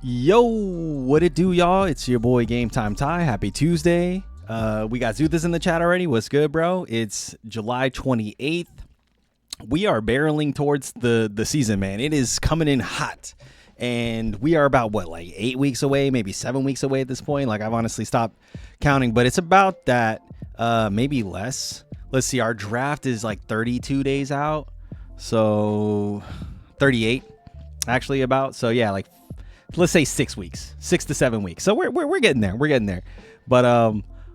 Yo, what it do, y'all? It's your boy Game Time Ty. Happy Tuesday. We got Zuthas in the chat already. What's good, bro? It's July 28th. We are barreling towards the season, man. It is coming in hot. And we are about, like 8 weeks away, maybe 7 weeks away at this point. Like, I've honestly stopped counting, but it's about that, maybe less. Let's see, our draft is like 32 days out. So, 38, actually, about. So, yeah, like, let's say 6 weeks, 6 to 7 weeks. So we're getting there. We're getting there. But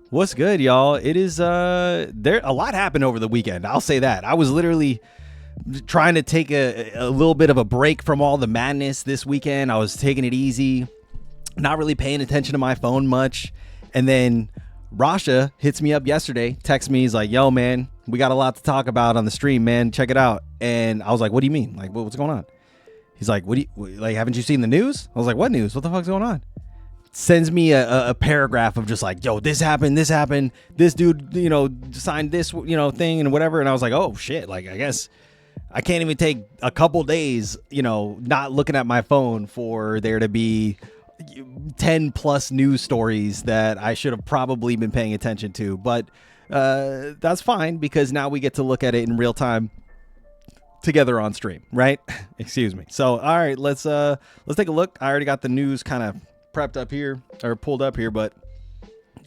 what's good, y'all? It is there a lot happened over the weekend. I'll say that. I was literally trying to take a little bit of a break from all the madness this weekend. I was taking it easy, not really paying attention to my phone much. And then Rasha hits me up yesterday, texts me, he's like, "Yo, man, we got a lot to talk about on the stream, man. Check it out." And I was like, "What do you mean? Like, what's going on?" He's like, haven't you seen the news?" I was like, "What news? What the fuck's going on?" Sends me a paragraph of just like, "Yo, this happened. This dude, signed this, thing and whatever." And I was like, "Oh shit." Like, I guess I can't even take a couple days, not looking at my phone for there to be 10 plus news stories that I should have probably been paying attention to. But that's fine, because now we get to look at it in real time together on stream, right? Excuse me. So, all right, let's take a look. I already got the news kind of prepped up here, or pulled up here, but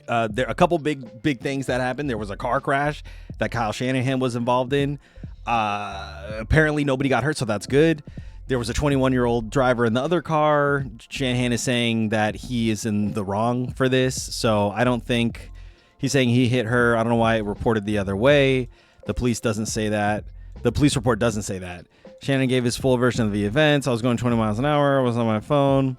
there are a couple big things that happened. There was a car crash that Kyle Shanahan was involved in. Apparently nobody got hurt, so that's good. There was a 21-year-old driver in the other car. Shanahan is saying that he is in the wrong for this, so I don't think he's saying he hit her. I don't know why it reported the other way. The police doesn't say that. The police report doesn't say that. Shannon gave his full version of the events. I was going 20 miles an hour. I was on my phone,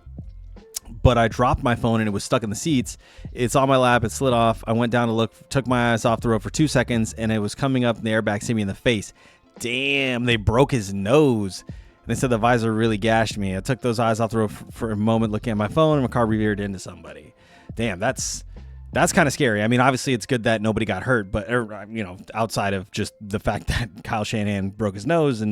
but I dropped my phone and it was stuck in the seats. It's on my lap. It slid off. I went down to look, took my eyes off the road for 2 seconds, and it was coming up, and the airbag hit me in the face. Damn, they broke his nose. And they said the visor really gashed me. I took those eyes off the road for a moment, looking at my phone, and my car reveered into somebody. Damn, that's kind of scary. I mean, obviously it's good that nobody got hurt, but outside of just the fact that Kyle Shanahan broke his nose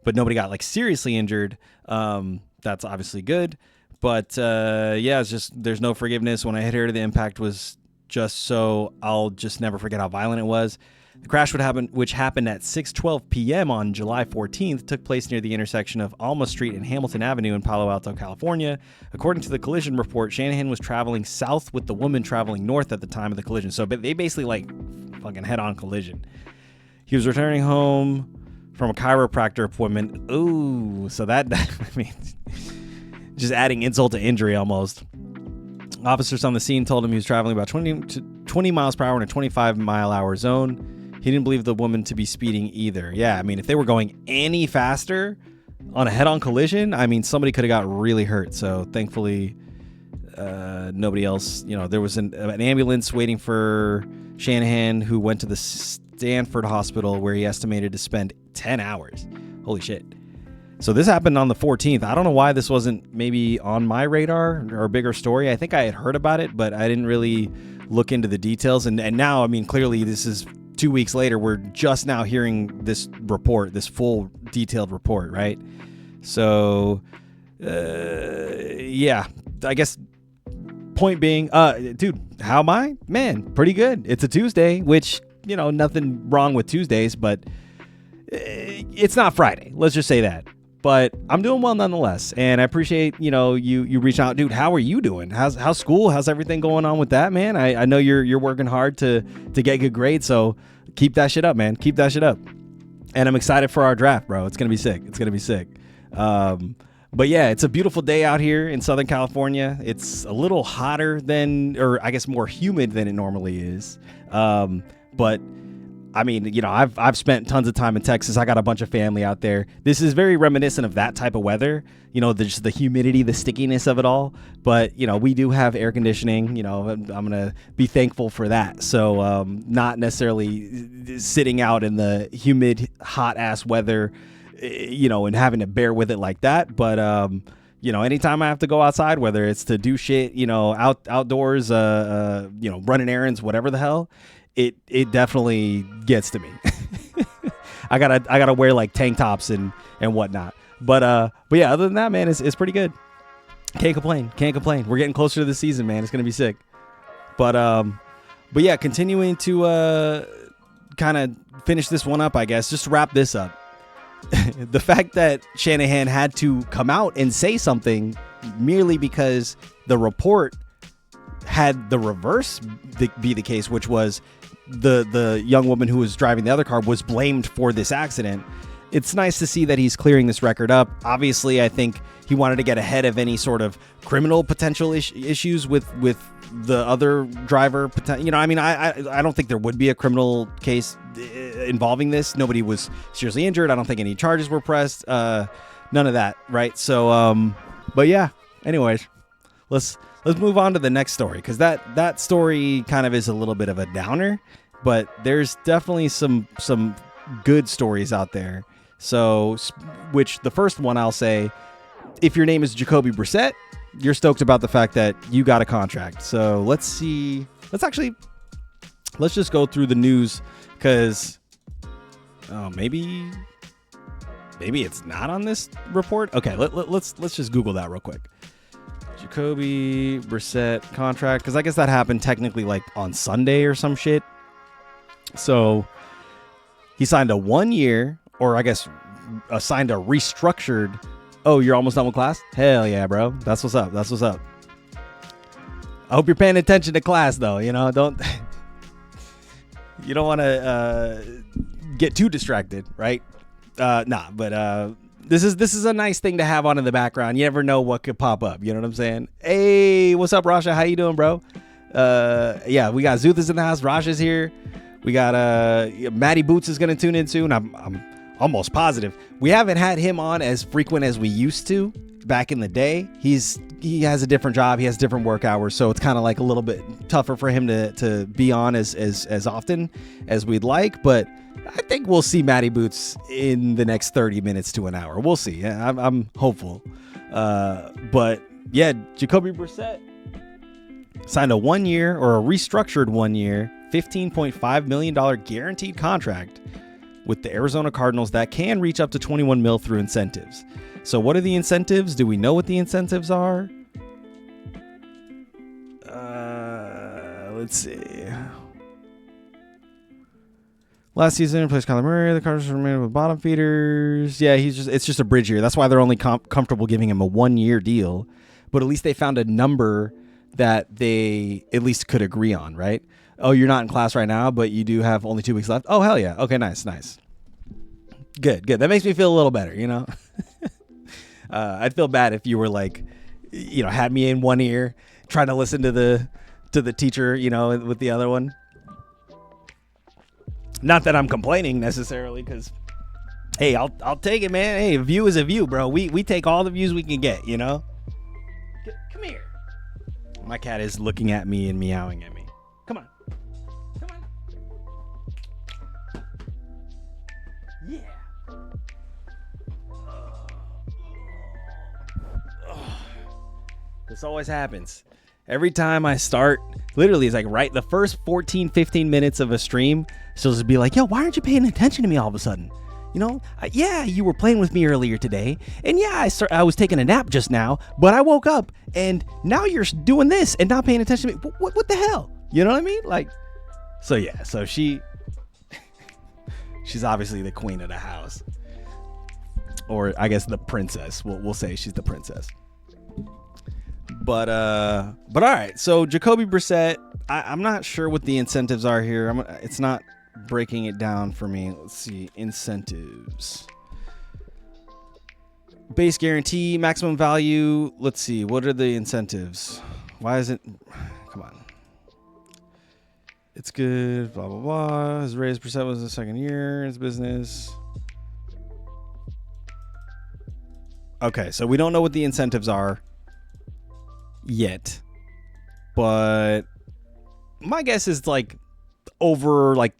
but nobody got like seriously injured. That's obviously good. But yeah, it's just, there's no forgiveness. When I hit her, the impact was just so I'll just never forget how violent it was. The crash which happened at 6:12 p.m. on July 14th, took place near the intersection of Alma Street and Hamilton Avenue in Palo Alto, California. According to the collision report, Shanahan was traveling south with the woman traveling north at the time of the collision. So they basically like fucking head-on collision. He was returning home from a chiropractor appointment. Ooh, so that I mean, just adding insult to injury almost. Officers on the scene told him he was traveling about 20 miles per hour in a 25-mile-hour zone. He didn't believe the woman to be speeding either. Yeah, I mean, if they were going any faster on a head-on collision, I mean, somebody could have got really hurt. So thankfully, nobody else. There was an ambulance waiting for Shanahan, who went to the Stanford Hospital, where he estimated to spend 10 hours. Holy shit. So this happened on the 14th. I don't know why this wasn't maybe on my radar or a bigger story. I think I had heard about it, but I didn't really look into the details. And now, I mean, clearly this is 2 weeks later. We're just now hearing this report, this full detailed report, right? So, yeah, I guess point being, dude, how am I? Man, pretty good. It's a Tuesday, which, nothing wrong with Tuesdays, but it's not Friday. Let's just say that. But I'm doing well nonetheless, and I appreciate you reaching out, dude. How are you doing? How's school? How's everything going on with that, man? I know you're working hard to get good grades, so keep that shit up, man. Keep that shit up. And I'm excited for our draft, bro. It's gonna be sick. But yeah, it's a beautiful day out here in Southern California. It's a little hotter or I guess more humid than it normally is. But I mean, I've spent tons of time in Texas. I got a bunch of family out there. This is very reminiscent of that type of weather, just the humidity, the stickiness of it all. But, we do have air conditioning, I'm going to be thankful for that. So not necessarily sitting out in the humid, hot ass weather, and having to bear with it like that. But, anytime I have to go outside, whether it's to do shit, outdoors, running errands, whatever the hell, it definitely gets to me. I gotta wear like tank tops and whatnot. But yeah, other than that, man, it's pretty good. Can't complain. Can't complain. We're getting closer to the season, man. It's gonna be sick. But yeah, continuing to kind of finish this one up, I guess, just to wrap this up. The fact that Shanahan had to come out and say something merely because the report had the reverse be the case, which was the young woman who was driving the other car was blamed for this accident. It's nice to see that he's clearing this record up. Obviously, I think he wanted to get ahead of any sort of criminal potential issues with the other driver. You know, I mean, I don't think there would be a criminal case involving this. Nobody was seriously injured. I don't think any charges were pressed. None of that, right? So, but yeah. Anyways, let's move on to the next story, because that story kind of is a little bit of a downer, but there's definitely some good stories out there. So, which the first one I'll say, if your name is Jacoby Brissett, you're stoked about the fact that you got a contract. So let's see. Let's just go through the news, because maybe it's not on this report. Okay, let's just Google that real quick. Jacoby Brissett contract, because I guess that happened technically like on Sunday or some shit. So he signed a 1 year, or I guess signed a restructured. Oh, you're almost done with class? Hell yeah, bro. That's what's up. That's what's up. I hope you're paying attention to class, though. You know, you don't want to get too distracted, right? But this is a nice thing to have on in the background. You never know what could pop up. You know what I'm saying? Hey, what's up, Rasha? How you doing, bro? Yeah, we got Zuthas in the house. Rasha's here. We got Matty Boots is gonna tune in soon. I'm almost positive. We haven't had him on as frequent as we used to back in the day. He has a different job. He has different work hours, so it's kind of like a little bit tougher for him to be on as often as we'd like. But I think we'll see Matty Boots in the next 30 minutes to an hour. We'll see. I'm hopeful. But yeah, Jacoby Brissett signed a 1 year, or a restructured 1 year, $15.5 million guaranteed contract with the Arizona Cardinals that can reach up to $21 million through incentives. So what are the incentives? Do we know what the incentives are? Let's see. Last season, replaced Kyler Murray. The Cardinals remain with bottom feeders. Yeah, it's just a bridge year. That's why they're only comfortable giving him a 1 year deal. But at least they found a number that they at least could agree on, right? Oh, you're not in class right now, but you do have only 2 weeks left. Oh, hell yeah. Okay, nice. Good. That makes me feel a little better, you know? I'd feel bad if you were like, you know, had me in one ear trying to listen to the teacher, you know, with the other one. Not that I'm complaining necessarily, because, hey, I'll take it, man. Hey, a view is a view, bro. We take all the views we can get, you know? Come here. My cat is looking at me and meowing at me. Come on. Yeah. This always happens. Every time I start, literally, it's like right the first 14, 15 minutes of a stream, she'll just be like, yo, why aren't you paying attention to me all of a sudden? You know, yeah, you were playing with me earlier today. And yeah, I was taking a nap just now, but I woke up and now you're doing this and not paying attention to me. What the hell? You know what I mean? Like, so yeah, so she's obviously the queen of the house. Or I guess the princess. We'll say she's the princess. But all right. So Jacoby Brissett, I'm not sure what the incentives are here. It's not breaking it down for me. Let's see. Incentives. Base guarantee, maximum value. Let's see. What are the incentives? Why is it? Come on. It's good. Blah, blah, blah. His raise percent was the second year in his business. Okay. So we don't know what the incentives are yet, but my guess is like over like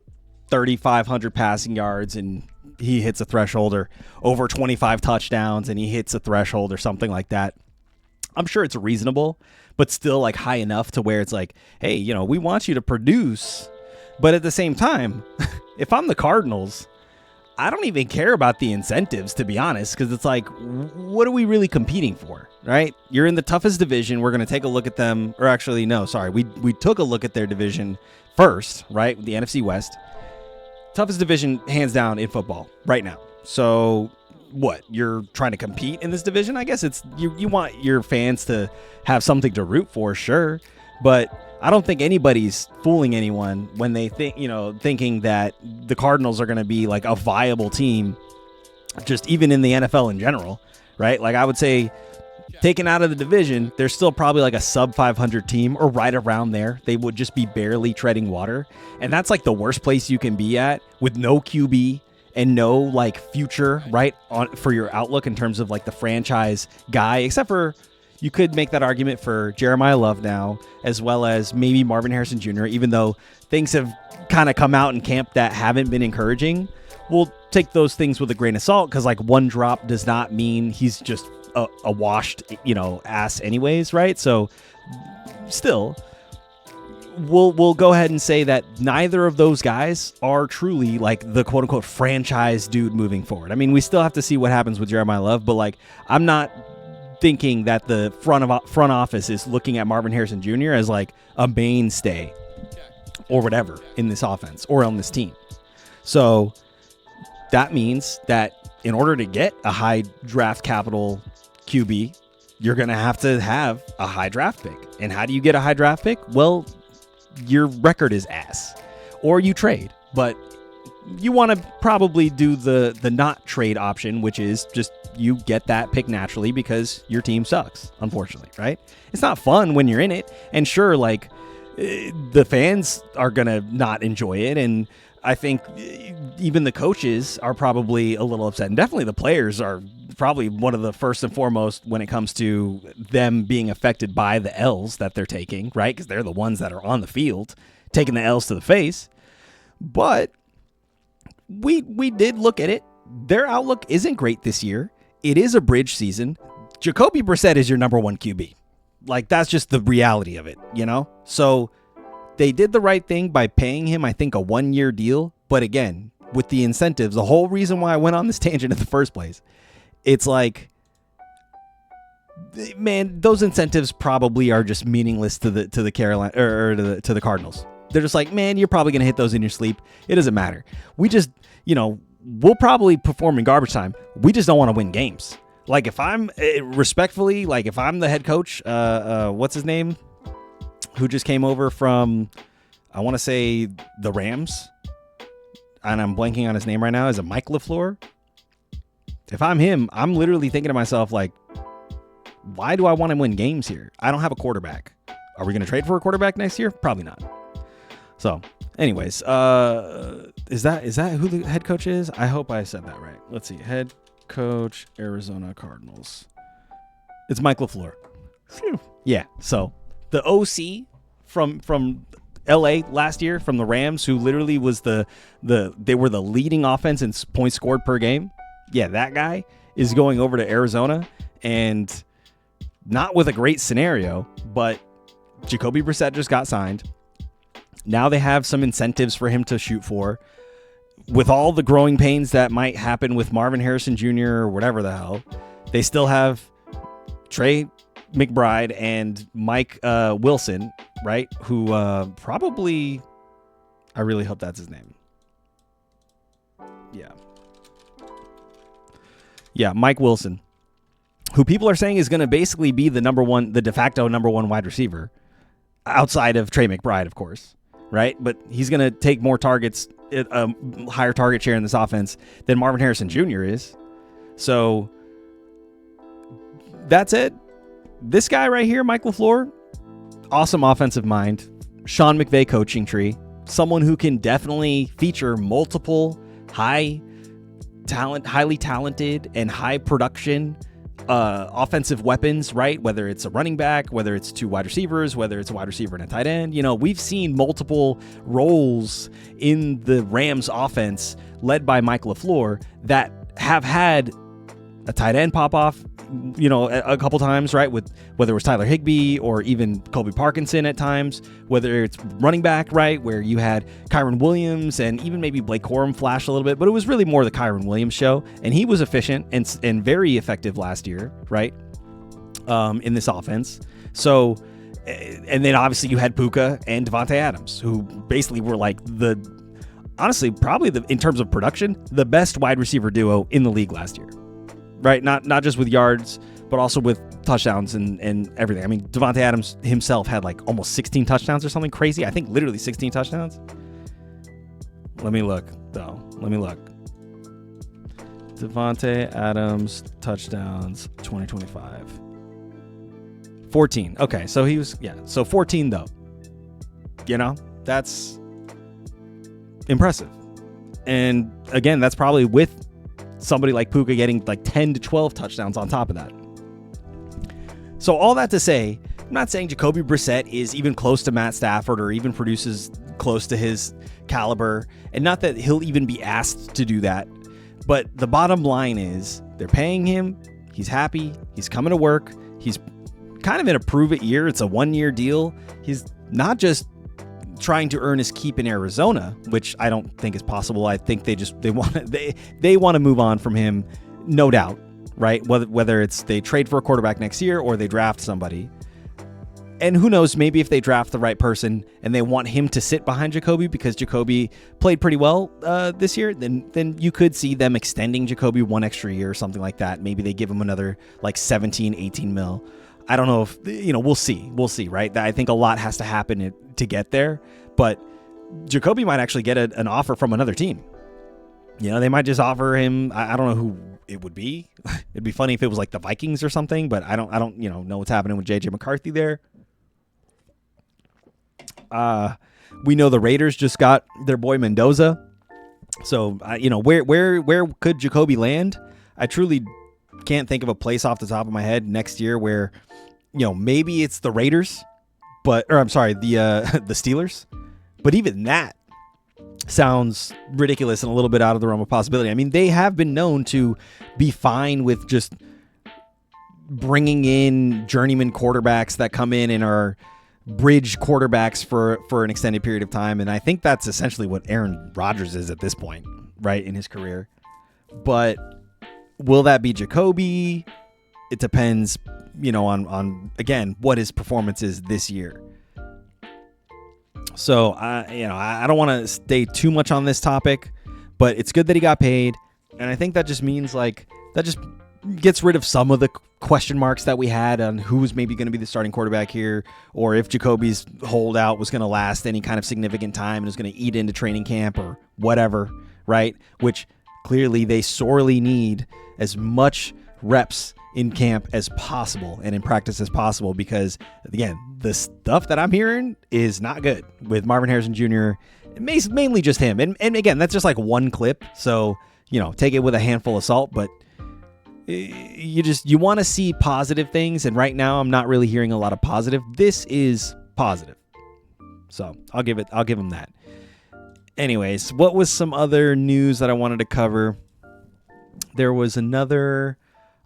3,500 passing yards and he hits a threshold, or over 25 touchdowns and he hits a threshold or something like that. I'm sure it's reasonable, but still like high enough to where it's like, hey, you know, we want you to produce, but at the same time, if I'm the Cardinals, I don't even care about the incentives, to be honest, because it's like, what are we really competing for, right? You're in the toughest division. We're going to take a look at them. Or actually, no, sorry. We took a look at their division first, right? The NFC West. Toughest division, hands down, in football right now. So what? You're trying to compete in this division? I guess it's you want your fans to have something to root for, sure. But I don't think anybody's fooling anyone when they think, thinking that the Cardinals are going to be like a viable team, just even in the NFL in general, right? Like I would say, taken out of the division, they're still probably like a sub 500 team or right around there. They would just be barely treading water. And that's like the worst place you can be at with no QB and no like future, right, on for your outlook in terms of like the franchise guy, except for you could make that argument for Jeremiah Love now, as well as maybe Marvin Harrison Jr., even though things have kind of come out in camp that haven't been encouraging. We'll take those things with a grain of salt because like one drop does not mean he's just a washed, ass anyways, right? So still, we'll go ahead and say that neither of those guys are truly like the quote unquote franchise dude moving forward. I mean, we still have to see what happens with Jeremiah Love, but like I'm not thinking that the front office is looking at Marvin Harrison Jr. as like a mainstay or whatever in this offense or on this team. So that means that in order to get a high draft capital QB, you're going to have a high draft pick. And how do you get a high draft pick? Well, your record is ass or you trade, but you want to probably do the not trade option, which is just you get that pick naturally because your team sucks, unfortunately, right? It's not fun when you're in it. And sure, like the fans are going to not enjoy it. And I think even the coaches are probably a little upset. And definitely the players are probably one of the first and foremost when it comes to them being affected by the L's that they're taking, right? Because they're the ones that are on the field taking the L's to the face. But we did look at it. Their outlook isn't great this year. It is a bridge season. Jacoby Brissett is your number one QB. Like, that's just the reality of it, So they did the right thing by paying him, I think, a 1-year deal. But again, with the incentives, the whole reason why I went on this tangent in the first place, it's like, man, those incentives probably are just meaningless to the Carolina or to the Cardinals. They're just like, man, you're probably going to hit those in your sleep. It doesn't matter. We just, we'll probably perform in garbage time. We just don't want to win games. Like if I'm respectfully, like if I'm the head coach, what's his name? Who just came over from, I want to say the Rams. And I'm blanking on his name right now. Is it Mike LaFleur? If I'm him, I'm literally thinking to myself, like, why do I want to win games here? I don't have a quarterback. Are we going to trade for a quarterback next year? Probably not. So, anyways, is that who the head coach is? I hope I said that right. Let's see. Head coach, Arizona Cardinals. It's Mike LaFleur. Phew. Yeah. So the OC from LA last year from the Rams, who literally was they were the leading offense in points scored per game. Yeah, that guy is going over to Arizona, and not with a great scenario, but Jacoby Brissett just got signed. Now they have some incentives for him to shoot for. With all the growing pains that might happen with Marvin Harrison Jr. or whatever the hell, they still have Trey McBride and Mike Wilson, right? Who probably, I really hope that's his name. Yeah, Mike Wilson, who people are saying is going to basically be the de facto number one wide receiver outside of Trey McBride, of course, right? But he's going to take more targets, a higher target share in this offense than Marvin Harrison Jr. is. So that's it. This guy right here, Mike LaFleur, awesome offensive mind, Sean McVay coaching tree, someone who can definitely feature multiple highly talented and high production offensive weapons, right? Whether it's a running back, whether it's two wide receivers, whether it's a wide receiver and a tight end. We've seen multiple roles in the Rams offense led by Mike LaFleur that have had a tight end pop off a couple times, right? With whether it was Tyler Higbee or even Colby Parkinson at times, whether it's running back, right, where you had Kyron Williams and even maybe Blake Corum flash a little bit, but it was really more the Kyron Williams show, and he was efficient and very effective last year, right, in this offense. So, and then obviously you had Puka and Devontae Adams, who basically were like honestly, probably in terms of production, the best wide receiver duo in the league last year, right? Not just with yards, but also with touchdowns and everything. I mean, Devontae Adams himself had like almost 16 touchdowns or something crazy. I think literally 16 touchdowns. Let me look, though. Devontae Adams touchdowns 2025. 14. Okay, so he was, so 14 though. That's impressive. And again, that's probably with somebody like Puka getting like 10 to 12 touchdowns on top of that. So all that to say, I'm not saying Jacoby Brissett is even close to Matt Stafford or even produces close to his caliber, and not that he'll even be asked to do that. But the bottom line is they're paying him. He's happy. He's coming to work. He's kind of in a prove-it year. It's a 1-year deal. He's not just trying to earn his keep in Arizona, which I don't think is possible. I think they want to move on from him, no doubt, right? Whether it's they trade for a quarterback next year or they draft somebody. And who knows, maybe if they draft the right person and they want him to sit behind Jacoby because Jacoby played pretty well this year, then you could see them extending Jacoby 1 extra year or something like that. Maybe they give him another like 17, 18 mil. I don't know if, we'll see, right? I think a lot has to happen to get there, but Jacoby might actually get an offer from another team. They might just offer him, I don't know who it would be. It'd be funny if it was like the Vikings or something, but I don't know what's happening with JJ McCarthy there. We know the Raiders just got their boy Mendoza. So, where could Jacoby land? I truly can't think of a place off the top of my head next year where, maybe it's the Raiders, the Steelers. But even that sounds ridiculous and a little bit out of the realm of possibility. I mean, they have been known to be fine with just bringing in journeyman quarterbacks that come in and are bridge quarterbacks for an extended period of time. And I think that's essentially what Aaron Rodgers is at this point, right, in his career. But will that be Jacoby? It depends, on again, what his performance is this year. So I don't want to stay too much on this topic, but it's good that he got paid. And I think that just means that just gets rid of some of the question marks that we had on who's maybe going to be the starting quarterback here, or if Jacoby's holdout was going to last any kind of significant time and was going to eat into training camp or whatever, right? Which clearly they sorely need as much reps in camp as possible and in practice as possible, because again, the stuff that I'm hearing is not good with Marvin Harrison Jr. Mainly just him. And again, that's just like one clip. So, take it with a handful of salt, but you want to see positive things. And right now I'm not really hearing a lot of positive. This is positive. So I'll give him that. Anyways, what was some other news that I wanted to cover? There was another,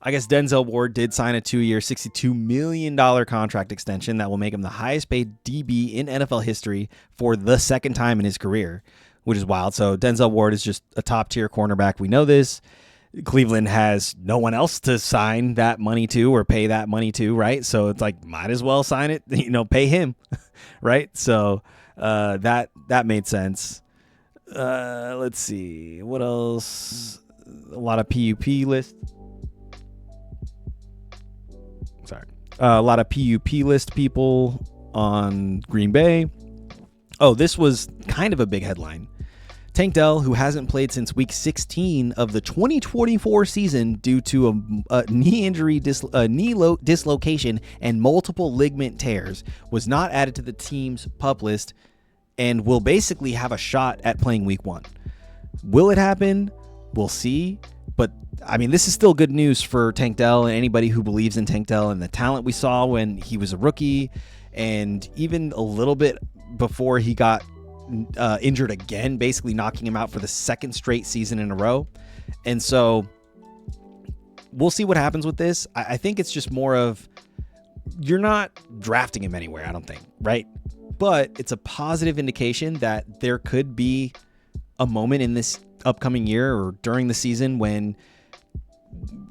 I guess Denzel Ward did sign a 2-year, $62 million contract extension that will make him the highest paid DB in NFL history for the second time in his career, which is wild. So Denzel Ward is just a top tier cornerback. We know this. Cleveland has no one else to sign that money to or pay that money to, right? So it's like, might as well sign it, pay him, right? So that made sense. Let's see. What else? A lot of PUP list. A lot of PUP list people on Green Bay. Oh, this was kind of a big headline. Tank Dell, who hasn't played since week 16 of the 2024 season due to a knee injury, dislocation, and multiple ligament tears, was not added to the team's PUP list and will basically have a shot at playing week 1. Will it happen? We'll see. But I mean, this is still good news for Tank Dell and anybody who believes in Tank Dell and the talent we saw when he was a rookie, and even a little bit before he got injured again, basically knocking him out for the second straight season in a row. And so we'll see what happens with this. I think it's just more of, you're not drafting him anywhere, I don't think, right? But it's a positive indication that there could be a moment in this upcoming year or during the season when,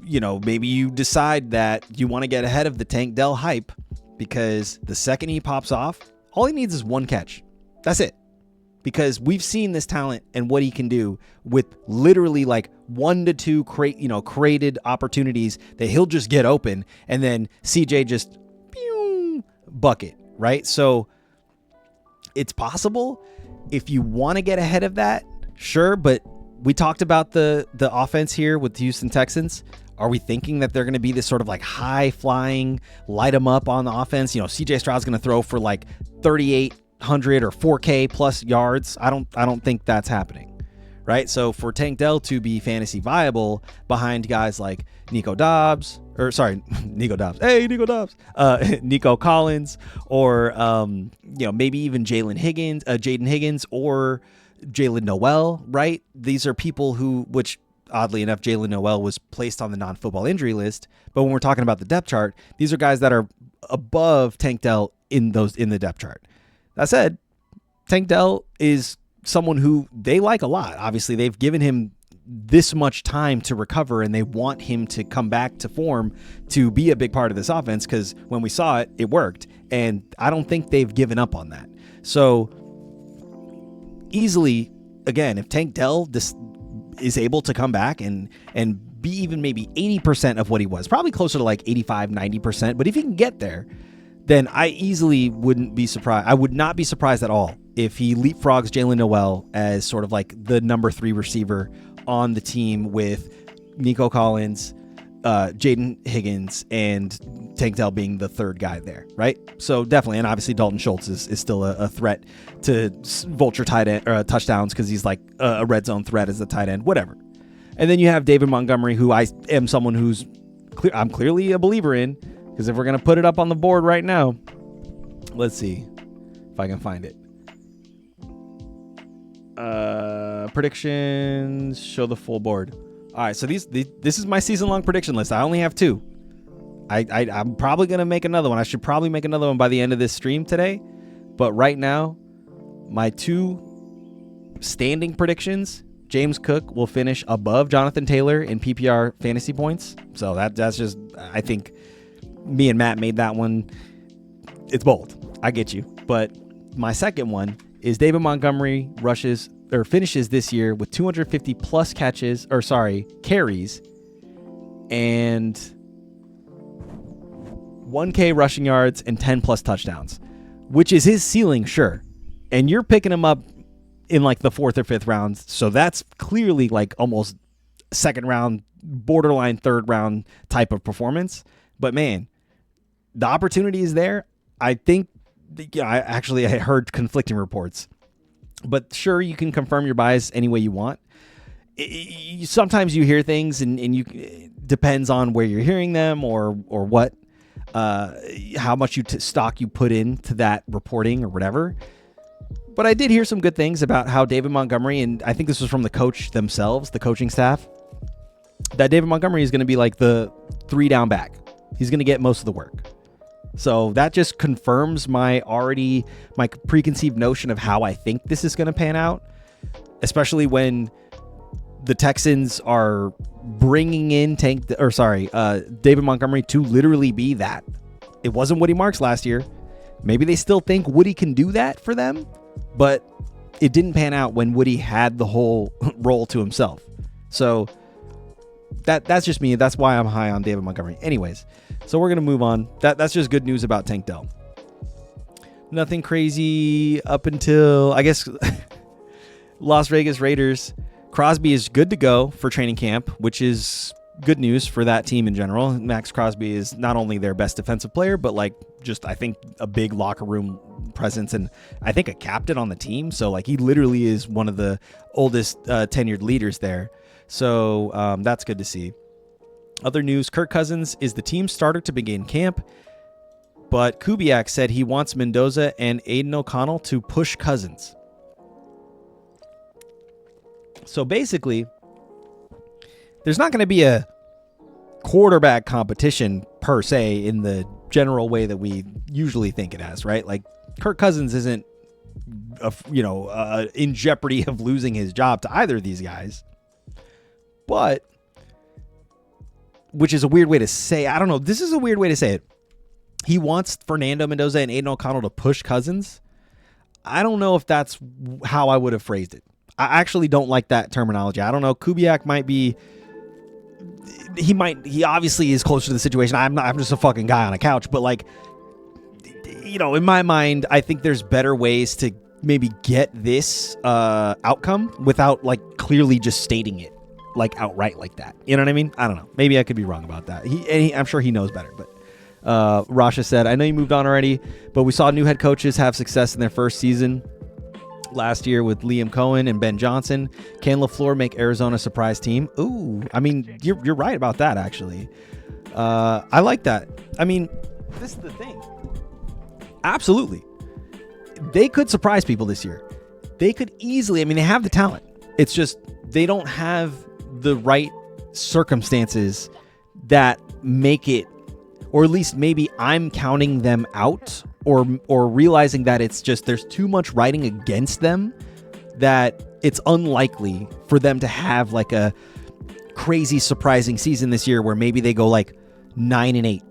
you know, maybe you decide that you want to get ahead of the Tank Dell hype, because the second he pops off, all he needs is one catch. That's it. Because we've seen this talent and what he can do with literally like 1 to 2 created opportunities that he'll just get open, and then CJ just bucket, right? So it's possible if you want to get ahead of that, sure. But we talked about the offense here with the Houston Texans. Are we thinking that they're going to be this sort of like high flying, light them up on the offense? You know, CJ Stroud's going to throw for like 3,800 or 4K plus yards. I don't think that's happening, right? So for Tank Dell to be fantasy viable behind guys like Nico Collins, or maybe even Jaden Higgins, or Jalen Noel, right? These are people which oddly enough, Jalen Noel was placed on the non-football injury list. But when we're talking about the depth chart, these are guys that are above Tank Dell in the depth chart. That said, Tank Dell is someone who they like a lot. Obviously, they've given him this much time to recover, and they want him to come back to form to be a big part of this offense, because when we saw it, it worked. And I don't think they've given up on that. So easily, again, if Tank Dell is able to come back and be even maybe 80% of what he was, probably closer to like 85, 90%. But if he can get there, then I easily wouldn't be surprised. I would not be surprised at all if he leapfrogs Jalen Noel as sort of like the number 3 receiver on the team, with Nico Collins, Jaden Higgins, and Tank Dell being the third guy there, right? So definitely, and obviously Dalton Schultz is still a threat to vulture tight end or touchdowns, because he's like a red zone threat as a tight end, whatever. And then you have David Montgomery, who I am someone who's I'm clearly a believer in, because if we're gonna put it up on the board right now, let's see if I can find it. Predictions, show the full board. All right, so this is my season-long prediction list. I only have 2. I'm probably going to make another one. I should probably make another one by the end of this stream today. But right now, my 2 standing predictions, James Cook will finish above Jonathan Taylor in PPR fantasy points. So that's just, I think me and Matt made that one. It's bold. I get you. But my second one is David Montgomery finishes this year with 250 plus carries, and 1K rushing yards and 10 plus touchdowns, which is his ceiling, sure. And you're picking him up in like the 4th or 5th round. So that's clearly like almost 2nd round, borderline 3rd round type of performance. But man, the opportunity is there. I think, I heard conflicting reports, but sure, you can confirm your bias any way you want. Sometimes you hear things and depends on where you're hearing them or what, how much stock you put into that reporting or whatever. But I did hear some good things about how David Montgomery, and I think this was from the coach themselves, the coaching staff, that David Montgomery is going to be like the 3 down back. He's going to get most of the work. So that just confirms my preconceived notion of how I think this is going to pan out, especially when the Texans are bringing in David Montgomery to literally be that. It wasn't Woody Marks last year. Maybe they still think Woody can do that for them, but it didn't pan out when Woody had the whole role to himself. So that's just me. That's why I'm high on David Montgomery. Anyways, so we're going to move on. That's just good news about Tank Dell. Nothing crazy up until, I guess, Las Vegas Raiders. Crosby is good to go for training camp, which is good news for that team in general. Max Crosby is not only their best defensive player, but like just, I think, a big locker room presence, and I think a captain on the team. So like he literally is one of the oldest tenured leaders there. So that's good to see. Other news, Kirk Cousins is the team starter to begin camp, but Kubiak said he wants Mendoza and Aiden O'Connell to push Cousins. So basically, there's not going to be a quarterback competition per se in the general way that we usually think it has, right? Like Kirk Cousins isn't, in jeopardy of losing his job to either of these guys. But, which is a weird way to say, I don't know, this is a weird way to say it. He wants Fernando Mendoza and Aiden O'Connell to push Cousins. I don't know if that's how I would have phrased it. I actually don't like that terminology. I don't know. Kubiak might be, he obviously is closer to the situation. I'm just a fucking guy on a couch, but like, in my mind, I think there's better ways to maybe get this outcome without like clearly just stating it like outright like that. You know what I mean? I don't know. Maybe I could be wrong about that. I'm sure he knows better, but Rasha said, I know you moved on already, but we saw new head coaches have success in their first season last year with Liam Cohen and Ben Johnson. Can LaFleur make Arizona a surprise team? Ooh, I mean, you're right about that, actually. I like that. I mean, this is the thing. Absolutely. They could surprise people this year. They could easily, I mean, they have the talent. It's just they don't have the right circumstances that make it, or at least maybe I'm counting them out or realizing that it's just there's too much writing against them that it's unlikely for them to have like a crazy surprising season this year where maybe they go like 9-8.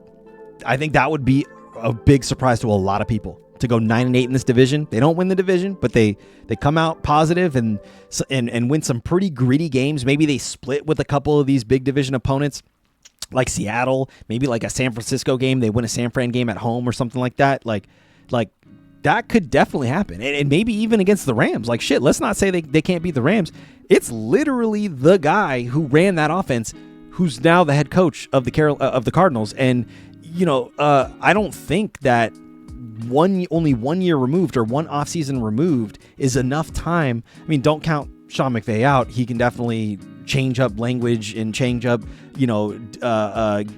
I think that would be a big surprise to a lot of people to go 9-8 in this division. They don't win the division, but they come out positive and win some pretty gritty games. Maybe they split with a couple of these big division opponents like Seattle, maybe like a San Francisco game. They win a San Fran game at home or something like that. Like that could definitely happen. And maybe even against the Rams. Like shit, let's not say they can't beat the Rams. It's literally the guy who ran that offense who's now the head coach of the Cardinals. And I don't think that only 1 year removed or one offseason removed is enough time. I mean, don't count Sean McVay out. He can definitely change up language and change up,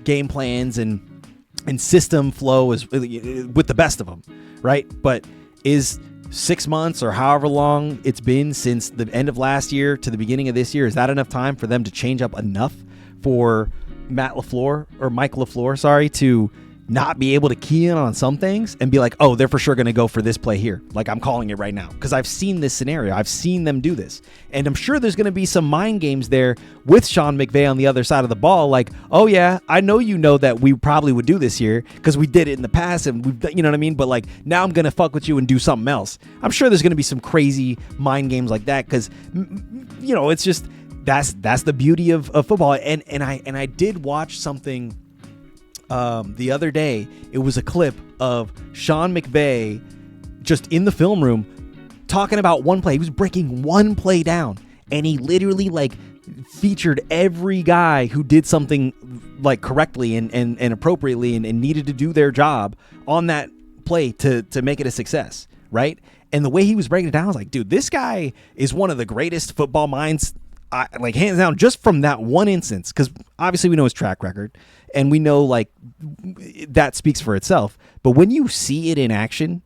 game plans and system flow is with the best of them, right? But is 6 months or however long it's been since the end of last year to the beginning of this year, is that enough time for them to change up enough for Mike LaFleur, to not be able to key in on some things and be like, oh, they're for sure going to go for this play here. Like I'm calling it right now because I've seen this scenario. I've seen them do this. And I'm sure there's going to be some mind games there with Sean McVay on the other side of the ball. Like, oh yeah, I know that we probably would do this here because we did it in the past and we've, you know what I mean? But like now I'm going to fuck with you and do something else. I'm sure there's going to be some crazy mind games like that because, it's just, that's the beauty of football. And I did watch something the other day. It was a clip of Sean McVay just in the film room talking about one play. He was breaking one play down and he literally like featured every guy who did something like correctly and appropriately and needed to do their job on that play to make it a success, right? And the way he was breaking it down, I was like, dude, this guy is one of the greatest football minds, like hands down, just from that one instance, because obviously we know his track record and we know like that speaks for itself. But when you see it in action,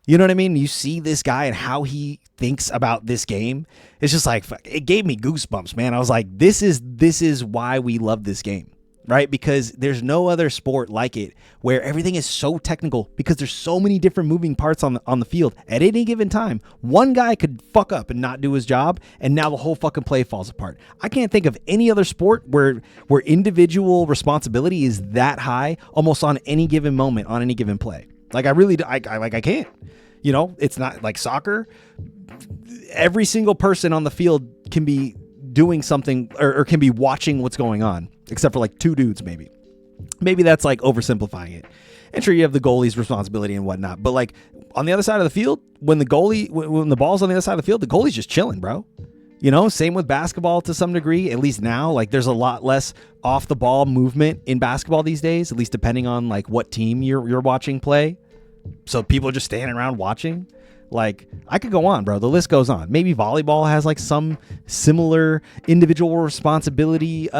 you know what I mean? You see this guy and how he thinks about this game. It's just like, it gave me goosebumps, man. I was like, this is why we love this game. Right? Because there's no other sport like it where everything is so technical because there's so many different moving parts on the field at any given time. One guy could fuck up and not do his job and now the whole fucking play falls apart. I can't think of any other sport where individual responsibility is that high almost on any given moment on any given play. Like I can't. It's not like soccer. Every single person on the field can be doing something or can be watching what's going on, except for like two dudes maybe. Maybe that's like oversimplifying it. And sure, you have the goalie's responsibility and whatnot, but like on the other side of the field, when the ball's on the other side of the field, the goalie's just chilling, bro. Same with basketball to some degree, at least now. Like there's a lot less off the ball movement in basketball these days, at least depending on like what team you're watching play. So people are just standing around watching. Like I could go on, bro. The list goes on. Maybe volleyball has like some similar individual responsibility,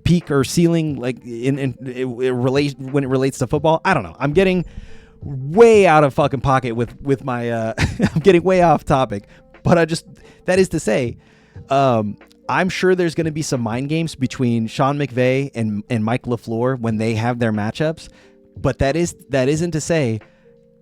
peak or ceiling, like when it relates to football. I don't know. I'm getting way out of fucking pocket with my, I'm getting way off topic, but that is to say, I'm sure there's going to be some mind games between Sean McVay and Mike LaFleur when they have their matchups. But that isn't to say,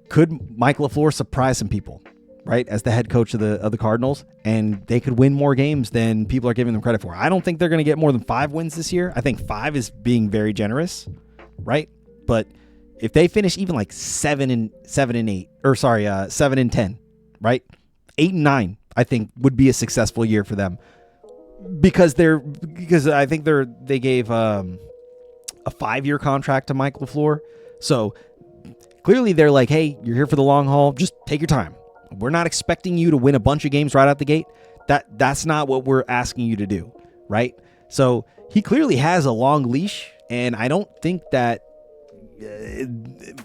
could Mike LaFleur surprise some people, right, as the head coach of the Cardinals, and they could win more games than people are giving them credit for. I don't think they're going to get more than 5 wins this year. I think 5 is being very generous, right? But if they finish even like 7 and 8, or 7 and 10, right, 8 and 9, I think would be a successful year for them because I think they gave a 5-year contract to Mike LaFleur, so clearly they're like, hey, you're here for the long haul. Just take your time. We're not expecting you to win a bunch of games right out the gate. That's not what we're asking you to do, right? So he clearly has a long leash, and I don't think that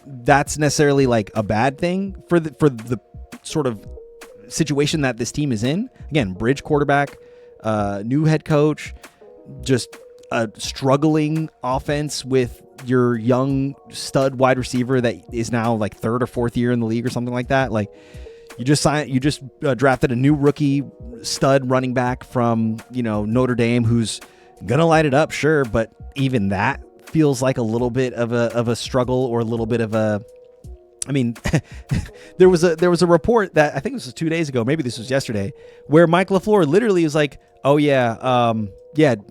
that's necessarily like a bad thing for the sort of situation that this team is in. Again, bridge quarterback, new head coach, just a struggling offense with your young stud wide receiver that is now like 3rd or 4th year in the league or something like that. Like, you just drafted a new rookie stud running back from, Notre Dame, who's gonna light it up, sure, but even that feels like a little bit of a struggle, or a little bit of a. I mean, there was a report that I think this was 2 days ago, maybe this was yesterday, where Mike LaFleur literally was like, "Oh yeah,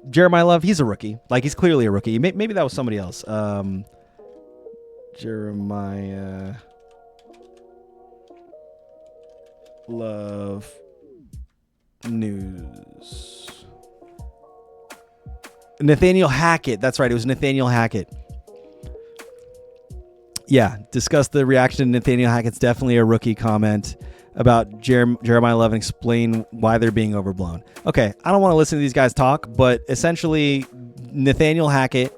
Jeremiah Love, he's a rookie. Like, he's clearly a rookie. Maybe that was somebody else. Jeremiah Love news. Nathaniel Hackett. That's right. It was Nathaniel Hackett. Yeah. Discuss the reaction to Nathaniel Hackett's definitely a rookie comment about Jeremiah Love and explain why they're being overblown. Okay. I don't want to listen to these guys talk, but essentially Nathaniel Hackett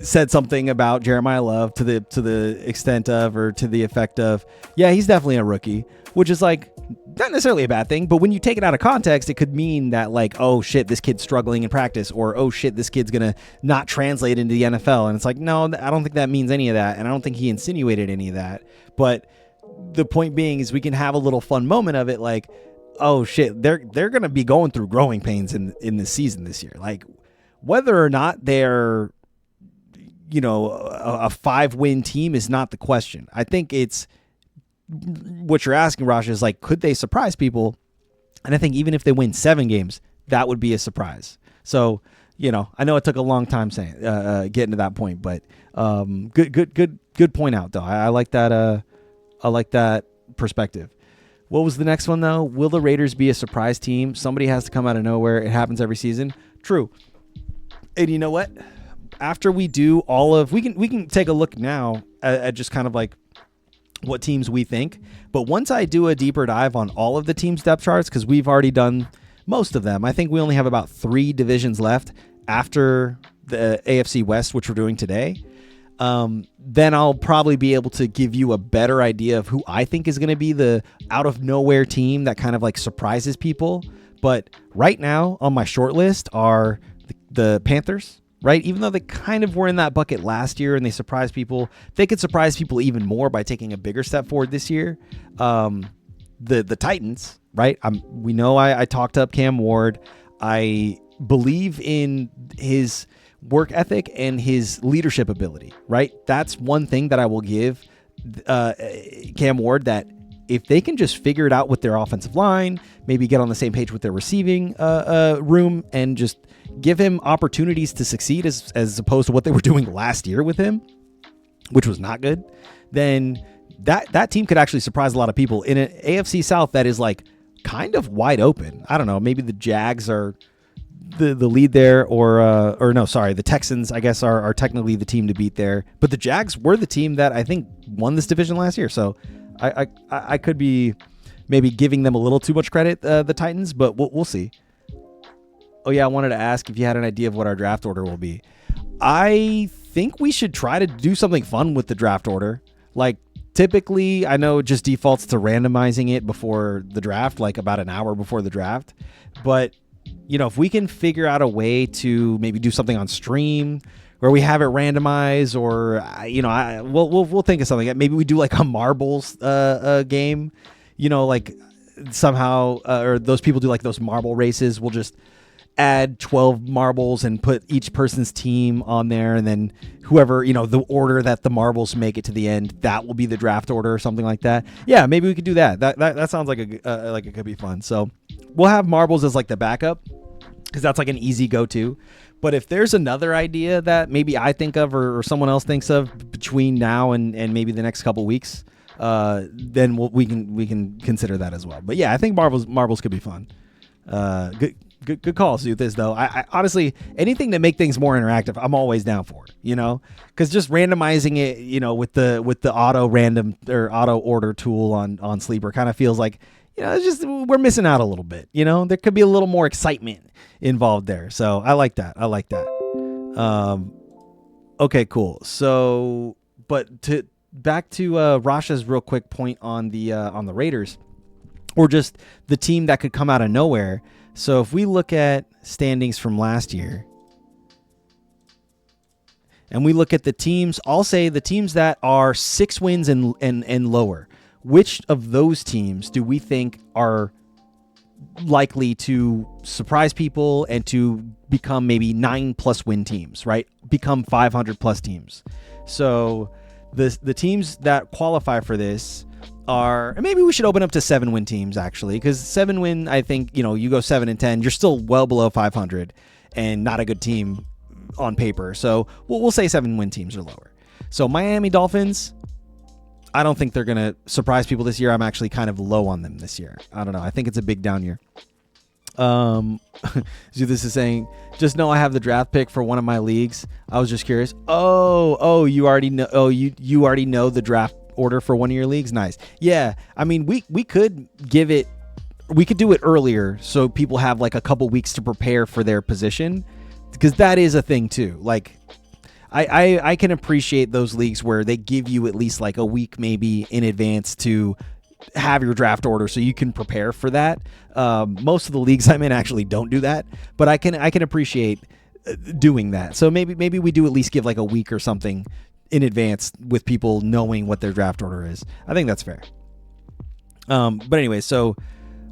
said something about Jeremiah Love to the extent of, or to the effect of, yeah, he's definitely a rookie, which is like not necessarily a bad thing, but when you take it out of context, it could mean that like, oh shit, this kid's struggling in practice, or oh shit, this kid's gonna not translate into the NFL. And it's like, no, I don't think that means any of that, and I don't think he insinuated any of that. But the point being is we can have a little fun moment of it, like, oh shit, they're gonna be going through growing pains in this season this year. Like, whether or not they're a 5-win team is not the question. I think it's what you're asking, Rasha, is like, could they surprise people? And I think even if they win 7 games, that would be a surprise. So, I know it took a long time getting to that point, but good point out though. I like that. I like that perspective. What was the next one though? Will the Raiders be a surprise team? Somebody has to come out of nowhere. It happens every season. True. And you know what? After we do we can take a look now at just kind of like what teams we think. But once I do a deeper dive on all of the teams' depth charts, because we've already done most of them, I think we only have about 3 divisions left after the AFC West, which we're doing today. Then I'll probably be able to give you a better idea of who I think is going to be the out of nowhere team that kind of like surprises people. But right now on my short list are the Panthers. Right? Even though they kind of were in that bucket last year and they surprised people, they could surprise people even more by taking a bigger step forward this year. The Titans, right? We know I talked up Cam Ward. I believe in his work ethic and his leadership ability, right? That's one thing that I will give Cam Ward, that if they can just figure it out with their offensive line, maybe get on the same page with their receiving room, and just give him opportunities to succeed as opposed to what they were doing last year with him, which was not good, then that team could actually surprise a lot of people in an AFC South that is like kind of wide open. I don't know. Maybe the Jags are the lead there, or no, sorry, the Texans, I guess, are technically the team to beat there. But the Jags were the team that I think won this division last year. So I could be maybe giving them a little too much credit, the Titans, but we'll see. Oh yeah, I wanted to ask if you had an idea of what our draft order will be. I think we should try to do something fun with the draft order. Like, typically, I know it just defaults to randomizing it before the draft, like about an hour before the draft. But, if we can figure out a way to maybe do something on stream where we have it randomized, or, we'll think of something. Maybe we do like a marbles game, like somehow, or those people do like those marble races. We'll just add 12 marbles and put each person's team on there, and then whoever, the order that the marbles make it to the end, that will be the draft order or something like that. Yeah, maybe we could do that. That sounds like it could be fun. So we'll have marbles as like the backup, because that's like an easy go-to. But if there's another idea that maybe I think of or someone else thinks of between now and maybe the next couple weeks, then we can consider that as well. But yeah, I think marbles could be fun. Good call, Zuthis, though. I honestly, anything to make things more interactive, I'm always down for, because just randomizing it, with the auto random or auto order tool on Sleeper kind of feels like, it's just, we're missing out a little bit, there could be a little more excitement involved there. So I like that. Okay, cool. So, but back to Rasha's real quick point on the Raiders, or just the team that could come out of nowhere. So if we look at standings from last year and we look at the teams, I'll say the teams that are 6 wins and lower, which of those teams do we think are likely to surprise people and to become maybe 9+ win teams, right? Become 500+ teams. So the teams that qualify for this are, and maybe we should open up to 7 win teams actually, because 7 win, I think, you go 7-10, you're still well below 500 and not a good team on paper. So we'll say 7 win teams or lower. So Miami Dolphins, I don't think they're going to surprise people this year. I'm actually kind of low on them this year. I don't know. I think it's a big down year. This is saying, just know I have the draft pick for one of my leagues. I was just curious. Oh, you already know. Oh, you already know the draft order for one of your leagues. Nice. Yeah. I mean, we could do it earlier so people have like a couple weeks to prepare for their position, because that is a thing too. Like I can appreciate those leagues where they give you at least like a week maybe in advance to have your draft order so you can prepare for that. Most of the leagues I'm in actually don't do that, but I can appreciate doing that. So maybe we do at least give like a week or something in advance with people knowing what their draft order is. I think that's fair. But anyway, so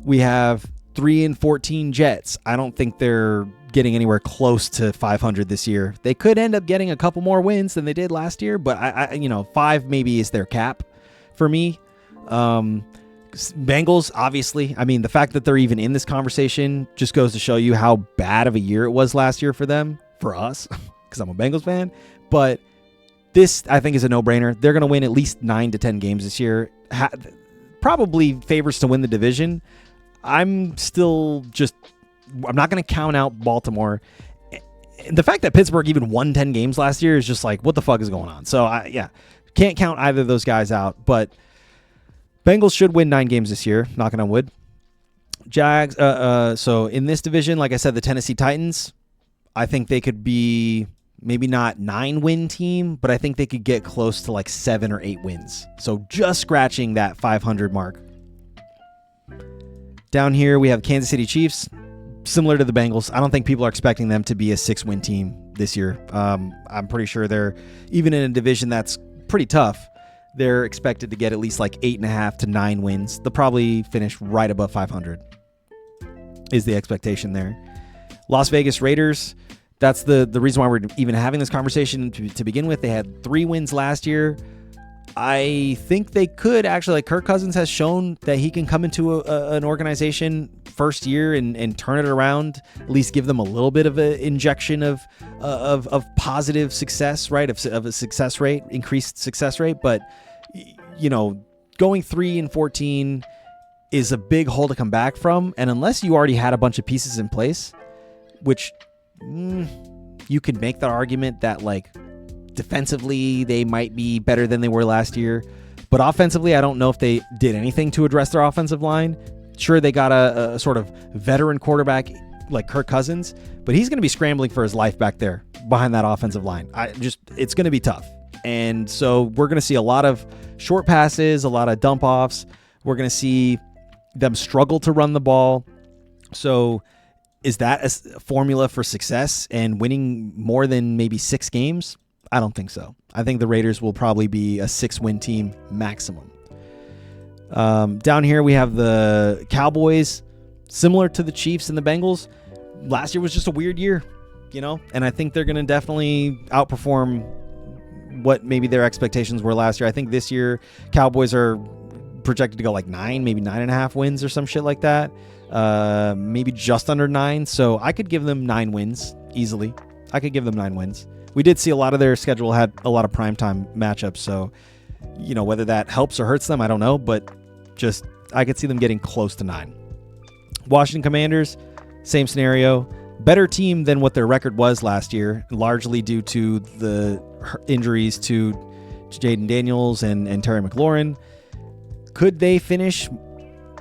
we have 3-14 Jets. I don't think they're getting anywhere close to 500 this year. They could end up getting a couple more wins than they did last year, but I 5 maybe is their cap for me. Bengals, obviously. I mean, the fact that they're even in this conversation just goes to show you how bad of a year it was last year for them, for us, because I'm a Bengals fan. But this, I think, is a no-brainer. They're going to win at least 9 to 10 games this year. Probably favors to win the division. I'm not going to count out Baltimore. The fact that Pittsburgh even won 10 games last year is just like, what the fuck is going on? So, can't count either of those guys out. But Bengals should win 9 games this year, knocking on wood. Jags, so in this division, like I said, the Tennessee Titans, I think they could be maybe not 9-win team, but I think they could get close to like 7 or 8 wins. So just scratching that 500 mark. Down here, we have Kansas City Chiefs, similar to the Bengals. I don't think people are expecting them to be a 6-win team this year. I'm pretty sure they're, even in a division that's pretty tough, they're expected to get at least like 8.5 to 9 wins. They'll probably finish right above 500 is the expectation there. Las Vegas Raiders, that's the reason why we're even having this conversation to begin with. They had 3 wins last year. I think they could actually, like Kirk Cousins has shown that he can come into an organization first year and turn it around, at least give them a little bit of an injection of positive success, right? Of a success rate, increased success rate. But, going 3-14 is a big hole to come back from. And unless you already had a bunch of pieces in place, which you could make the argument that like defensively they might be better than they were last year, but offensively I don't know if they did anything to address their offensive line. Sure, they got a sort of veteran quarterback like Kirk Cousins, but he's going to be scrambling for his life back there behind that offensive line. It's going to be tough. And so we're going to see a lot of short passes, a lot of dump offs. We're going to see them struggle to run the ball. So is that a formula for success and winning more than maybe 6 games? I don't think so. I think the Raiders will probably be a 6-win team maximum. Down here we have the Cowboys, similar to the Chiefs and the Bengals. last year was just a weird year, and I think they're going to definitely outperform what maybe their expectations were last year. I think this year Cowboys are projected to go like 9, maybe 9.5 wins or some shit like that. Maybe just under 9. So I could give them 9 wins easily. I could give them 9 wins. We did see a lot of their schedule had a lot of primetime matchups. So, whether that helps or hurts them, I don't know. But just, I could see them getting close to 9. Washington Commanders, same scenario. Better team than what their record was last year, largely due to the injuries to Jaden Daniels and Terry McLaurin. Could they finish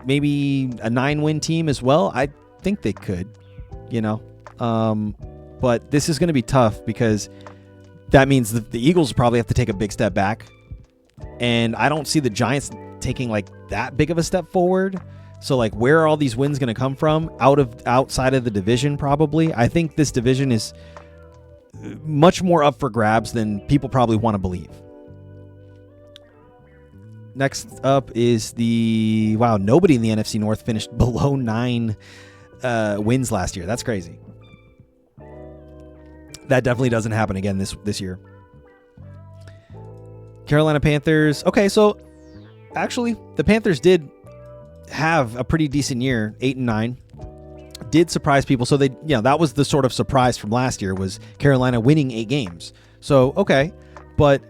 maybe a 9-win team as well? I think they could, but this is going to be tough because that means the Eagles probably have to take a big step back. And I don't see the Giants taking like that big of a step forward. So like, where are all these wins going to come from? Outside of the division, probably. I think this division is much more up for grabs than people probably want to believe. Next up is nobody in the NFC North finished below 9 wins last year. That's crazy. That definitely doesn't happen again this year. Carolina Panthers. Okay, so actually the Panthers did have a pretty decent year, 8-9. Did surprise people. So that was the sort of surprise from last year, was Carolina winning 8 games. So, okay, but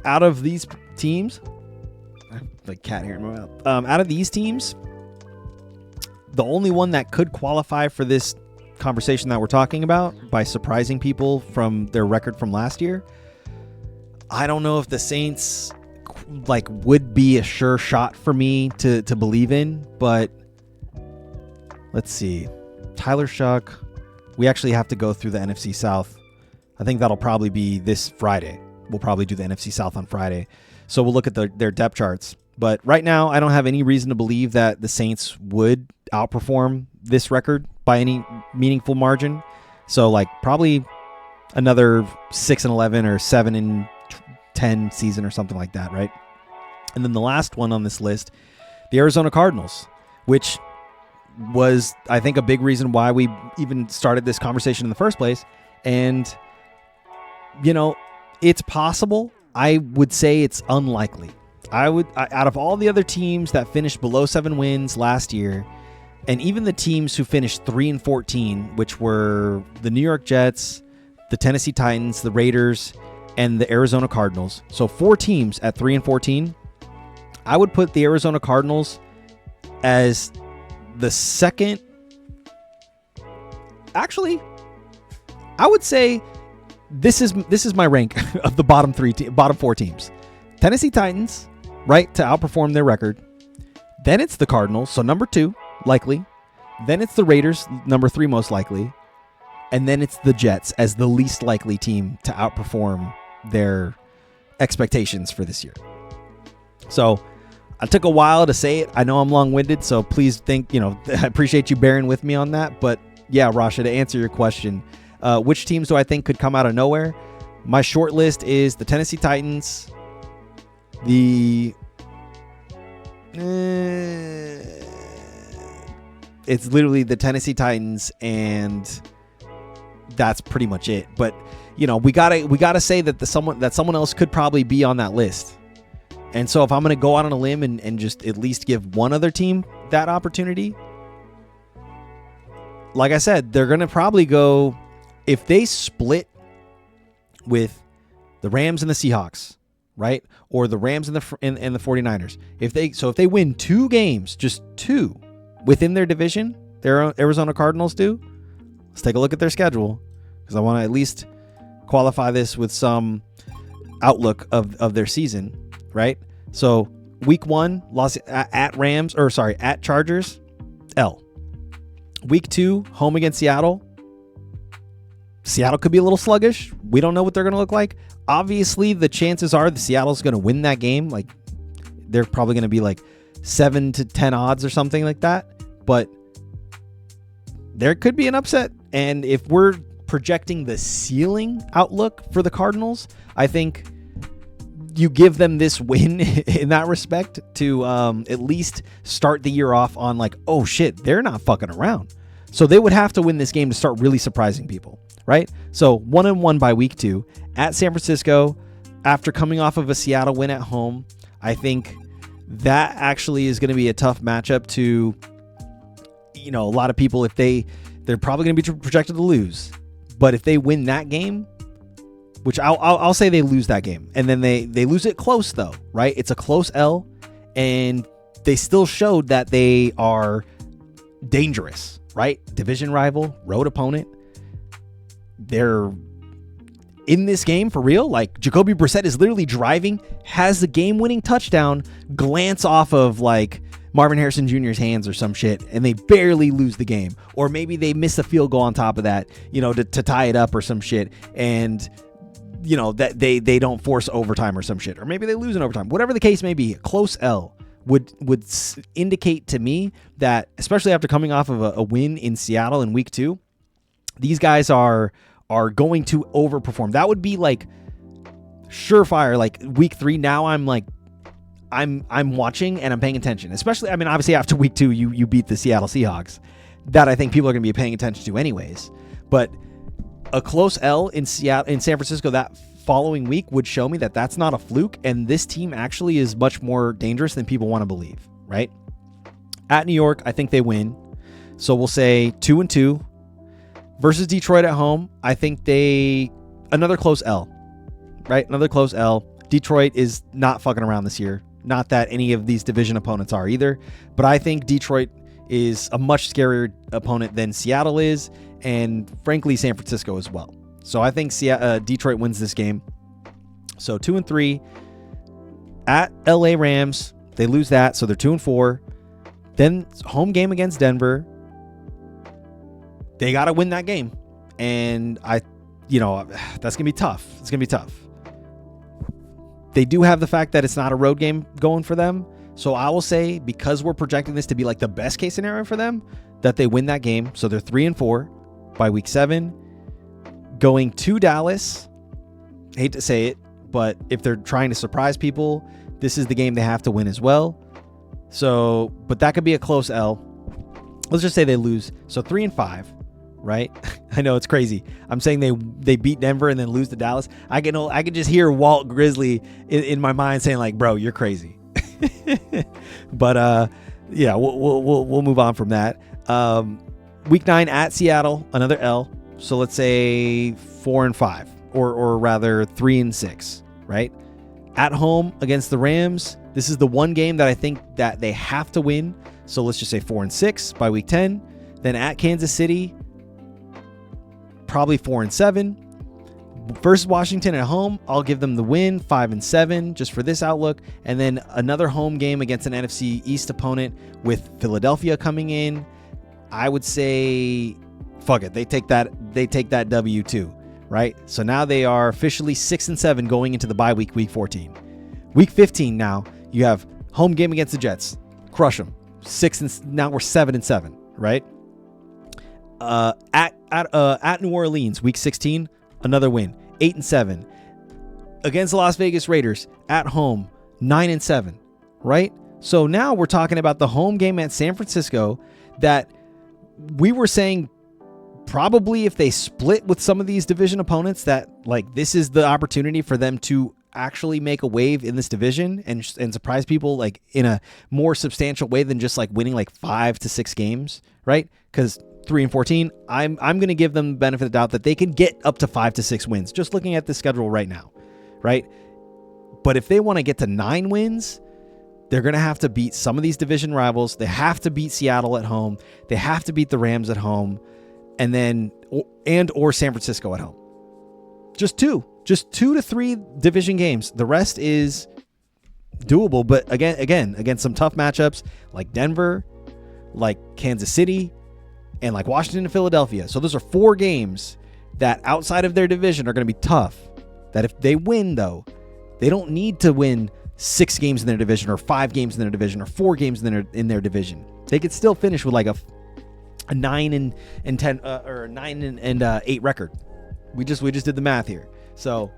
out of these teams, I have the cat here in my mouth. Out of these teams, the only one that could qualify for this conversation that we're talking about by surprising people from their record from last year, I don't know if the Saints would be a sure shot for me to believe in, but let's see. Tyler Shuck. We actually have to go through the NFC South. I think that'll probably be this Friday. We'll probably do the NFC South on Friday. So we'll look at their depth charts. But right now, I don't have any reason to believe that the Saints would outperform this record by any meaningful margin. So probably another 6-11 or 7-10 season or something like that, right? And then the last one on this list, the Arizona Cardinals, which was, I think, a big reason why we even started this conversation in the first place. And, it's possible. I would say it's unlikely. Out of all the other teams that finished below 7 wins last year, and even the teams who finished 3-14, which were the New York Jets, the Tennessee Titans, the Raiders, and the Arizona Cardinals. So 4 teams at 3-14. I would put the Arizona Cardinals as the second. Actually, I would say this is my rank of the bottom 4 teams. Tennessee Titans, right, to outperform their record. Then it's the Cardinals, so number 2, likely. Then it's the Raiders, number 3 most likely. And then it's the Jets as the least likely team to outperform their expectations for this year. So I took a while to say it. I know I'm long-winded, so please I appreciate you bearing with me on that. But yeah, Rasha, to answer your question, which teams do I think could come out of nowhere? My short list is the Tennessee Titans, it's literally the Tennessee Titans, and that's pretty much it. But we gotta say that someone else could probably be on that list. And so if I'm gonna go out on a limb and just at least give one other team that opportunity, like I said, they're gonna probably go, if they split with the Rams and the Seahawks, right? Or the Rams and the 49ers. If they win 2 games, just 2 within their division, their Arizona Cardinals do. Let's take a look at their schedule, because I want to at least qualify this with some outlook of their season, right? So week 1, at Chargers, L. Week 2, home against Seattle. Seattle could be a little sluggish. We don't know what they're going to look like. Obviously, the chances are the Seattle's going to win that game. They're probably going to be 7-10 odds or something like that. But there could be an upset. And if we're projecting the ceiling outlook for the Cardinals, I think you give them this win in that respect to at least start the year off on oh shit, they're not fucking around. So they would have to win this game to start really surprising people, right? So 1-1 by week 2 at San Francisco after coming off of a Seattle win at home. I think that actually is going to be a tough matchup to, a lot of people, if they're probably going to be projected to lose. But if they win that game, which I'll say they lose that game, and then they lose it close though, right? It's a close L, and they still showed that they are dangerous, right? Division rival, road opponent. They're in this game for real. Like Jacoby Brissett is literally driving, has the game-winning touchdown, glance off of like Marvin Harrison Jr.'s hands or some shit, and they barely lose the game. Or maybe they miss a field goal on top of that, to tie it up or some shit, and that they don't force overtime or some shit, or maybe they lose in overtime. Whatever the case may be, a close L would indicate to me that, especially after coming off of a win in Seattle in week 2, these guys are going to overperform. That would be like surefire. Like week 3, now I'm watching and I'm paying attention. Especially, obviously after week 2, you beat the Seattle Seahawks. That I think people are going to be paying attention to anyways. But a close L in San Francisco that following week would show me that that's not a fluke, and this team actually is much more dangerous than people want to believe, right? At New York, I think they win. So we'll say 2-2. Versus Detroit at home, I think another close L, right? Another close L. Detroit is not fucking around this year. Not that any of these division opponents are either, but I think Detroit is a much scarier opponent than Seattle is, and frankly, San Francisco as well. So I think Detroit wins this game. So 2-3 at LA Rams. They lose that, so they're 2-4. Then home game against Denver. They got to win that game. And that's going to be tough. It's going to be tough. They do have the fact that it's not a road game going for them. So I will say, because we're projecting this to be like the best case scenario for them, that they win that game. So they're 3-4 by week 7. Going to Dallas. Hate to say it, but if they're trying to surprise people, this is the game they have to win as well. So, but that could be a close L. Let's just say they lose. So 3-5. Right? I know it's crazy. I'm saying they beat Denver and then lose to Dallas. I can just hear Walt Grizzly in my mind saying like, bro, you're crazy. But yeah, we'll move on from that. Week 9 at Seattle, another L. So let's say 4-5, or rather 3-6, right? At home against the Rams, this is the one game that I think that they have to win. So let's just say 4-6 by week 10. Then at Kansas City, probably 4-7. Versus Washington at home, I'll give them the win, 5-7, just for this outlook. And then another home game against an NFC East opponent with Philadelphia coming in. I would say, fuck it, they take that W too, right? So now they are officially 6-7 going into the bye week, week 14. Week 15 now, you have home game against the Jets, crush them. Now we're 7-7, right? At New Orleans, week 16, another win, 8-7. Against the Las Vegas Raiders at home, 9-7, right? So now we're talking about the home game at San Francisco that we were saying probably if they split with some of these division opponents, that like this is the opportunity for them to actually make a wave in this division and surprise people like in a more substantial way than just like winning like 5 to 6 games, right? Because 3-14, I'm going to give them the benefit of the doubt that they can get up to 5 to 6 wins, just looking at the schedule right now, right? But if they want to get to 9 wins, they're going to have to beat some of these division rivals. They have to beat Seattle at home. They have to beat the Rams at home, and then or San Francisco at home. Just 2 to 3 division games. The rest is doable, but again, against some tough matchups like Denver, like Kansas City, and like Washington and Philadelphia. So those are 4 games that outside of their division are going to be tough. That if they win, though, they don't need to win 6 games in their division or 5 games in their division or 4 games in their division. They could still finish with like a 9-10 or 9-8 record. We just did the math here. So,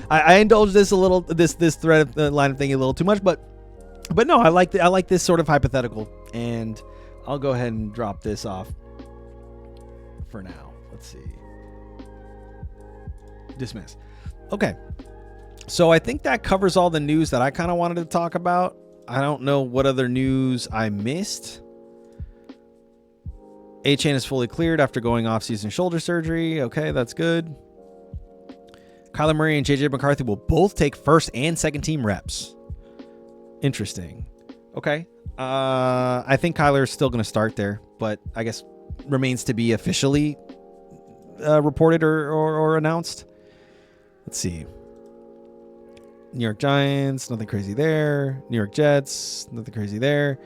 I indulged this a little, this thread of line of thinking a little too much, but But no, I like this sort of hypothetical, and I'll go ahead and drop this off for now. Let's see. Dismiss. Okay. So I think that covers all the news that I kind of wanted to talk about. I don't know what other news I missed. Achane is fully cleared after going off-season shoulder surgery. Okay, that's good. Kyler Murray and JJ McCarthy will both take first and second team reps. Interesting. Okay. I think Kyler is still going to start there, but I guess remains to be officially reported or announced. Let's see. New York Giants, nothing crazy there. New York Jets, nothing crazy there.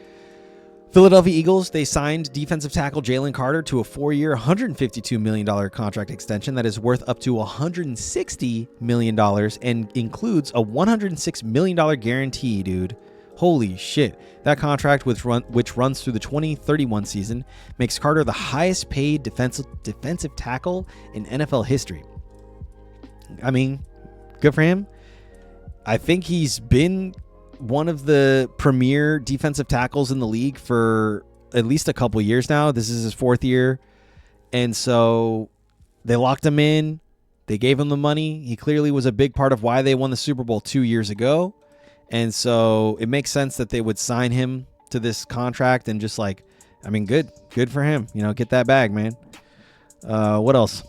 Philadelphia Eagles, they signed defensive tackle Jalen Carter to a 4-year, $152 million contract extension that is worth up to $160 million and includes a $106 million guarantee, dude. Holy shit. That contract, which runs through the 2031 season, makes Carter the highest paid defensive tackle in NFL history. I mean, good for him. I think he's been one of the premier defensive tackles in the league for at least a couple years now. This is his 4th year. And so they locked him in. They gave him the money. He clearly was a big part of why they won the Super Bowl 2 years ago. And so it makes sense that they would sign him to this contract and just like, I mean, good for him. You know, get that bag, man. What else?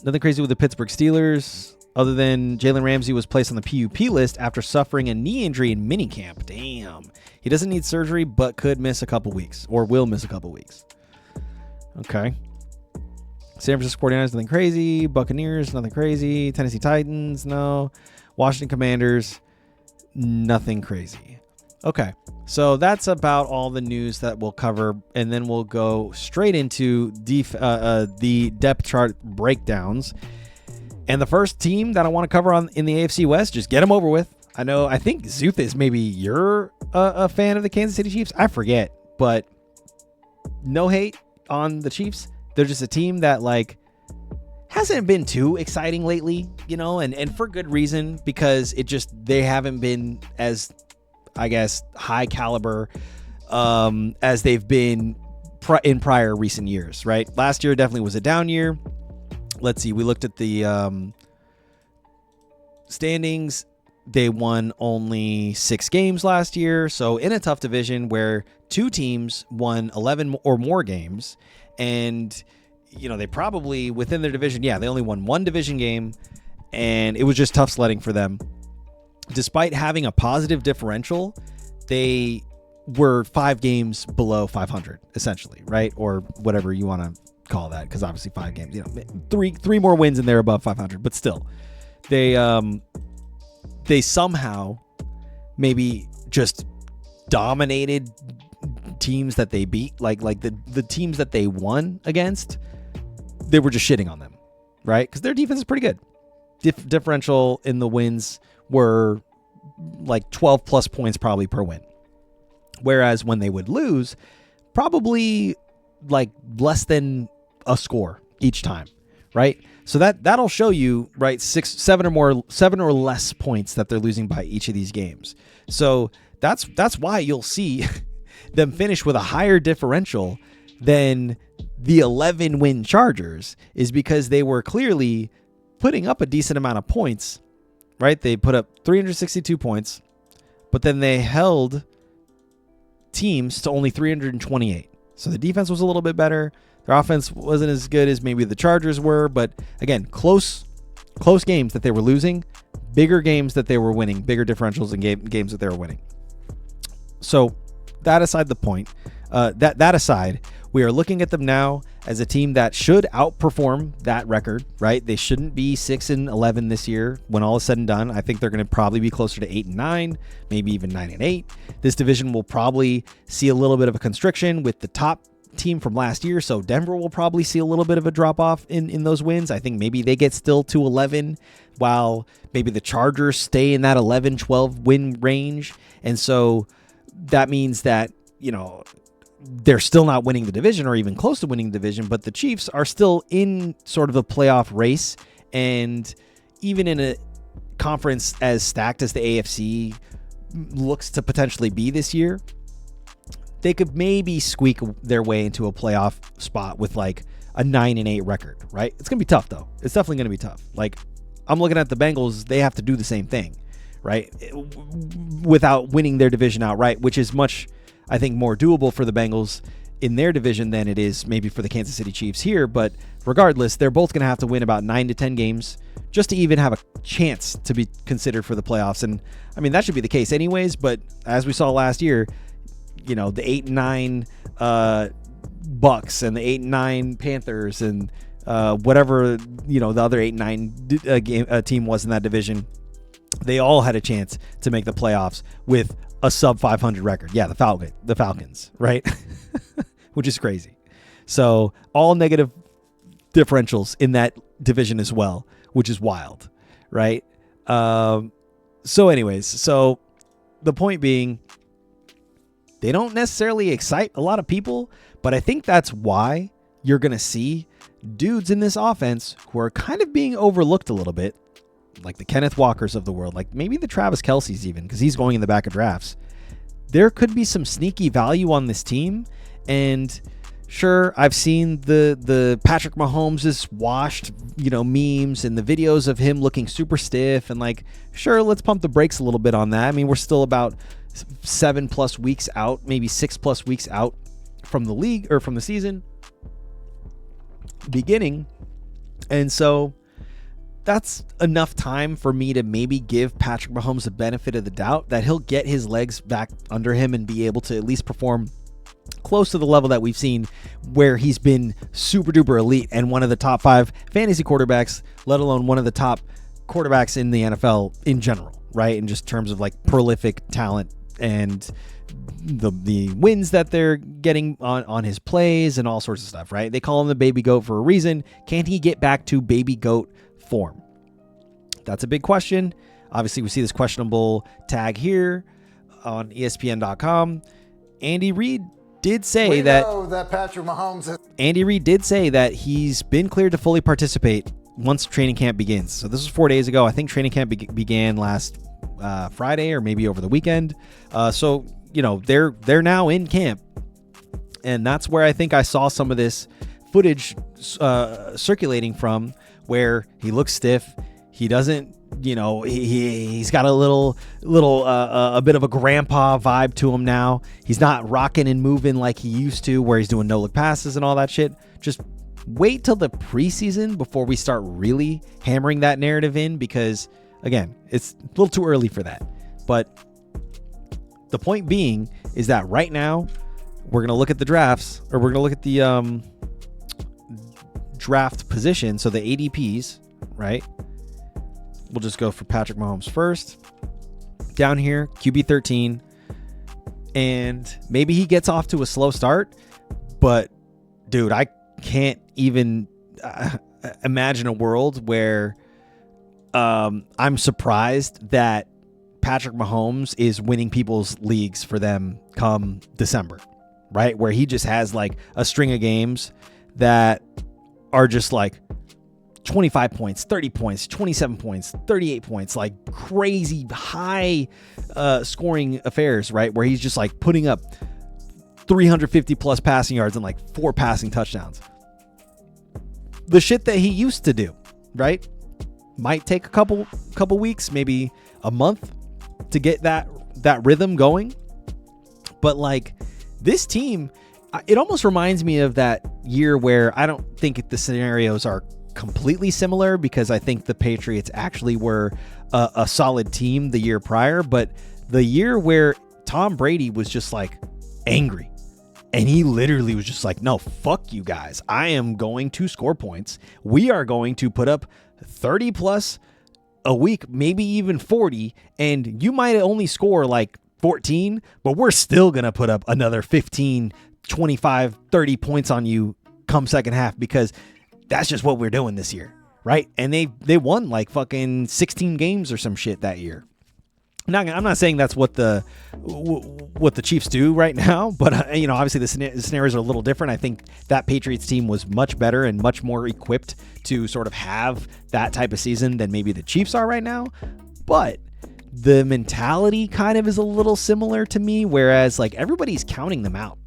Nothing crazy with the Pittsburgh Steelers. Other than Jalen Ramsey was placed on the PUP list after suffering a knee injury in minicamp. Damn. He doesn't need surgery, but could miss a couple weeks, or will miss a couple weeks. Okay. San Francisco 49ers, nothing crazy. Buccaneers, nothing crazy. Tennessee Titans, no. Washington Commanders, nothing crazy. Okay. So that's about all the news that we'll cover, and then we'll go straight into the depth chart breakdowns. And the first team that I want to cover in the AFC West, just get them over with. I think Zuthis, maybe you're a fan of the Kansas City Chiefs. I forget, but no hate on the Chiefs. They're just a team that like hasn't been too exciting lately, you know, and for good reason, because they haven't been as, I guess, high caliber as they've been in prior recent years, right? Last year definitely was a down year. Let's see. We looked at the standings. They won only 6 games last year. So in a tough division where 2 teams won 11 or more games, and, you know, they probably within their division, they only won 1 division game, and it was just tough sledding for them. Despite having a positive differential, they were 5 games below 500, essentially, right? Or whatever you want to call that, because obviously 5 games, you know, three more wins and they're above 500, but still they somehow maybe just dominated teams that they beat, like the teams that they won against. They were just shitting on them, right? Because their defense is pretty good. Differential in the wins were like 12 plus points probably per win, whereas when they would lose, probably like less than a score each time, right? So that'll show you, right, 7 or less points that they're losing by each of these games. So that's why you'll see them finish with a higher differential than the 11-win Chargers, is because they were clearly putting up a decent amount of points, right? They put up 362 points, but then they held teams to only 328. So the defense was a little bit better. Their offense wasn't as good as maybe the Chargers were, but again, close games that they were losing, bigger games that they were winning, bigger differentials in games that they were winning. So that aside, that aside, we are looking at them now as a team that should outperform that record, right? They shouldn't be 6-11 this year when all is said and done. I think they're going to probably be closer to 8-9, maybe even 9-8. This division will probably see a little bit of a constriction with the top team from last year. So Denver will probably see a little bit of a drop off in those wins. I think maybe they get still to 11, while maybe the Chargers stay in that 11-12 win range. And so that means that, you know, they're still not winning the division or even close to winning the division, but the Chiefs are still in sort of a playoff race. And even in a conference as stacked as the AFC, looks to potentially be this year, they could maybe squeak their way into a playoff spot with like a 9-8 record, right? It's going to be tough though. It's definitely going to be tough. Like, I'm looking at the Bengals, they have to do the same thing, right? Without winning their division outright, which is much, I think, more doable for the Bengals in their division than it is maybe for the Kansas City Chiefs here. But regardless, they're both going to have to win about 9 to 10 games just to even have a chance to be considered for the playoffs. And I mean, that should be the case anyways, but as we saw last year, you know, the 8-9 Bucks and the 8-9 Panthers and whatever, you know, the other 8-9 team was in that division, they all had a chance to make the playoffs with a sub 500 record. Yeah, the Falcons, right? Which is crazy. So all negative differentials in that division as well, which is wild, right? So anyways, so the point being, they don't necessarily excite a lot of people, but I think that's why you're going to see dudes in this offense who are kind of being overlooked a little bit, like the Kenneth Walkers of the world, like maybe the Travis Kelce's even, because he's going in the back of drafts. There could be some sneaky value on this team. And sure, I've seen the Patrick Mahomes is washed, you know, memes and the videos of him looking super stiff, and like, sure, let's pump the brakes a little bit on that. I mean, we're still about 7+ weeks out, maybe 6+ weeks out from the league or from the season beginning. And so that's enough time for me to maybe give Patrick Mahomes the benefit of the doubt that he'll get his legs back under him and be able to at least perform close to the level that we've seen where he's been super duper elite and one of the top 5 fantasy quarterbacks, let alone one of the top quarterbacks in the NFL in general, right? In just terms of like prolific talent and the wins that they're getting on his plays and all sorts of stuff, right? They call him the baby goat for a reason. Can he get back to baby goat form? That's a big question. Obviously, we see this questionable tag here on ESPN.com. Andy Reid did say that Patrick Mahomes. Andy Reid did say that he's been cleared to fully participate once training camp begins. So this was 4 days ago. I think training camp began last Friday or maybe over the weekend. So you know, they're now in camp, and that's where I think I saw some of this footage circulating from, where he looks stiff. He doesn't, you know, he's got a bit of a grandpa vibe to him now. He's not rocking and moving like he used to, where he's doing no look passes and all that shit. Just wait till the preseason before we start really hammering that narrative in, because again, it's a little too early for that. But the point being is that right now we're going to look at the drafts, or we're going to look at the draft position. So the ADPs, right? We'll just go for Patrick Mahomes first. Down here, QB 13. And maybe he gets off to a slow start, but dude, I can't even imagine a world where I'm surprised that Patrick Mahomes is winning people's leagues for them come December, right? Where he just has like a string of games that are just like 25 points, 30 points, 27 points, 38 points, like crazy high scoring affairs, right? Where he's just like putting up 350 plus passing yards and like 4 passing touchdowns. The shit that he used to do, right? Might take a couple weeks, maybe a month to get that rhythm going. But like this team, it almost reminds me of that year where I don't think the scenarios are completely similar, because I think the Patriots actually were a solid team the year prior, but the year where Tom Brady was just like angry, and he literally was just like, no, fuck you guys. I am going to score points. We are going to put up 30 plus a week, maybe even 40, and you might only score like 14, but we're still going to put up another 15, 25, 30 points on you come second half, because that's just what we're doing this year, right? And they won like fucking 16 games or some shit that year. Now, I'm not saying that's what the Chiefs do right now, but you know, obviously the scenarios are a little different. I think that Patriots team was much better and much more equipped to sort of have that type of season than maybe the Chiefs are right now. But the mentality kind of is a little similar to me, whereas like everybody's counting them out,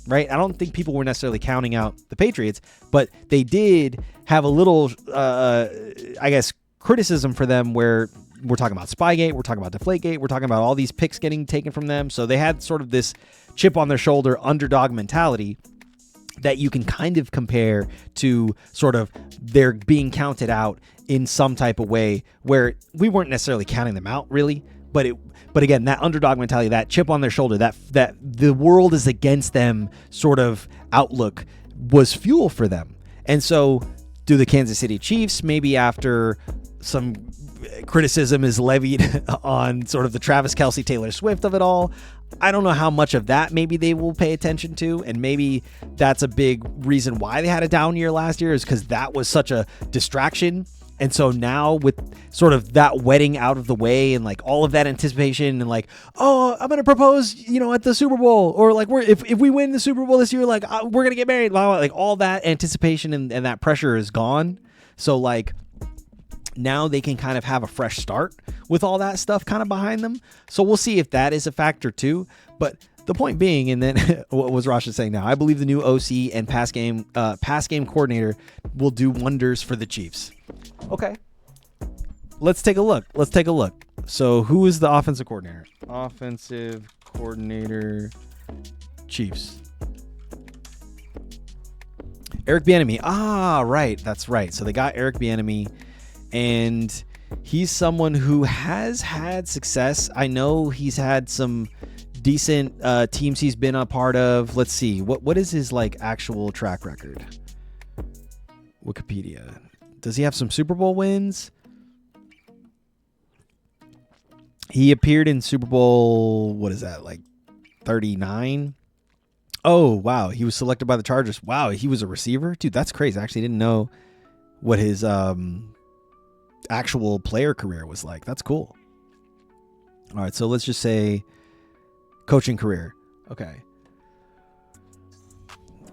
right? I don't think people were necessarily counting out the Patriots, but they did have a little, I guess, criticism for them where we're talking about Spygate, we're talking about Deflategate, we're talking about all these picks getting taken from them. So they had sort of this chip on their shoulder underdog mentality that you can kind of compare to sort of they're being counted out in some type of way where we weren't necessarily counting them out really, but again, that underdog mentality, that chip on their shoulder, that the world is against them sort of outlook was fuel for them. And so do the Kansas City Chiefs, maybe after some criticism is levied on sort of the Travis Kelce, Taylor Swift of it all, I don't know how much of that maybe they will pay attention to. And maybe that's a big reason why they had a down year last year, is because that was such a distraction. And so now with sort of that wedding out of the way and like all of that anticipation and like, oh, I'm going to propose, at the Super Bowl, or like if we win the Super Bowl this year, like we're going to get married, blah, blah, like all that anticipation and that pressure is gone. So like now they can kind of have a fresh start with all that stuff kind of behind them. So we'll see if that is a factor too. But the point being, and then what was Rasha saying now, I believe the new OC and pass game coordinator will do wonders for the Chiefs. Okay. Let's take a look. So who is the offensive coordinator? Offensive coordinator, Chiefs. Eric Bieniemy. Ah, right. That's right. So they got Eric Bieniemy, and he's someone who has had success. I know he's had some decent teams he's been a part of. Let's see. What is his like actual track record? Wikipedia. Does he have some Super Bowl wins? He appeared in Super Bowl, what is that, like 39? Oh, wow. He was selected by the Chargers. Wow, he was a receiver? Dude, that's crazy. I actually didn't know what his actual player career was like. That's cool. All right, so let's just say coaching career. Okay.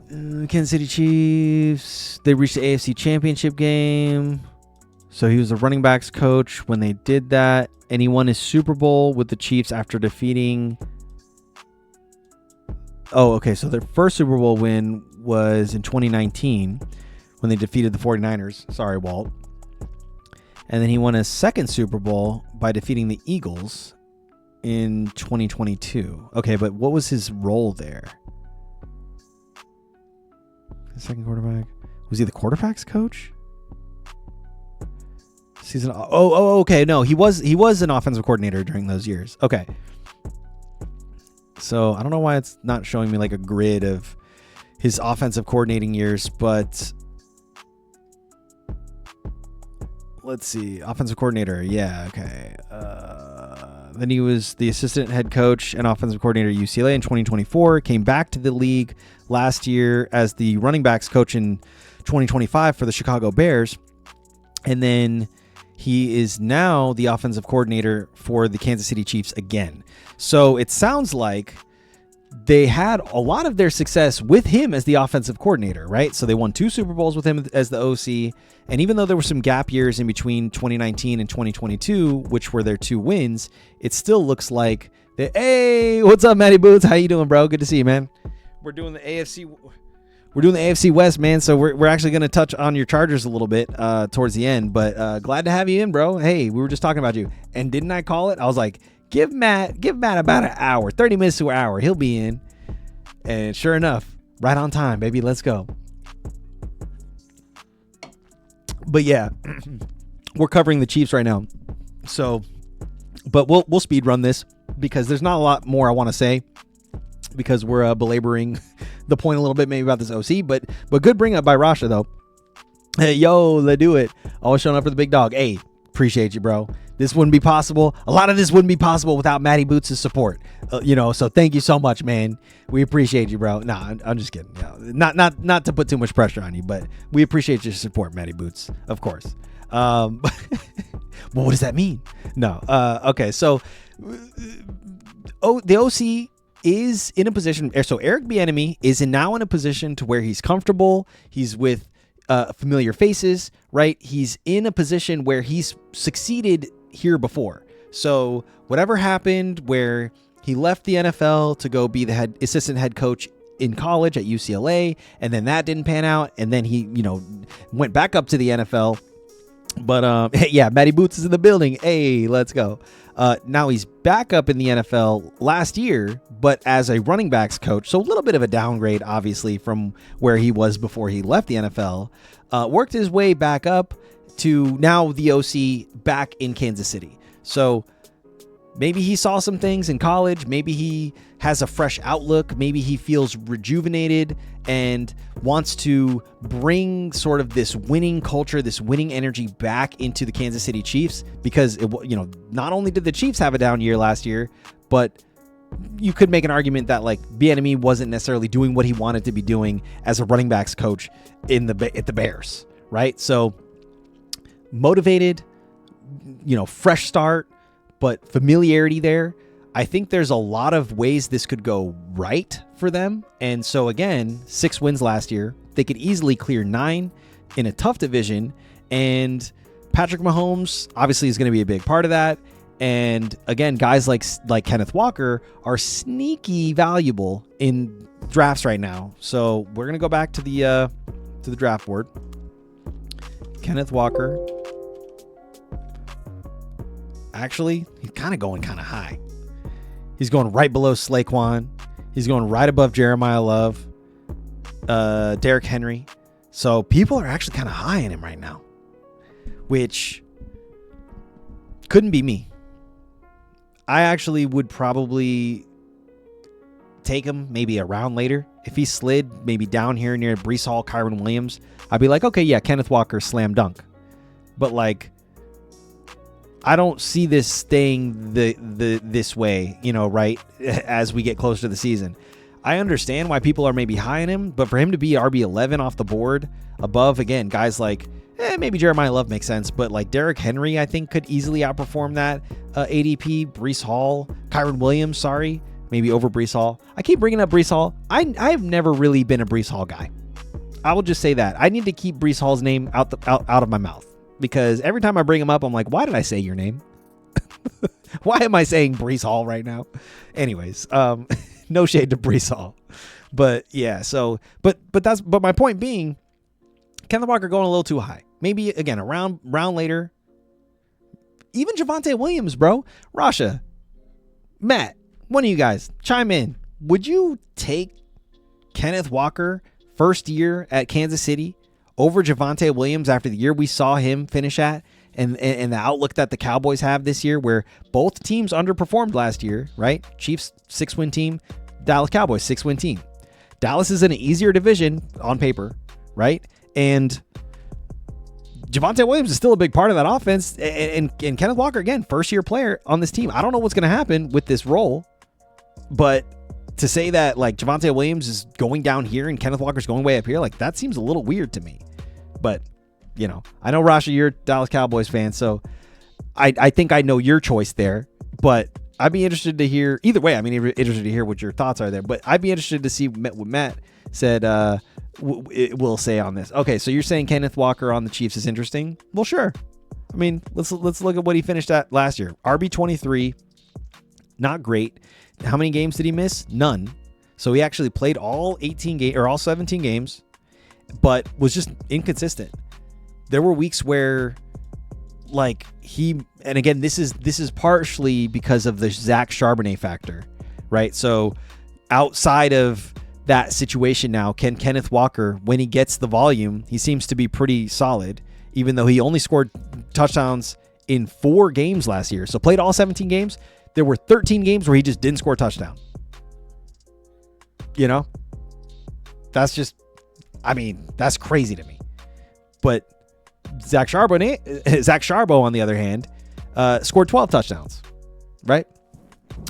Kansas City Chiefs, they reached the AFC Championship game. So he was the running backs coach when they did that. And he won his Super Bowl with the Chiefs after defeating... Oh, okay. So their first Super Bowl win was in 2019 when they defeated the 49ers. Sorry, Walt. And then he won his second Super Bowl by defeating the Eagles in 2022. Okay, but what was his role there? Second quarterback. Was he the quarterback's coach? Season. Okay. No, he was an offensive coordinator during those years. Okay. So I don't know why it's not showing me like a grid of his offensive coordinating years, but let's see. Offensive coordinator. Yeah. Okay. Then he was the assistant head coach and offensive coordinator at UCLA in 2024. Came back to the league last year as the running backs coach in 2025 for the Chicago Bears. And then he is now the offensive coordinator for the Kansas City Chiefs again. So it sounds like they had a lot of their success with him as the offensive coordinator, right? So they won 2 Super Bowls with him as the OC. And even though there were some gap years in between 2019 and 2022, which were their 2 wins, it still looks like hey, what's up, Matty Boots? How you doing, bro? Good to see you, man. We're doing the AFC West, man. So we're actually going to touch on your Chargers a little bit towards the end, but glad to have you in, bro. Hey, we were just talking about you. And didn't I call it? I was like, give Matt about an hour, 30 minutes to an hour. He'll be in. And sure enough, right on time, baby. Let's go. But yeah, we're covering the Chiefs right now. So, but we'll speed run this because there's not a lot more I want to say because we're belaboring the point a little bit maybe about this OC. But good bring up by Rasha though. Hey, yo, let's do it. Always showing up for the big dog. Hey, appreciate you, bro. This wouldn't be possible. A lot of this wouldn't be possible without Matty Boots' support. So thank you so much, man. We appreciate you, bro. Nah, I'm just kidding. Not to put too much pressure on you, but we appreciate your support, Matty Boots, of course. Well, what does that mean? No. Okay, so the OC is in a position. So Eric Bieniemy is now in a position to where he's comfortable. He's with familiar faces, right? He's in a position where he's succeeded here before. So whatever happened where he left the NFL to go be the assistant head coach in college at UCLA, and then that didn't pan out, and then he, went back up to the NFL. But yeah, Matty Boots is in the building. Hey, let's go. Now he's back up in the NFL last year, but as a running backs coach. So a little bit of a downgrade, obviously, from where he was before he left the NFL. Worked his way back up to now the OC back in Kansas City. So maybe he saw some things in college. Maybe he has a fresh outlook. Maybe he feels rejuvenated and wants to bring sort of this winning culture, this winning energy back into the Kansas City Chiefs, because not only did the Chiefs have a down year last year, but you could make an argument that like Bieniemy wasn't necessarily doing what he wanted to be doing as a running backs coach at the Bears, right? So motivated, fresh start, but familiarity there. I think there's a lot of ways this could go right for them. And so again, 6 wins last year. They could easily clear 9 in a tough division. And Patrick Mahomes obviously is going to be a big part of that. And again, guys like Kenneth Walker are sneaky valuable in drafts right now. So we're going to go back to the draft board. Kenneth Walker. Actually, he's kind of going kind of high. He's going right below Saquon. He's going right above Jeremiah Love, Derrick Henry. So people are actually kind of high on him right now, which couldn't be me. I actually would probably take him maybe a round later. If he slid maybe down here near Breece Hall, Kyren Williams, I'd be like, okay, yeah, Kenneth Walker, slam dunk. But like, I don't see this staying this way, right, as we get closer to the season. I understand why people are maybe high on him, but for him to be RB11 off the board above, again, guys like, maybe Jeremiah Love makes sense, but like Derrick Henry, I think could easily outperform that ADP. Breece Hall, Kyren Williams, maybe over Breece Hall. I keep bringing up Breece Hall. I've never really been a Breece Hall guy. I will just say that. I need to keep Breece Hall's name out of my mouth. Because every time I bring him up, I'm like, why did I say your name? Why am I saying Breece Hall right now? Anyways, no shade to Breece Hall. But yeah, so, but my point being, Kenneth Walker going a little too high. Maybe, again, a round later. Even Javonte Williams, bro. Rasha, Matt, one of you guys, chime in. Would you take Kenneth Walker first year at Kansas City over Javonte Williams after the year we saw him finish at, and the outlook that the Cowboys have this year, where both teams underperformed last year, right? Chiefs 6-win team, Dallas Cowboys 6-win team. Dallas is in an easier division on paper, right? And Javonte Williams is still a big part of that offense, and Kenneth Walker, again, first year player on this team. I don't know what's going to happen with this role, but to say that like Javonte Williams is going down here and Kenneth Walker's going way up here, like that seems a little weird to me. But, I know, Rasha, you're a Dallas Cowboys fan, so I think I know your choice there. But I'd be interested to hear, either way, interested to hear what your thoughts are there. But I'd be interested to see what Matt said will say on this. Okay, so you're saying Kenneth Walker on the Chiefs is interesting? Well, sure. Let's look at what he finished at last year. RB23, not great. How many games did he miss? None. So he actually played all 18 games or all 17 games, but was just inconsistent. There were weeks where like and again, this is partially because of the Zach Charbonnet factor, right? So outside of that situation now, Kenneth Walker, when he gets the volume, he seems to be pretty solid, even though he only scored touchdowns in 4 games last year. So played all 17 games. There were 13 games where he just didn't score a touchdown. That's just, that's crazy to me. But Zach Charbonnet, on the other hand, scored 12 touchdowns, right?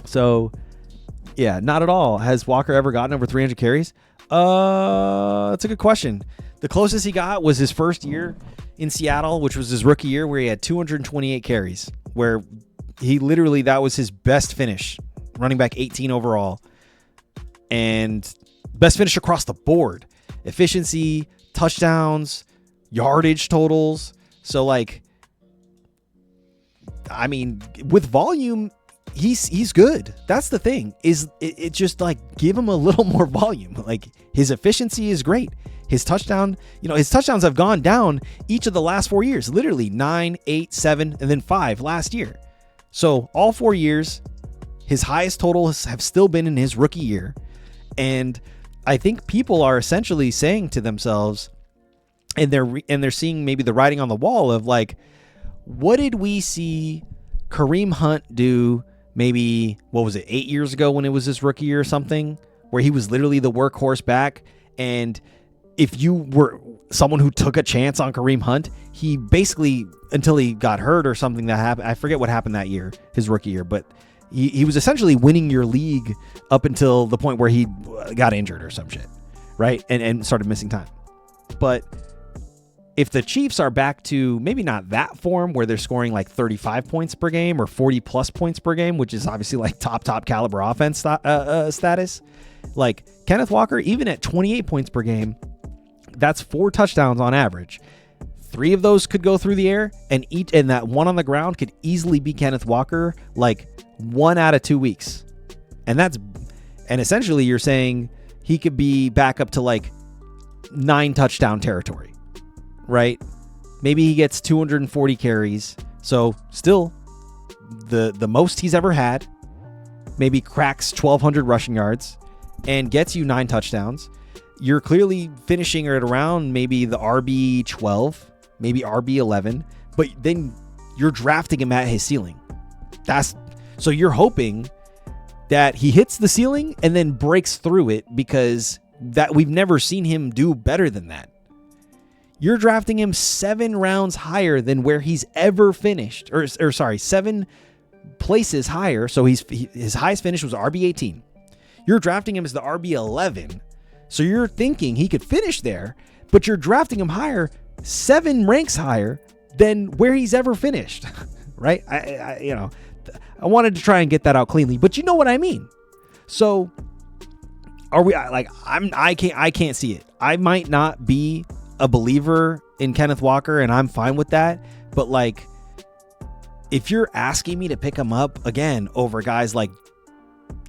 So, yeah, not at all. Has Walker ever gotten over 300 carries? That's a good question. The closest he got was his first year in Seattle, which was his rookie year, where he had 228 carries, where he literally, that was his best finish, running back 18 overall, and best finish across the board. Efficiency, touchdowns, yardage totals. So, like, I mean, with volume, he's good. That's the thing. Is it just like give him a little more volume. Like his efficiency is great. His touchdowns have gone down each of the last 4 years. Literally 9, 8, 7, and then 5 last year. So all 4 years, his highest totals have still been in his rookie year. And I think people are essentially saying to themselves, and they're seeing maybe the writing on the wall of like, what did we see Kareem Hunt do maybe, 8 years ago when it was his rookie year or something, where he was literally the workhorse back. And if you were someone who took a chance on Kareem Hunt, he basically, until he got hurt or something that happened, I forget what happened that year, his rookie year, but he was essentially winning your league up until the point where he got injured or some shit, right? And started missing time. But if the Chiefs are back to maybe not that form where they're scoring like 35 points per game or 40 plus points per game, which is obviously like top caliber offense status, like Kenneth Walker, even at 28 points per game, that's 4 touchdowns on average. 3 of those could go through the air, and that one on the ground could easily be Kenneth Walker like 1 out of 2 weeks. And essentially you're saying he could be back up to like 9 touchdown territory, right? Maybe he gets 240 carries. So still the most he's ever had, maybe cracks 1,200 rushing yards and gets you 9 touchdowns. You're clearly finishing at around maybe the RB 12, maybe RB 11, but then you're drafting him at his ceiling. So you're hoping that he hits the ceiling and then breaks through it, because that we've never seen him do better than that. You're drafting him 7 rounds higher than where he's ever finished, or 7 places higher. So his highest finish was RB 18. You're drafting him as the RB 11. So you're thinking he could finish there, but you're drafting him higher, 7 ranks higher than where he's ever finished, right? I wanted to try and get that out cleanly, but you know what I mean. So are we like, I can't see it. I might not be a believer in Kenneth Walker, and I'm fine with that. But like, if you're asking me to pick him up again over guys like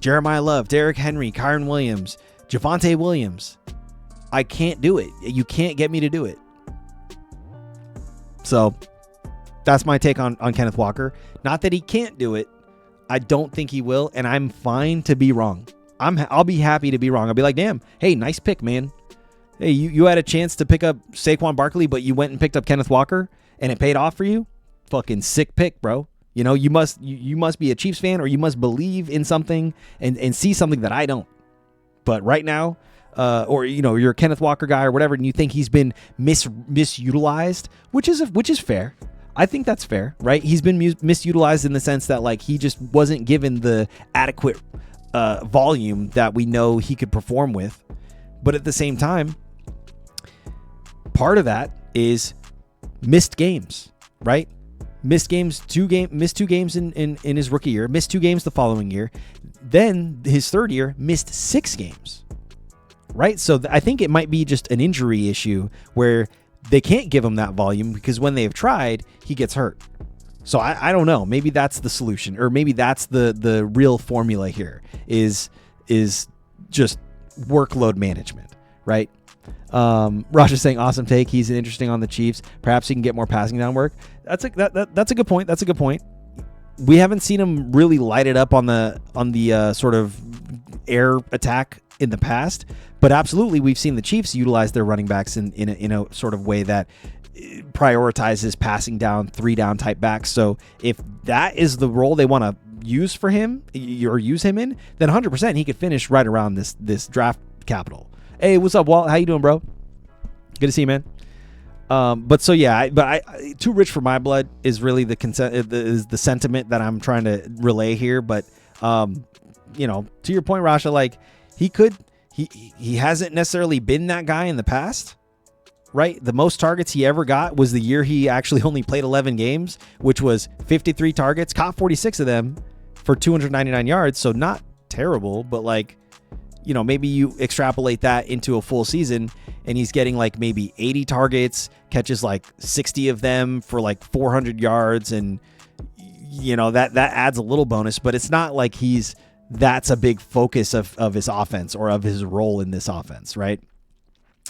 Jeremiah Love, Derrick Henry, Kyren Williams, Javonte Williams, I can't do it. You can't get me to do it. So that's my take on Kenneth Walker. Not that he can't do it. I don't think he will, and I'm fine to be wrong. I'll be happy to be wrong. I'll be like, damn, hey, nice pick, man. Hey, you had a chance to pick up Saquon Barkley, but you went and picked up Kenneth Walker, and it paid off for you. Fucking sick pick, bro. You know, you must be a Chiefs fan, or you must believe in something and see something that I don't. But right now, or you're a Kenneth Walker guy or whatever, and you think he's been misutilized, which is fair. I think that's fair, right? He's been misutilized in the sense that like he just wasn't given the adequate volume that we know he could perform with. But at the same time, part of that is missed games, right? Missed 2 games in his rookie year, missed 2 games the following year. Then his third year, missed 6 games, right? So I think it might be just an injury issue where they can't give him that volume, because when they've tried, he gets hurt. So I don't know. Maybe that's the solution, or maybe that's the real formula here is just workload management, right? Raj is saying, awesome take. He's interesting on the Chiefs. Perhaps he can get more passing down work. That's a good point. That's a good point. We haven't seen him really light it up on the sort of air attack in the past, but absolutely we've seen the Chiefs utilize their running backs in a sort of way that prioritizes passing down, 3 down type backs. So if that is the role they want to use for him or use him in, then 100% he could finish right around this draft capital. Hey, what's up, Walt? How you doing, bro? Good to see you, man. But too rich for my blood is really the sentiment that I'm trying to relay here. But to your point, Rasha, like he hasn't necessarily been that guy in the past, right? The most targets he ever got was the year he actually only played 11 games, which was 53 targets, caught 46 of them for 299 yards. So not terrible, but like, maybe you extrapolate that into a full season and he's getting like maybe 80 targets, catches like 60 of them for like 400 yards. And that adds a little bonus, but it's not like that's a big focus of his offense or of his role in this offense, right?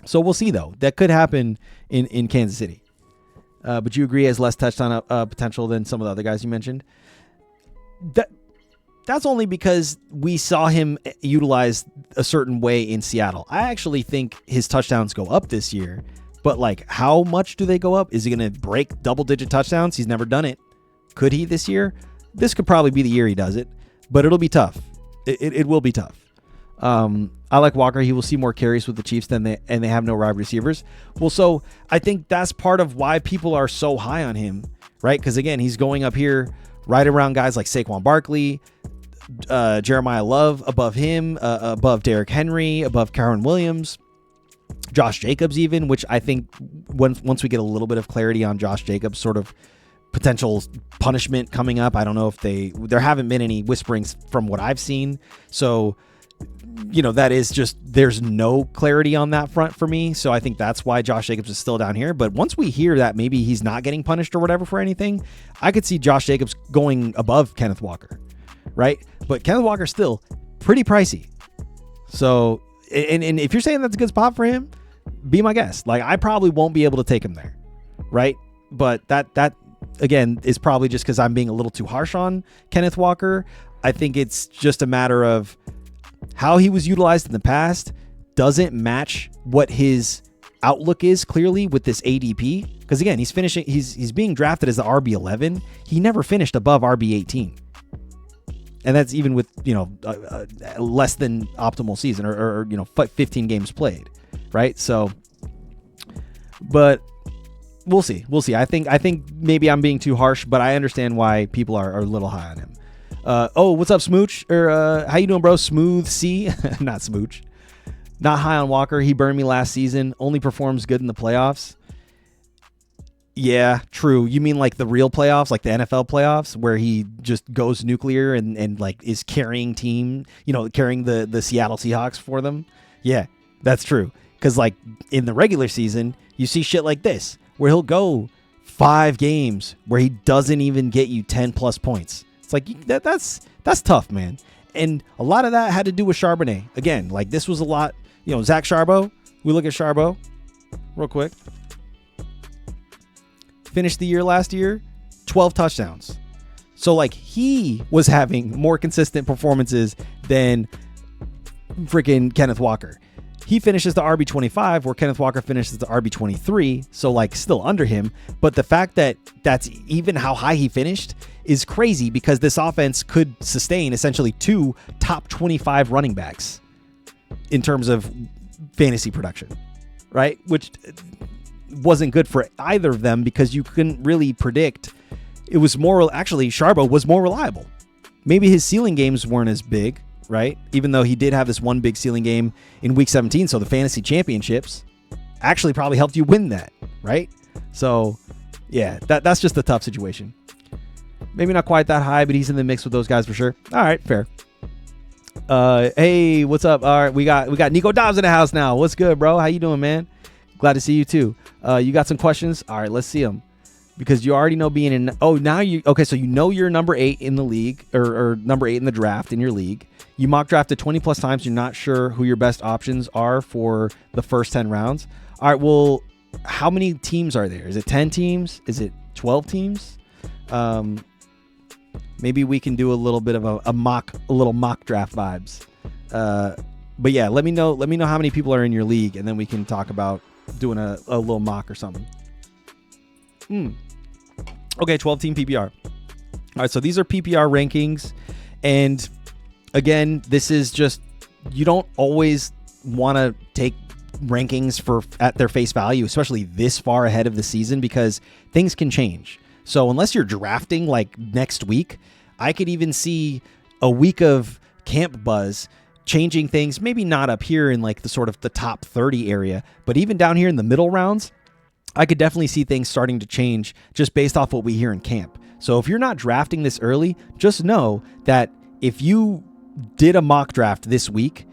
So we'll see, though. That could happen in Kansas City. But you agree he has less touchdown potential than some of the other guys you mentioned? That's only because we saw him utilize a certain way in Seattle. I actually think his touchdowns go up this year, but like, how much do they go up? Is he going to break double-digit touchdowns? He's never done it. Could he this year? This could probably be the year he does it, but it'll be tough. It will be tough. I like Walker. He will see more carries with the Chiefs and they have no wide receivers. Well, so I think that's part of why people are so high on him, right? Because again, he's going up here right around guys like Saquon Barkley, Jeremiah Love above him, above Derrick Henry, above Kyren Williams, Josh Jacobs even, which I think once we get a little bit of clarity on Josh Jacobs' sort of potential punishment coming up, I don't know if there haven't been any whisperings from what I've seen. So, that is just, there's no clarity on that front for me. So I think that's why Josh Jacobs is still down here. But once we hear that maybe he's not getting punished or whatever for anything, I could see Josh Jacobs going above Kenneth Walker, right? But Kenneth Walker's still pretty pricey. So, and if you're saying that's a good spot for him, be my guest. Like, I probably won't be able to take him there, right? But that again is probably just because I'm being a little too harsh on Kenneth Walker. I think it's just a matter of how he was utilized in the past doesn't match what his outlook is clearly with this ADP. Because again, he's being drafted as the RB11. He never finished above RB18. And that's even with, less than optimal season or 15 games played. Right. So, but we'll see. I think maybe I'm being too harsh, but I understand why people are a little high on him. What's up, Smooch? Or how you doing, bro? Smooth C, not Smooch. Not high on Walker. He burned me last season. Only performs good in the playoffs. Yeah, true. You mean like the real playoffs, like the NFL playoffs, where he just goes nuclear and like is carrying carrying the Seattle Seahawks for them? Yeah, that's true. Because like in the regular season, you see shit like this, where he'll go 5 games where he doesn't even get you 10 plus points. It's like that's tough, man. And a lot of that had to do with Charbonnet. Again, like this was a lot, Zach Charbonnet. We look at Charbonnet real quick. Finished the year last year, 12 touchdowns. So like he was having more consistent performances than freaking Kenneth Walker. He finishes the RB25 where Kenneth Walker finishes the RB23. So like still under him. But the fact that that's even how high he finished is crazy because this offense could sustain essentially 2 top 25 running backs in terms of fantasy production, right? Which wasn't good for either of them because you couldn't really predict. It was more, actually, Charbonnet was more reliable. Maybe his ceiling games weren't as big, right? Even though he did have this one big ceiling game in week 17. So the fantasy championships actually probably helped you win that, right? So yeah, that's just a tough situation. Maybe not quite that high, but he's in the mix with those guys for sure. All right, fair. Hey, what's up? All right, we got Nico Dobbs in the house now. What's good, bro? How you doing, man? Glad to see you too. You got some questions? All right, let's see them. Because you already know being in. Oh, now you. Okay, so you're number 8 in the league or number 8 in the draft in your league. You mock drafted 20 plus times. You're not sure who your best options are for the first 10 rounds. All right, well, how many teams are there? Is it 10 teams? Is it 12 teams? Maybe we can do a little bit of a little mock draft vibes. But yeah, let me know how many people are in your league, and then we can talk about doing a little mock or something. Okay, 12 team PPR. All right, so these are PPR rankings, and again, this is just, you don't always want to take rankings at their face value, especially this far ahead of the season, because things can change. So unless you're drafting like next week, I could even see a week of camp buzz changing things, maybe not up here in like the sort of the top 30 area, but even down here in the middle rounds, I could definitely see things starting to change just based off what we hear in camp. So if you're not drafting this early, just know that if you did a mock draft this week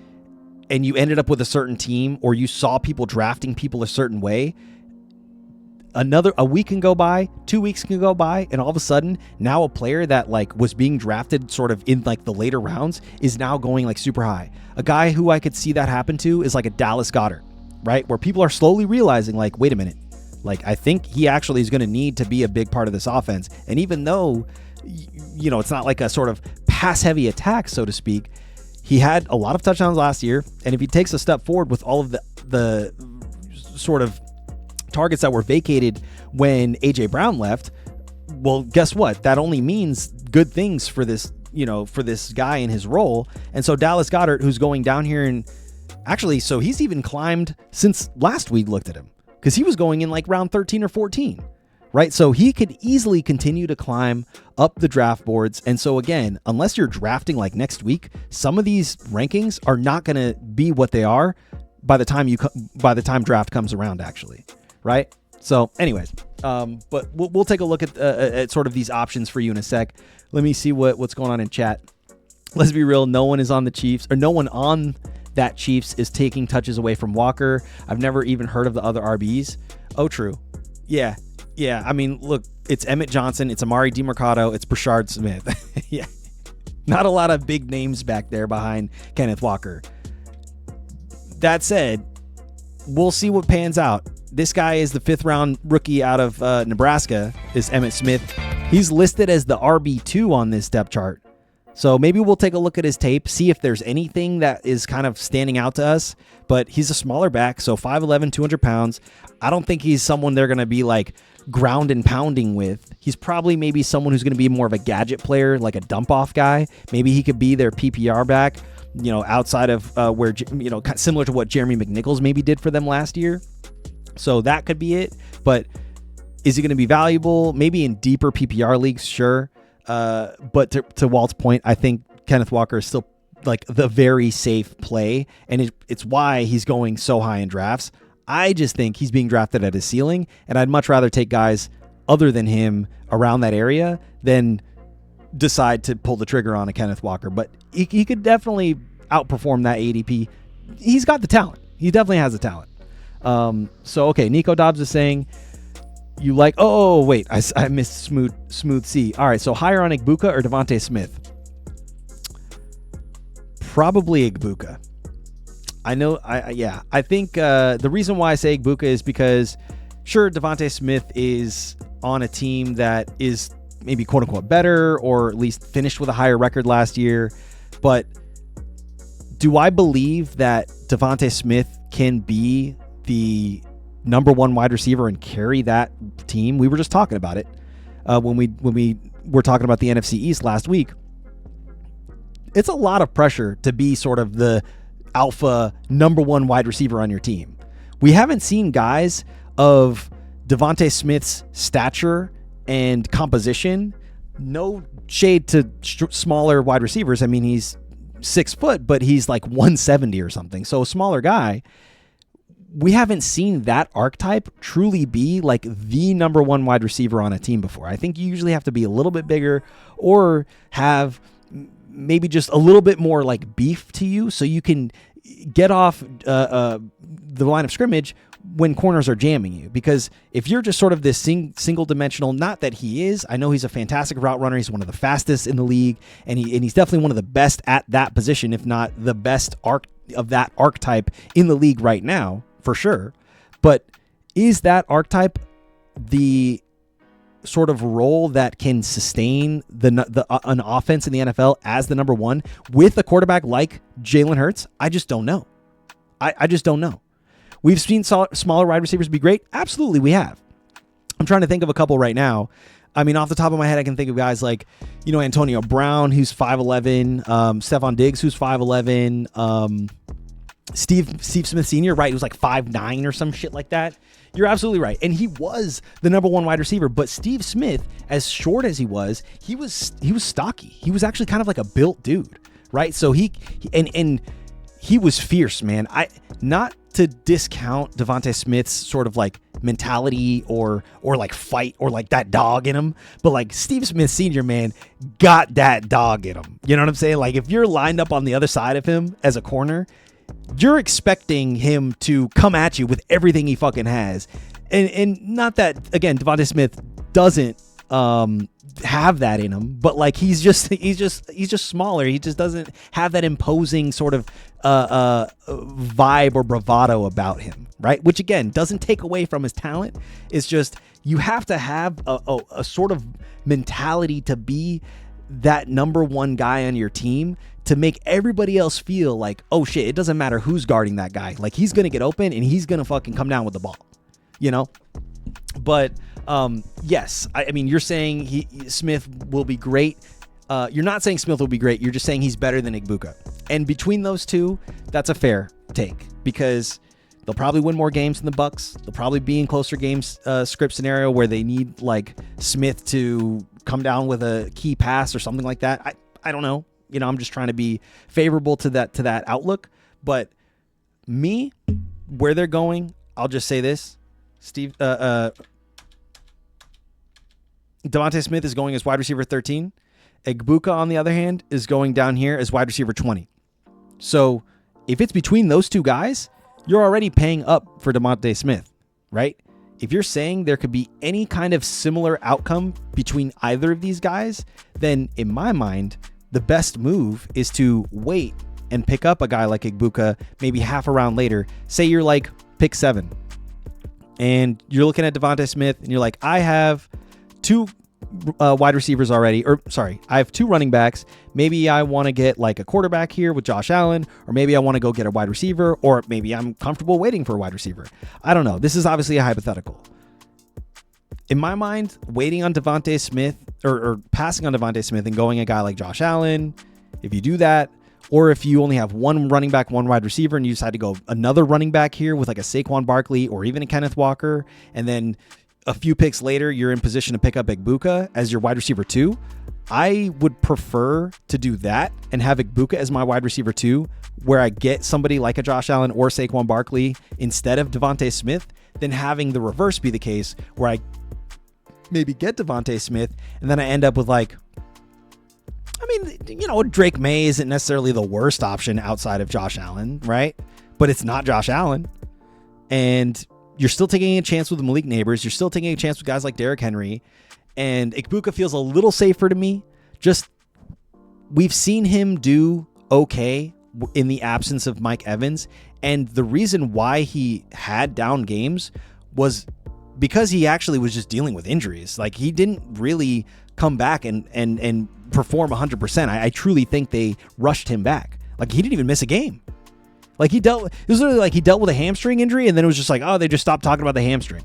and you ended up with a certain team, or you saw people drafting people a certain way, a week can go by, 2 weeks can go by, and all of a sudden now a player that like was being drafted sort of in like the later rounds is now going like super high. A guy who I could see that happen to is like a Dallas Goedert, right? Where people are slowly realizing like, wait a minute, like I think he actually is going to need to be a big part of this offense. And even though, you know, it's not like a sort of pass heavy attack, so to speak, he had a lot of touchdowns last year. And if he takes a step forward with all of the sort of targets that were vacated when AJ Brown left, well, guess what? That only means good things for this, you know, for this guy in his role. And so Dallas Goedert, who's going down here, and actually, so he's even climbed since last we looked at him, because he was going in like round 13 or 14, right? So he could easily continue to climb up the draft boards. And so again, unless you're drafting like next week, some of these rankings are not going to be what they are by the time draft comes around, actually. Right. So anyways, but we'll take a look at sort of these options for you in a sec. Let me see what's going on in chat. Let's be real. No one is on the Chiefs, or no one on that Chiefs is taking touches away from Walker. I've never even heard of the other RBs. Oh, true. Yeah. I mean, look, it's Emmett Johnson. It's Amari DeMarcado. It's Brashard Smith. Yeah. Not a lot of big names back there behind Kenneth Walker. That said, we'll see what pans out. This guy is the 5th round rookie out of Nebraska, is Emmitt Smith. He's listed as the RB2 on this depth chart. So maybe we'll take a look at his tape, see if there's anything that is kind of standing out to us. But he's a smaller back, so 5'11", 200 pounds. I don't think he's someone they're going to be like ground and pounding with. He's probably maybe someone who's going to be more of a gadget player, like a dump off guy. Maybe he could be their PPR back, you know, outside of where, you know, similar to what Jeremy McNichols maybe did for them last year. So that could be it. But is he going to be valuable? Maybe in deeper PPR leagues, sure. But to Walt's point, I think Kenneth Walker is still like the very safe play. And it's why he's going so high in drafts. I just think he's being drafted at his ceiling. And I'd much rather take guys other than him around that area than decide to pull the trigger on a Kenneth Walker. But he could definitely outperform that ADP. He's got the talent. He definitely has the talent. So, okay, Nico Dobbs is saying you like, oh, wait, I missed Smooth C. All right, so higher on Igbuka or Devontae Smith? Probably Igbuka. I know, I think the reason why I say Igbuka is because, sure, Devontae Smith is on a team that is maybe quote-unquote better, or at least finished with a higher record last year, but do I believe that Devontae Smith can be the number one wide receiver and carry that team? We were just talking about it when we were talking about the NFC East last week. It's a lot of pressure to be sort of the alpha number one wide receiver on your team. We haven't seen guys of Devontae Smith's stature and composition. No shade to smaller wide receivers. I mean, he's 6 foot, but he's like 170 or something. So a smaller guy. We haven't seen that archetype truly be like the number one wide receiver on a team before. I think you usually have to be a little bit bigger or have maybe just a little bit more like beef to you so you can get off the line of scrimmage when corners are jamming you. Because if you're just sort of this single dimensional, not that he is, I know he's a fantastic route runner. He's one of the fastest in the league, and he's definitely one of the best at that position, if not the best of that archetype in the league right now. For sure. But is that archetype the sort of role that can sustain an offense in the NFL as the number one with a quarterback like Jalen Hurts? I just don't know. I just don't know. We've seen smaller wide receivers be great. Absolutely, we have. I'm trying to think of a couple right now. I mean, off the top of my head, I can think of guys like, you know, Antonio Brown, who's 5'11", Stephon Diggs, who's 5'11", Steve Smith Sr., right? He was like 5'9" or some shit like that. You're absolutely right. And he was the number one wide receiver. But Steve Smith, as short as he was stocky. He was actually kind of like a built dude, right? So he was fierce, man. Not to discount Devontae Smith's sort of like mentality or like fight or like that dog in him, but like Steve Smith Sr., man, got that dog in him. You know what I'm saying? Like if you're lined up on the other side of him as a corner, you're expecting him to come at you with everything he fucking has. and not that, again, Devontae Smith doesn't have that in him, but like he's just smaller. He just doesn't have that imposing sort of vibe or bravado about him, right? Which again doesn't take away from his talent. It's just you have to have a sort of mentality to be that number one guy on your team to make everybody else feel like, oh shit, it doesn't matter who's guarding that guy. Like he's gonna get open and he's gonna fucking come down with the ball, you know? But yes, I mean, you're saying Smith will be great. You're not saying Smith will be great. You're just saying he's better than Igbokwe. And between those two, that's a fair take because they'll probably win more games than the Bucks. They'll probably be in closer games script scenario where they need like Smith to come down with a key pass or something like that. I don't know. You know, I'm just trying to be favorable to that outlook. But me, where they're going, I'll just say this. Devontae Smith is going as wide receiver 13. Igbokwe, on the other hand, is going down here as wide receiver 20. So if it's between those two guys, you're already paying up for Devontae Smith, right? If you're saying there could be any kind of similar outcome between either of these guys, then in my mind, the best move is to wait and pick up a guy like Igbokwe maybe half a round later. Say you're like pick 7 and you're looking at Devontae Smith and you're like, I have 2 wide receivers already, or sorry, I have 2 running backs. Maybe I want to get like a quarterback here with Josh Allen, or maybe I want to go get a wide receiver, or maybe I'm comfortable waiting for a wide receiver. I don't know. This is obviously a hypothetical. In my mind, waiting on Devontae Smith or passing on Devontae Smith and going a guy like Josh Allen, if you do that, or if you only have 1 running back, 1 wide receiver, and you decide to go another running back here with like a Saquon Barkley or even a Kenneth Walker, and then a few picks later, you're in position to pick up Igbokwe as your wide receiver 2. I would prefer to do that and have Igbokwe as my wide receiver 2, where I get somebody like a Josh Allen or Saquon Barkley instead of Devontae Smith, than having the reverse be the case, where I maybe get Devontae Smith and then I end up with like, I mean, you know, Drake May isn't necessarily the worst option outside of Josh Allen, right? But it's not Josh Allen. And you're still taking a chance with Malik Neighbors. You're still taking a chance with guys like Derrick Henry. And Igbokwe feels a little safer to me. Just, we've seen him do okay in the absence of Mike Evans. And the reason why he had down games was because he actually was just dealing with injuries. Like, he didn't really come back and perform 100%. I truly think they rushed him back. Like, he didn't even miss a game. Like, it was literally like he dealt with a hamstring injury and then it was just like, oh, they just stopped talking about the hamstring.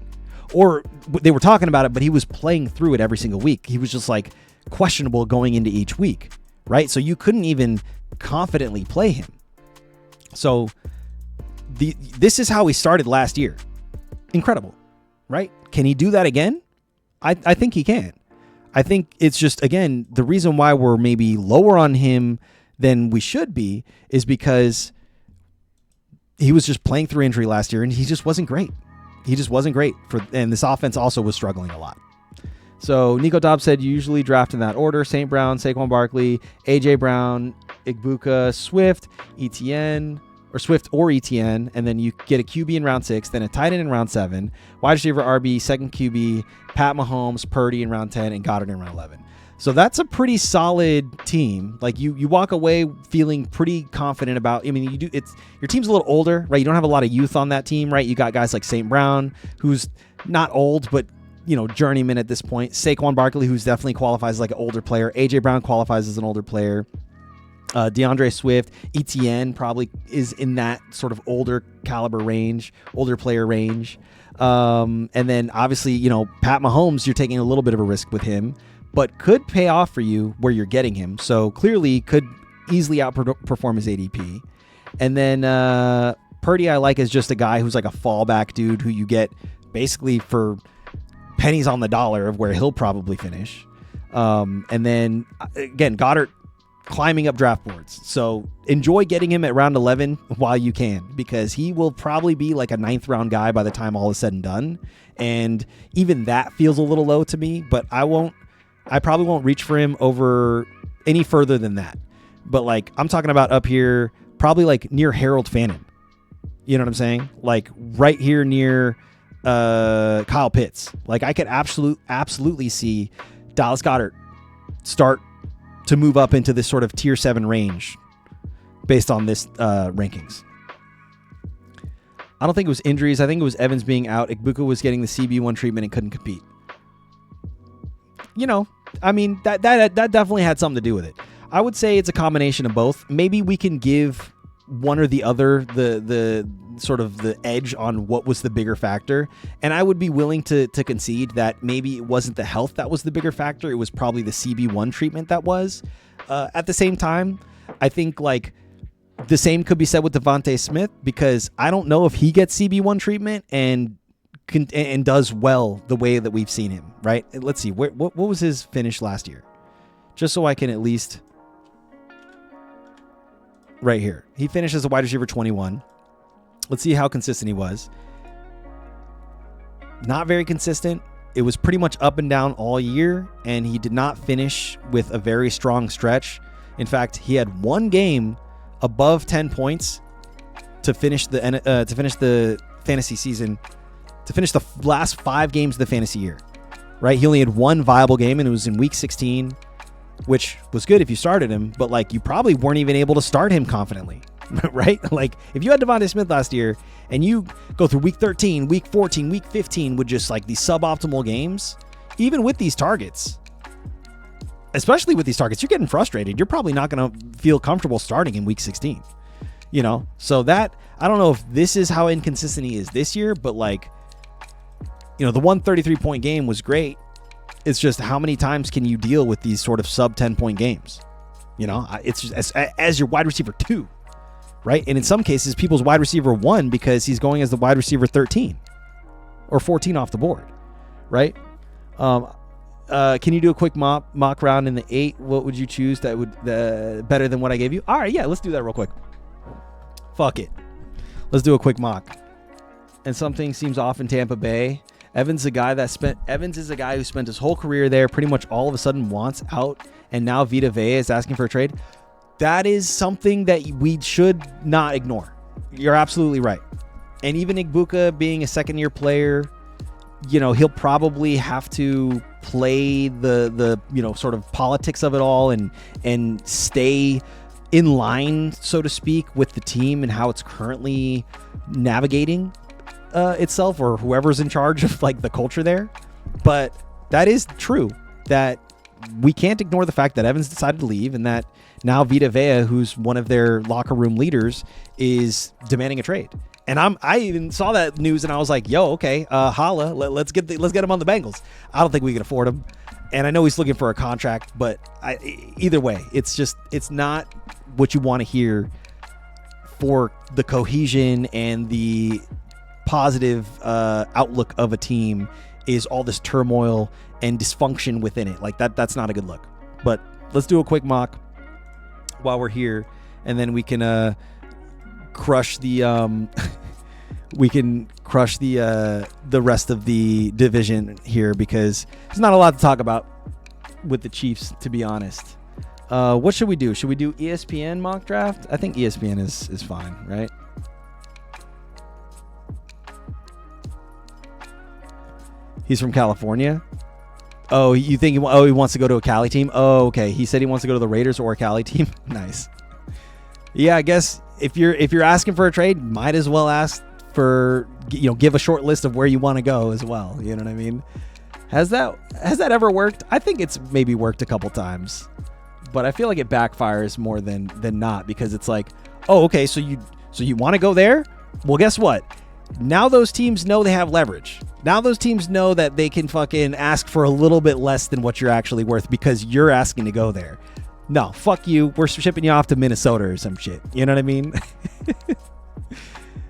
Or they were talking about it, but he was playing through it every single week. He was just like questionable going into each week, right? So you couldn't even confidently play him. So this is how he started last year. Incredible, right? Can he do that again? I think he can. I think it's just, again, the reason why we're maybe lower on him than we should be is because he was just playing through injury last year and he just wasn't great. He just wasn't great and this offense also was struggling a lot. So Nico Dobbs said you usually draft in that order: St. Brown, Saquon Barkley, AJ Brown, Igbokwe, Swift, ETN, or Swift or ETN, and then you get a QB in round 6, then a tight end in round 7, wide receiver RB, second QB, Pat Mahomes, Purdy in round 10, and Goddard in round 11. So that's a pretty solid team. Like you walk away feeling pretty confident about. I mean, your team's a little older, right? You don't have a lot of youth on that team, right? You got guys like St. Brown, who's not old, but journeyman at this point. Saquon Barkley, who's definitely qualifies as like an older player. AJ Brown qualifies as an older player. DeAndre Swift, ETN probably is in that sort of older caliber range, older player range. And then obviously, Pat Mahomes, you're taking a little bit of a risk with him, but could pay off for you where you're getting him. So clearly could easily outperform his ADP. And then Purdy, I like as just a guy who's like a fallback dude who you get basically for pennies on the dollar of where he'll probably finish. And then again, Goddard climbing up draft boards. So enjoy getting him at round 11 while you can, because he will probably be like a 9th round guy by the time all is said and done. And even that feels a little low to me, but I probably won't reach for him over any further than that. But like, I'm talking about up here, probably like near Harold Fannin. You know what I'm saying? Like right here near Kyle Pitts. Like I could absolutely see Dallas Goedert start to move up into this sort of tier 7 range based on this rankings. I don't think it was injuries. I think it was Evans being out. Igbuka was getting the CB1 treatment and couldn't compete. You know, I mean, that definitely had something to do with it. I would say it's a combination of both. Maybe we can give one or the other the sort of the edge on what was the bigger factor. And I would be willing to concede that maybe it wasn't the health that was the bigger factor. It was probably the CB1 treatment that was. At the same time, I think like the same could be said with Devontae Smith, because I don't know if he gets CB1 treatment and does well the way that we've seen him, right? Let's see. What was his finish last year? Just so I can at least... Right here. He finished as a wide receiver 21. Let's see how consistent he was. Not very consistent. It was pretty much up and down all year, and he did not finish with a very strong stretch. In fact, he had one game above 10 points to finish the fantasy season, to finish the last 5 games of the fantasy year. Right? He only had one viable game, and it was in week 16. Which was good if you started him, but like you probably weren't even able to start him confidently, right? Like if you had Devontae Smith last year and you go through week 13, week 14, week 15 with just like these suboptimal games, even with these targets, especially with these targets, you're getting frustrated. You're probably not going to feel comfortable starting in week 16, you know? So that, I don't know if this is how inconsistent he is this year, but like, you know, the 133-point game was great. It's just how many times can you deal with these sort of sub 10-point games? You know, it's just as your wide receiver 2, right? And in some cases, people's wide receiver 1 because he's going as the wide receiver 13 or 14 off the board, right? Can you do a quick mock round in the 8? What would you choose that would better than what I gave you? All right, yeah, let's do that real quick. Fuck it. Let's do a quick mock. And something seems off in Tampa Bay. Evans is a guy who spent his whole career there, pretty much all of a sudden wants out, and now Vita Vea is asking for a trade. That is something that we should not ignore. You're absolutely right. And even Igbuka being a second-year player, you know, he'll probably have to play the you know, sort of politics of it all and stay in line, so to speak, with the team and how it's currently navigating itself, or whoever's in charge of like the culture there. But that is true, that we can't ignore the fact that Evans decided to leave, and that now Vita Vea, who's one of their locker room leaders, is demanding a trade. And I even saw that news and I was like, yo, okay, holla, let's get him on the Bengals. I don't think we can afford him, and I know he's looking for a contract, but either way, it's not what you want to hear for the cohesion and the positive outlook of a team is all this turmoil and dysfunction within it. Like that's not a good look. But let's do a quick mock while we're here, and then we can crush the the rest of the division here, because there's not a lot to talk about with the Chiefs, to be honest. What should we do? Should we do ESPN mock draft? I think ESPN is fine, right? He's from California. Oh, you think he wants to go to a Cali team? Oh, okay. He said he wants to go to the Raiders or a Cali team. Nice. Yeah, I guess if you're asking for a trade, might as well ask for, you know, give a short list of where you want to go as well. You know what I mean? Has that ever worked? I think it's maybe worked a couple times, but I feel like it backfires more than not, because it's like, oh, okay, so you want to go there? Well, guess what? Now those teams know they have leverage. Now those teams know that they can fucking ask for a little bit less than what you're actually worth because you're asking to go there. No, fuck you. We're shipping you off to Minnesota or some shit. You know what I mean?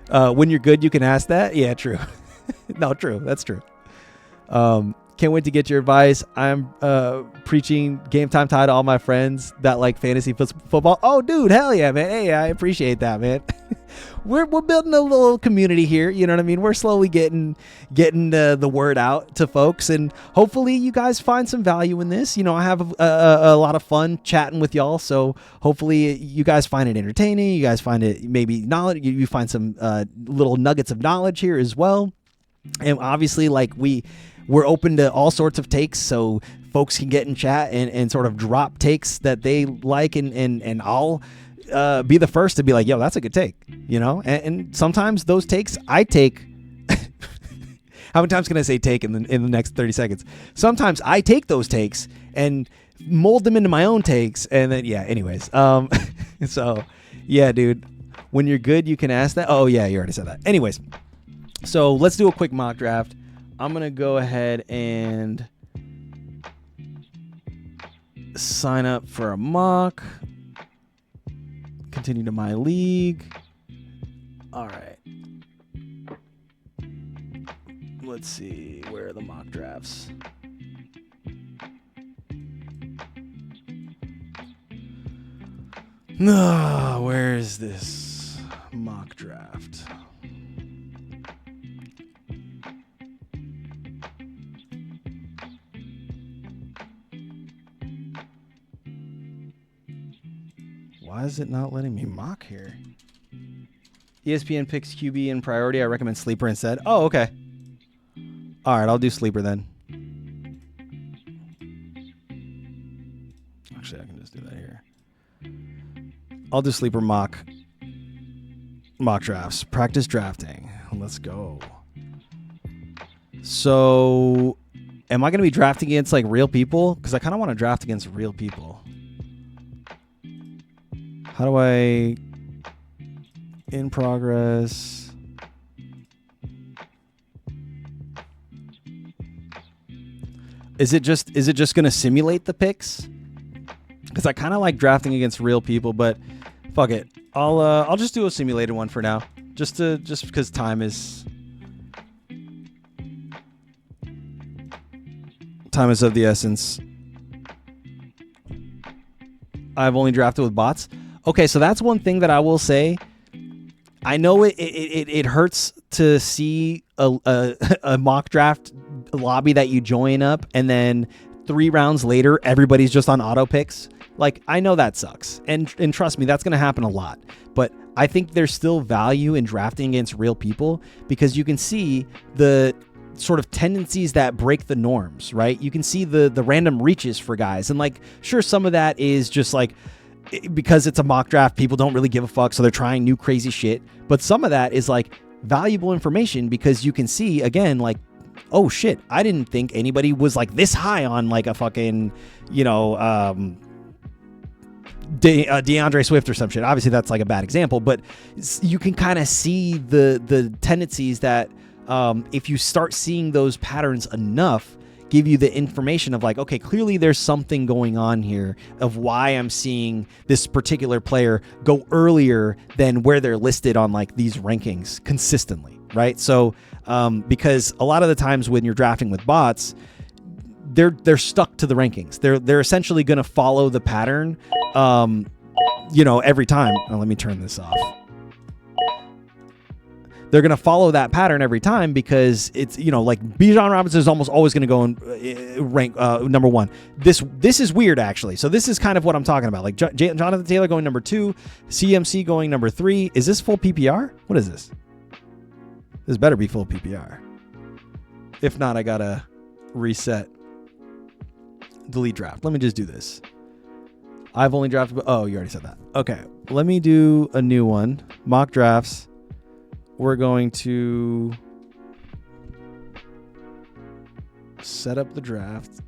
When you're good, you can ask that. Yeah, true. No, true. That's true. Can't wait to get your advice. I'm preaching Game Time Tie to all my friends that like fantasy football. Oh, dude, hell yeah, man. Hey, I appreciate that, man. We're building a little community here. You know what I mean? We're slowly getting the word out to folks, and hopefully you guys find some value in this. You know, I have a lot of fun chatting with y'all, so hopefully you guys find it entertaining. You guys find it maybe knowledge. You find some little nuggets of knowledge here as well. And obviously, like we're open to all sorts of takes, so folks can get in chat and sort of drop takes that they like, and I'll be the first to be like, yo, that's a good take, you know. And sometimes those takes I take. How many times can I say take in the next 30 seconds? Sometimes I take those takes and mold them into my own takes, and then anyways, so yeah, dude, when you're good, you can ask that. Oh yeah, you already said that. Anyways, so let's do a quick mock draft. I'm gonna go ahead and sign up for a mock. Continue to my league. All right. Let's see, where are the mock drafts? No, where is this mock draft? Why is it not letting me mock here? ESPN picks QB in priority. I recommend sleeper instead. Oh, okay. All right, I'll do sleeper then. Actually, I can just do that here. I'll do sleeper mock drafts. Practice drafting. Let's go. So, am I going to be drafting against like real people? Because I kind of want to draft against real people. How do I... In progress... Is it just going to simulate the picks? Because I kind of like drafting against real people, but fuck it. I'll just do a simulated one for now, just because time is of the essence. I've only drafted with bots. Okay, so that's one thing that I will say. I know it hurts to see a mock draft lobby that you join up and then 3 rounds later everybody's just on auto picks. Like, I know that sucks, and trust me, that's going to happen a lot. But I think there's still value in drafting against real people because you can see the sort of tendencies that break the norms, right? You can see the random reaches for guys, and like, sure, some of that is just like, because it's a mock draft, people don't really give a fuck, so they're trying new crazy shit. But some of that is like valuable information because you can see, again, like, oh shit, I didn't think anybody was like this high on like a fucking, DeAndre Swift or some shit. Obviously that's like a bad example, but you can kind of see the tendencies that if you start seeing those patterns enough, give you the information of like, okay, clearly there's something going on here of why I'm seeing this particular player go earlier than where they're listed on like these rankings consistently, right? So because a lot of the times when you're drafting with bots, they're stuck to the rankings. They're essentially going to follow the pattern, every time. Oh, let me turn this off. They're going to follow that pattern every time because it's, like Bijan Robinson is almost always going to go in rank number 1. This is weird, actually. So this is kind of what I'm talking about. Like Jonathan Taylor going number 2, CMC going number 3. Is this full PPR? What is this? This better be full PPR. If not, I got to reset. Delete draft. Let me just do this. I've only drafted... Oh, you already said that. Okay. Let me do a new one. Mock drafts. We're going to set up the draft.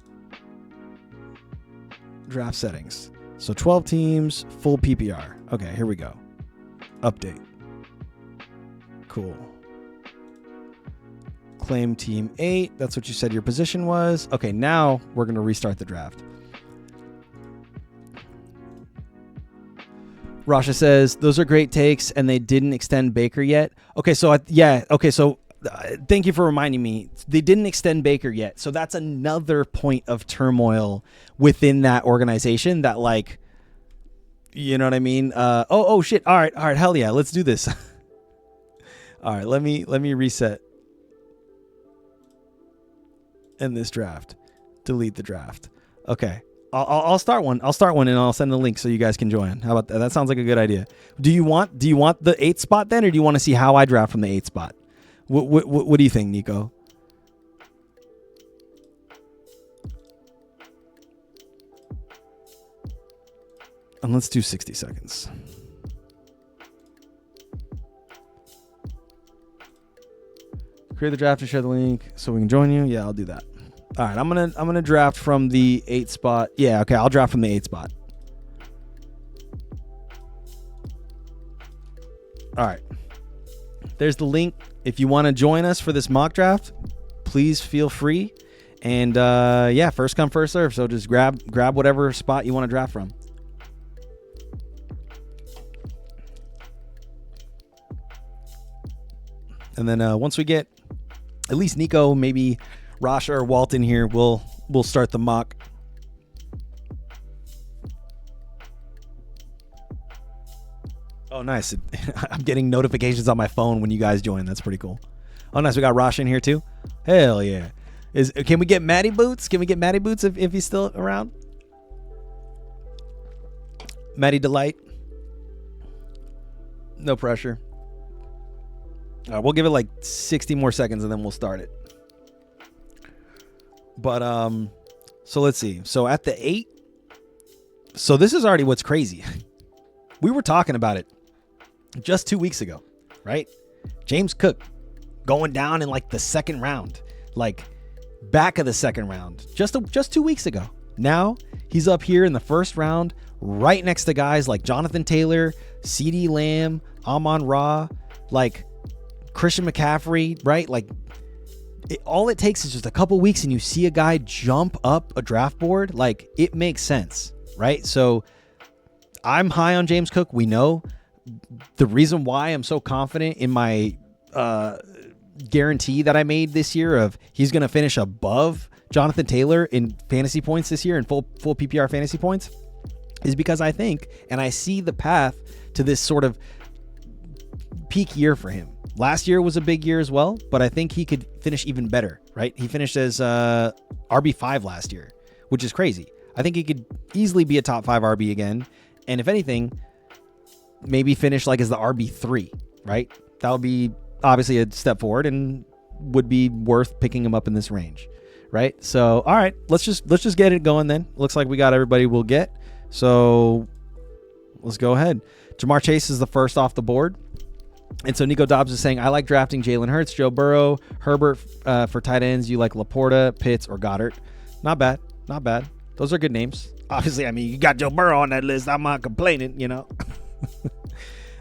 Draft settings. So 12 teams, full PPR. Okay, here we go. Update. Cool. Claim team 8. That's what you said your position was. Okay, now we're going to restart the draft. Rasha says, those are great takes, and they didn't extend Baker yet. Okay, so thank you for reminding me. They didn't extend Baker yet. So that's another point of turmoil within that organization that, like, you know what I mean? Oh shit. All right. Hell yeah. Let's do this. All right. Let me reset. End this draft. Delete the draft. Okay. I'll start one. And I'll send the link so you guys can join. How about that? That sounds like a good idea. Do you want the 8th spot then, or do you want to see how I draft from the 8th spot? What do you think, Nico? And let's do 60 seconds. Create the draft and share the link so we can join you. Yeah, I'll do that. All right, I'm gonna draft from the 8 spot. Yeah, okay, I'll draft from the 8 spot. All right. There's the link. If you want to join us for this mock draft, please feel free. And yeah, first come, first serve. So just grab whatever spot you want to draft from. And then once we get at least Nico, maybe Rasha or Walton here, we'll start the mock. Oh, nice. I'm getting notifications on my phone when you guys join. That's pretty cool. Oh, nice. We got Rasha in here too. Hell yeah. Can we get Matty Boots? Can we get Matty Boots if he's still around? Matty Delight. No pressure. All right, we'll give it like 60 more seconds and then we'll start it. But so let's see. So at the 8. So this is already what's crazy. We were talking about it just 2 weeks ago, right? James Cook going down in like the second round, like back of the second round, just 2 weeks ago. Now he's up here in the first round, right next to guys like Jonathan Taylor, CeeDee Lamb, Amon-Ra, like Christian McCaffrey, right? Like all it takes is just a couple weeks and you see a guy jump up a draft board. Like it makes sense, right? So I'm high on James Cook. We know the reason why I'm so confident in my guarantee that I made this year of he's going to finish above Jonathan Taylor in fantasy points this year, in full PPR fantasy points, is because I think, and I see the path to this sort of peak year for him. Last year was a big year as well, but I think he could finish even better, right? He finished as RB5 last year, which is crazy. I think he could easily be a top 5 RB again. And if anything, maybe finish like as the RB3, right? That would be obviously a step forward and would be worth picking him up in this range, right? So, all right, let's just get it going then. Looks like we got everybody we'll get. So let's go ahead. Jamar Chase is the first off the board. And so Nico Dobbs is saying, I like drafting Jalen Hurts, Joe Burrow, Herbert for tight ends. You like Laporta, Pitts, or Goddard. Not bad. Not bad. Those are good names. Obviously, I mean, you got Joe Burrow on that list. I'm not complaining, you know.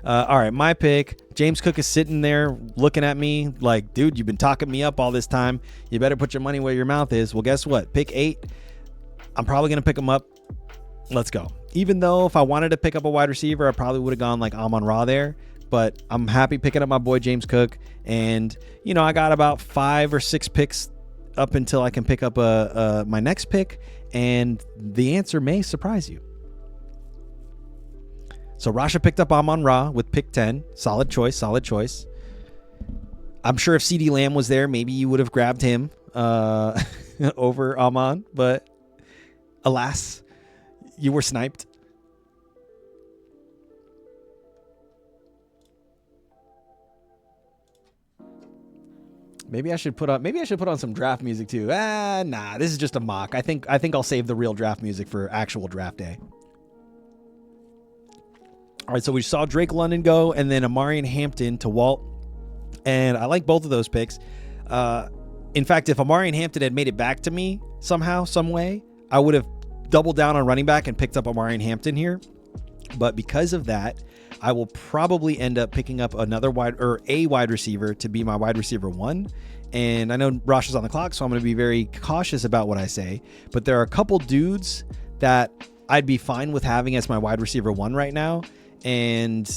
All right, my pick. James Cook is sitting there looking at me like, dude, you've been talking me up all this time. You better put your money where your mouth is. Well, guess what? Pick 8. I'm probably going to pick him up. Let's go. Even though if I wanted to pick up a wide receiver, I probably would have gone like Amon-Ra there. But I'm happy picking up my boy James Cook. And, you know, I got about 5 or 6 picks up until I can pick up my next pick. And the answer may surprise you. So Rasha picked up Amon-Ra with pick 10. Solid choice, solid choice. I'm sure if CeeDee Lamb was there, maybe you would have grabbed him over Amon. But alas, you were sniped. Maybe I should put on some draft music too. Nah, this is just a mock. I think I'll save the real draft music for actual draft day. All right, so we saw Drake London go and then Amarian Hampton to Walt. And I like both of those picks. In fact, if Amarian Hampton had made it back to me somehow, some way, I would have doubled down on running back and picked up Amarian Hampton here. But because of that, I will probably end up picking up a wide receiver to be my wide receiver 1. And I know Rosh is on the clock, so I'm going to be very cautious about what I say. But there are a couple dudes that I'd be fine with having as my wide receiver 1 right now. And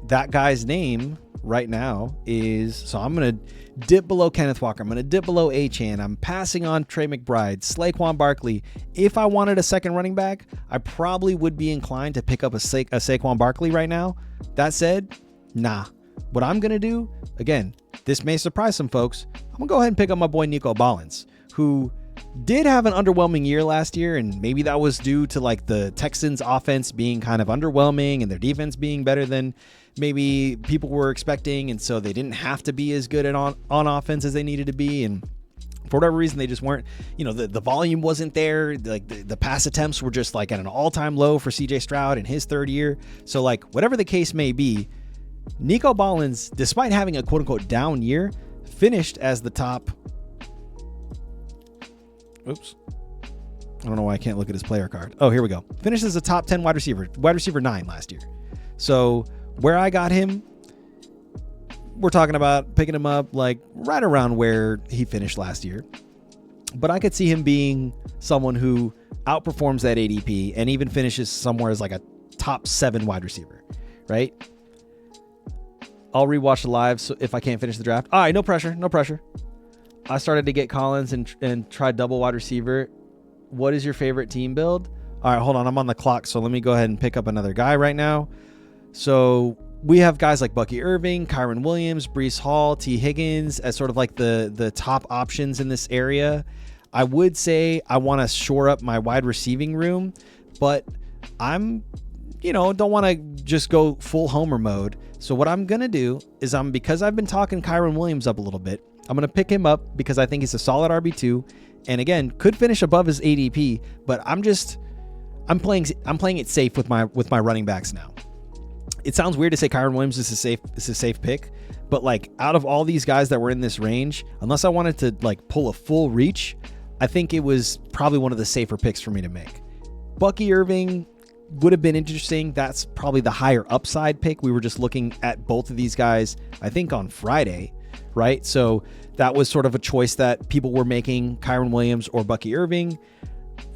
that guy's name right now is, so I'm going to dip below Kenneth Walker. I'm going to dip below Achane. I'm passing on Trey McBride, Saquon Barkley. If I wanted a second running back, I probably would be inclined to pick up a Saquon Barkley right now. That said, nah. What I'm going to do, again, this may surprise some folks. I'm going to go ahead and pick up my boy Nico Ballins, who did have an underwhelming year last year, and maybe that was due to like the Texans offense being kind of underwhelming and their defense being better than maybe people were expecting, and so they didn't have to be as good on offense as they needed to be, and for whatever reason they just weren't. The volume wasn't there. Like the pass attempts were just like at an all-time low for CJ Stroud in his third year. So like whatever the case may be, Nico Ballins, despite having a quote-unquote down year, finished as the top. Oops. I don't know why I can't look at his player card. Oh, here we go. Finished as a top 10 wide receiver 9 last year. So where I got him, we're talking about picking him up like right around where he finished last year. But I could see him being someone who outperforms that ADP and even finishes somewhere as like a top 7 wide receiver, right? I'll rewatch the live so if I can't finish the draft. All right, no pressure. I started to get Collins and try double wide receiver. What is your favorite team build? All right, hold on. I'm on the clock, so let me go ahead and pick up another guy right now. So we have guys like Bucky Irving, Kyren Williams, Breece Hall, T. Higgins as sort of like the top options in this area. I would say I want to shore up my wide receiving room, but I'm, don't want to just go full homer mode. So what I'm going to do is because I've been talking Kyren Williams up a little bit, I'm going to pick him up because I think he's a solid RB2 and again, could finish above his ADP, but I'm playing it safe with my running backs now. It sounds weird to say Kyren Williams is a safe pick, but like out of all these guys that were in this range, unless I wanted to like pull a full reach, I think it was probably one of the safer picks for me to make. Bucky Irving would have been interesting. That's probably the higher upside pick. We were just looking at both of these guys, I think on Friday, right? So that was sort of a choice that people were making, Kyren Williams or Bucky Irving.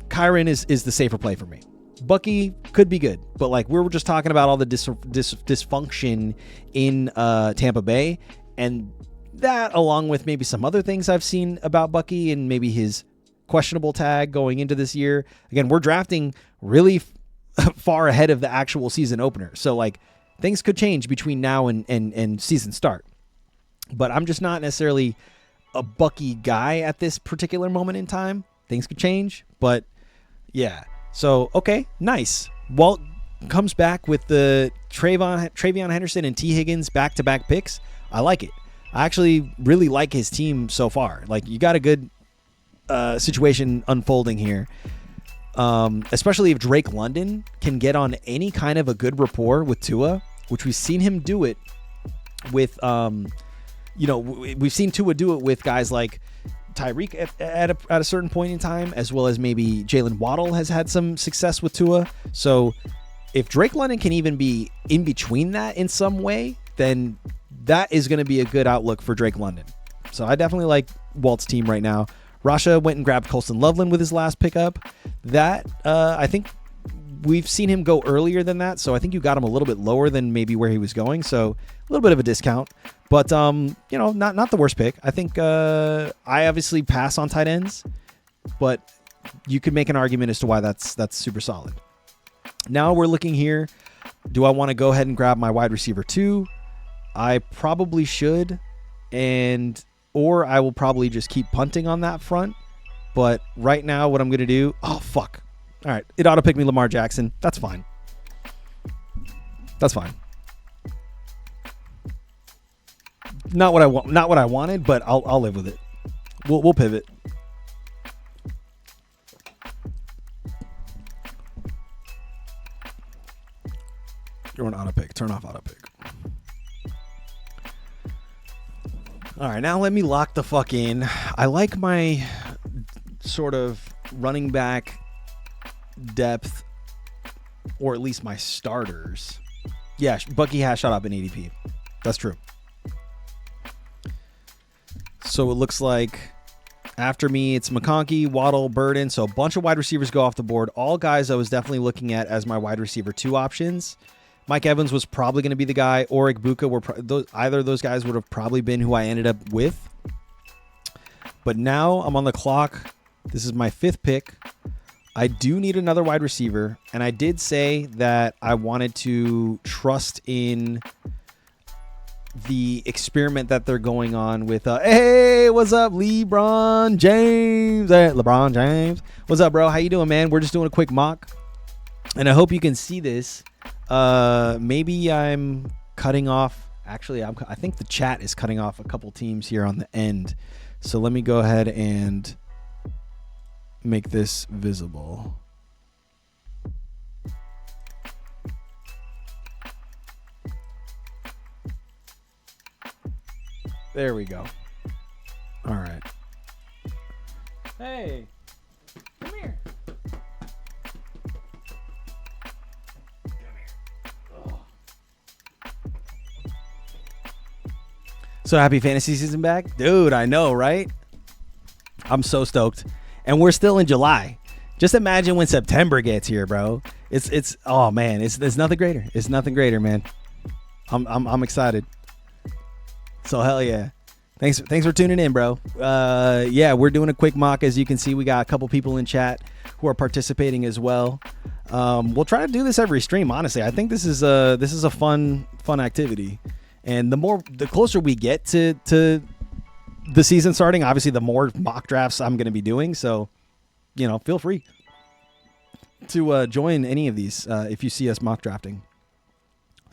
Kyren is the safer play for me. Bucky could be good, but like we were just talking about all the dysfunction in Tampa Bay, and that along with maybe some other things I've seen about Bucky and maybe his questionable tag going into this year. Again, we're drafting really far ahead of the actual season opener. So like things could change between now and season start. But I'm just not necessarily a Bucky guy at this particular moment in time. Things could change, but yeah. So, okay, nice. Walt comes back with the Travion Henderson and T. Higgins back-to-back picks. I like it. I actually really like his team so far. Like, you got a good situation unfolding here. Especially if Drake London can get on any kind of a good rapport with Tua, which we've seen him do it with, we've seen Tua do it with guys like Tyreek at a certain point in time, as well as maybe Jalen Waddle has had some success with Tua. So if Drake London can even be in between that in some way, then that is going to be a good outlook for Drake London. So I definitely like Walt's team right now. Rasha went and grabbed Colston Loveland with his last pickup. That, I think we've seen him go earlier than that, so I think you got him a little bit lower than maybe where he was going, so a little bit of a discount. But, not the worst pick. I think I obviously pass on tight ends, but you could make an argument as to why that's super solid. Now we're looking here. Do I want to go ahead and grab my wide receiver 2? I probably should, or I will probably just keep punting on that front. But right now, what I'm going to do... Oh, fuck. All right. It auto-picked me Lamar Jackson. That's fine. That's fine. Not what I wanted, but I'll live with it. We'll pivot. You're on auto-pick. Turn off auto-pick. All right, now let me lock the fuck in. I like my sort of running back depth, or at least my starters. Yeah, Bucky has shot up in ADP. That's true. So it looks like after me, it's McConkey, Waddle, Burden. So a bunch of wide receivers go off the board. All guys I was definitely looking at as my wide receiver 2 options. Mike Evans was probably going to be the guy, or Igbuka. Either of those guys would have probably been who I ended up with. But now I'm on the clock. This is my 5th pick. I do need another wide receiver, and I did say that I wanted to trust in the experiment that they're going on with hey, what's up, LeBron James? Hey, LeBron James, what's up, bro? How you doing, man? We're just doing a quick mock, and I hope you can see this. Maybe I'm cutting off. Actually, I think the chat is cutting off a couple teams here on the end, so let me go ahead and make this visible. There we go. All right. Hey, come here. Come here. Oh. So happy fantasy season back, dude. I know, right? I'm so stoked, and we're still in July. Just imagine when September gets here, bro. It's oh man, it's nothing greater. It's nothing greater, man. I'm excited. So hell yeah. Thanks for tuning in, bro. Yeah, we're doing a quick mock. As you can see, we got a couple people in chat who are participating as well. We'll try to do this every stream, honestly. I think this is a fun activity. And the closer we get to the season starting, obviously the more mock drafts I'm going to be doing. So, feel free to join any of these if you see us mock drafting.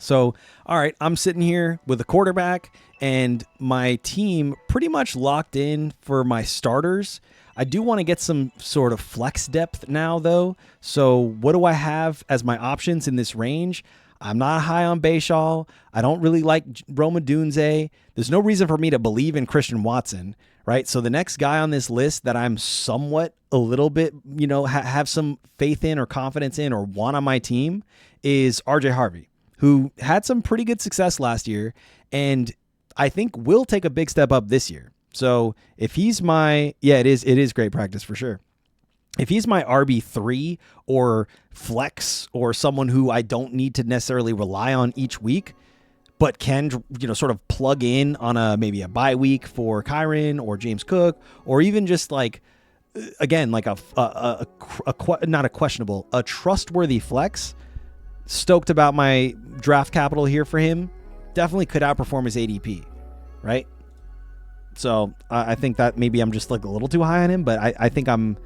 So, all right, I'm sitting here with a quarterback and my team pretty much locked in for my starters. I do want to get some sort of flex depth now, though. So what do I have as my options in this range? I'm not high on Bashaw. I don't really like Rome Odunze. There's no reason for me to believe in Christian Watson, right? So the next guy on this list that I'm somewhat a little bit, have some faith in or confidence in or want on my team is RJ Harvey, who had some pretty good success last year and I think will take a big step up this year. So if he's it is great practice for sure. If he's my RB3 or flex or someone who I don't need to necessarily rely on each week, but can, sort of plug in on maybe a bye week for Kyren or James Cook, or even just like, again, like a trustworthy flex. Stoked about my draft capital here for him. Definitely could outperform his ADP, right? So I think that maybe I'm just like a little too high on him, but I think I'm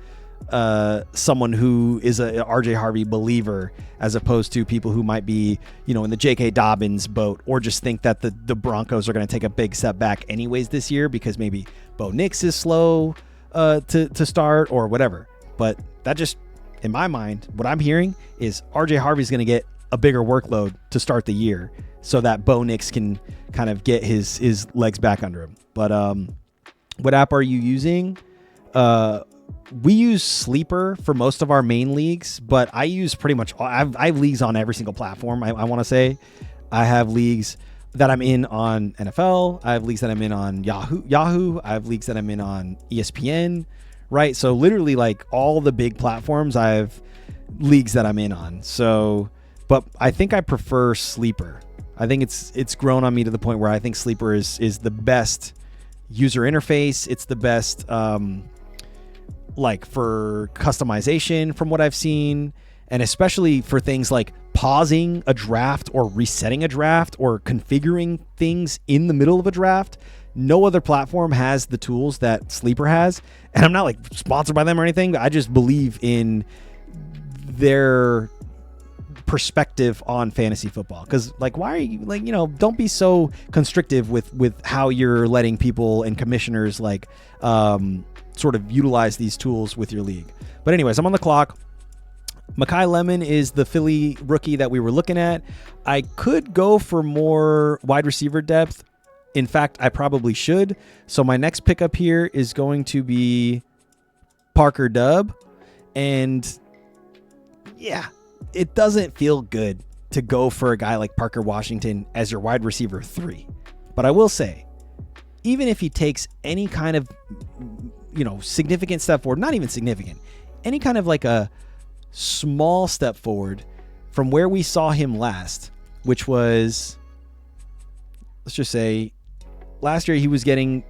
someone who is a RJ Harvey believer as opposed to people who might be, in the J.K. Dobbins boat or just think that the Broncos are going to take a big step back anyways this year because maybe Bo Nix is slow to start or whatever. But that just, in my mind, what I'm hearing is RJ Harvey's going to get a bigger workload to start the year so that Bo Nix can kind of get his legs back under him. But what app are you using? We use Sleeper for most of our main leagues, but I use pretty much I have leagues on every single platform. I want to say I have leagues that I'm in on NFL. I have leagues that I'm in on Yahoo. I have leagues that I'm in on ESPN, right? So literally like all the big platforms, I have leagues that I'm in on. So, but I think I prefer Sleeper. I think it's grown on me to the point where I think Sleeper is the best user interface. It's the best like for customization from what I've seen, and especially for things like pausing a draft or resetting a draft or configuring things in the middle of a draft. No other platform has the tools that Sleeper has, and I'm not like sponsored by them or anything, but I just believe in their perspective on fantasy football. Because like, why are you like, don't be so constrictive with how you're letting people and commissioners like sort of utilize these tools with your league. But anyways, I'm on the clock. Mekhi Lemon is the Philly rookie that we were looking at. I could go for more wide receiver depth. In fact, I probably should. So my next pickup here is going to be Parker Dubb. And yeah, it doesn't feel good to go for a guy like Parker Washington as your wide receiver 3. But I will say, even if he takes any kind of, significant step forward, not even significant, any kind of like a small step forward from where we saw him last, which was, let's just say, last year he was getting,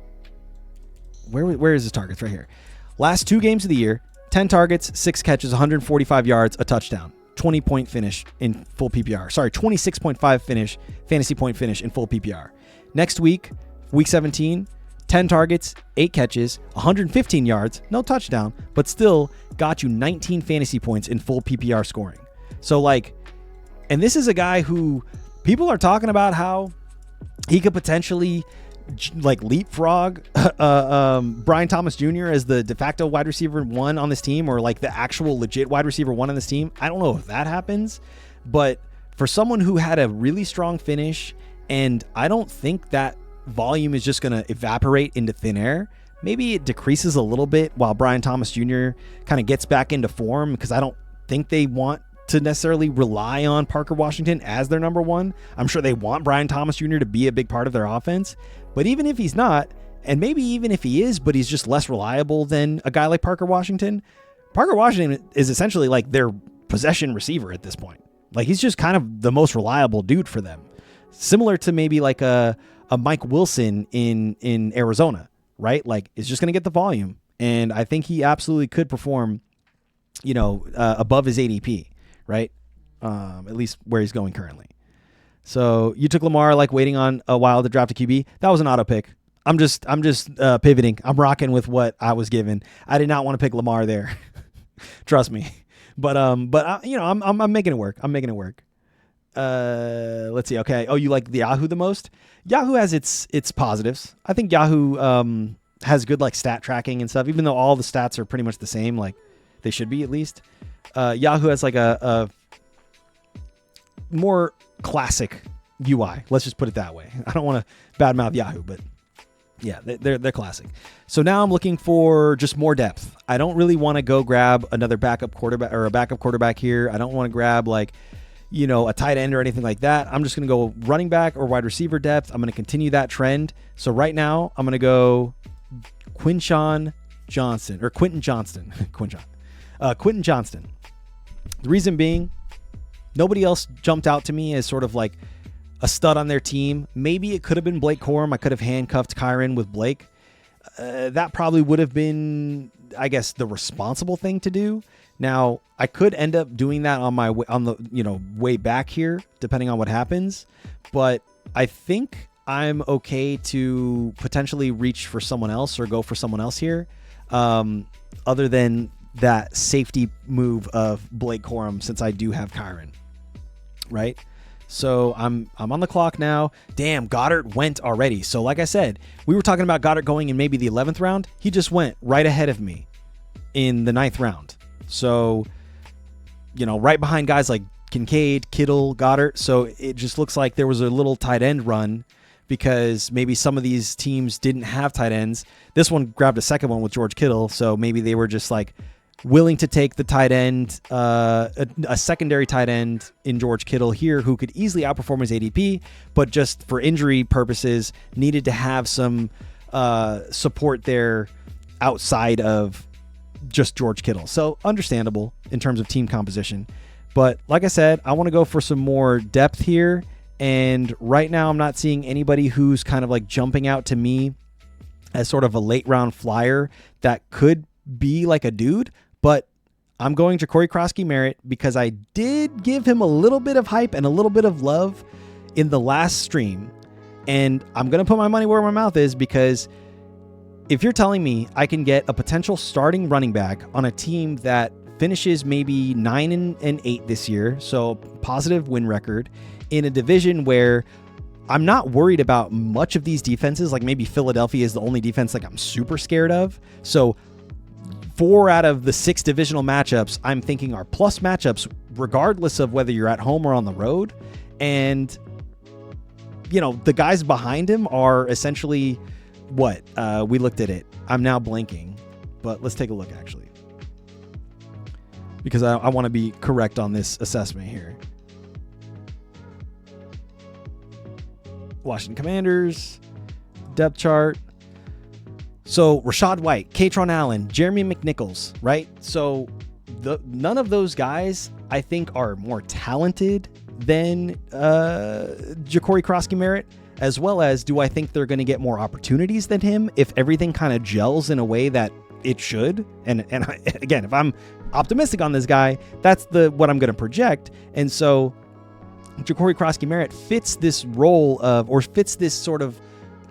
where is his targets? Right here. Last 2 games of the year, 10 targets, 6 catches, 145 yards, a touchdown. 20-point finish in full PPR. Sorry, 26.5 finish, fantasy point finish in full PPR. Next week, week 17, 10 targets, 8 catches, 115 yards, no touchdown, but still got you 19 fantasy points in full PPR scoring. So like, and this is a guy who people are talking about how he could potentially like leapfrog Brian Thomas Jr. as the de facto wide receiver 1 on this team, or like the actual legit wide receiver 1 on this team. I don't know if that happens, but for someone who had a really strong finish, and I don't think that volume is just going to evaporate into thin air. Maybe it decreases a little bit while Brian Thomas Jr. kind of gets back into form, because I don't think they want to necessarily rely on Parker Washington as their number 1. I'm sure they want Brian Thomas Jr. to be a big part of their offense. But even if he's not, and maybe even if he is, but he's just less reliable than a guy like Parker Washington is essentially like their possession receiver at this point. Like, he's just kind of the most reliable dude for them. Similar to maybe like a Mike Wilson in Arizona, right? Like, is just going to get the volume. And I think he absolutely could perform, above his ADP, right? At least where he's going currently. So you took Lamar, like waiting on a while to draft a QB. That was an auto pick. I'm just pivoting. I'm rocking with what I was given. I did not want to pick Lamar there. Trust me. But I'm making it work. I'm making it work. Let's see. Okay. Oh, you like the Yahoo the most? Yahoo has its positives. I think Yahoo has good like stat tracking and stuff, even though all the stats are pretty much the same, like they should be at least. Yahoo has like a more classic UI. Let's just put it that way. I don't want to badmouth Yahoo, but yeah, they're classic. So now I'm looking for just more depth. I don't really want to go grab another backup quarterback or a backup quarterback here. I don't want to grab like, a tight end or anything like that. I'm just going to go running back or wide receiver depth. I'm going to continue that trend. So right now I'm going to go Quinton Johnston. The reason being, nobody else jumped out to me as sort of like a stud on their team. Maybe it could have been Blake Corum. I could have handcuffed Kyren with Blake. That probably would have been, I guess, the responsible thing to do. Now, I could end up doing that on the way back here, depending on what happens. But I think I'm okay to potentially reach for someone else or go for someone else here, other than that safety move of Blake Corum, since I do have Kyren, right? So I'm on the clock now. Damn, Goddard went already. So like I said, we were talking about Goddard going in maybe the 11th round. He just went right ahead of me in the 9th round. So, right behind guys like Kincaid, Kittle, Goddard. So it just looks like there was a little tight end run because maybe some of these teams didn't have tight ends. This one grabbed a second one with George Kittle. So maybe they were just like willing to take the tight end, a secondary tight end in George Kittle here, who could easily outperform his ADP, but just for injury purposes needed to have some support there outside of just George Kittle. So understandable in terms of team composition. But like I said, I want to go for some more depth here. And right now I'm not seeing anybody who's kind of like jumping out to me as sort of a late round flyer that could be like a dude. But I'm going to Corey Krosky-Merritt because I did give him a little bit of hype and a little bit of love in the last stream. And I'm going to put my money where my mouth is, because if you're telling me I can get a potential starting running back on a team that finishes maybe 9-8 this year, so positive win record, in a division where I'm not worried about much of these defenses, like maybe Philadelphia is the only defense like I'm super scared of. So 4 out of the 6 divisional matchups I'm thinking are plus matchups, regardless of whether you're at home or on the road. And, the guys behind him are essentially what? We looked at it. I'm now blanking, but let's take a look actually, because I want to be correct on this assessment here. Washington Commanders, depth chart. So Rachaad White, Katron Allen, Jeremy McNichols, right? So none of those guys I think are more talented than Jacory Krosky-Merritt, as well as do I think they're going to get more opportunities than him if everything kind of gels in a way that it should. And again, if I'm optimistic on this guy, that's what I'm going to project. And so Jacory Krosky-Merritt fits this role of, or fits this sort of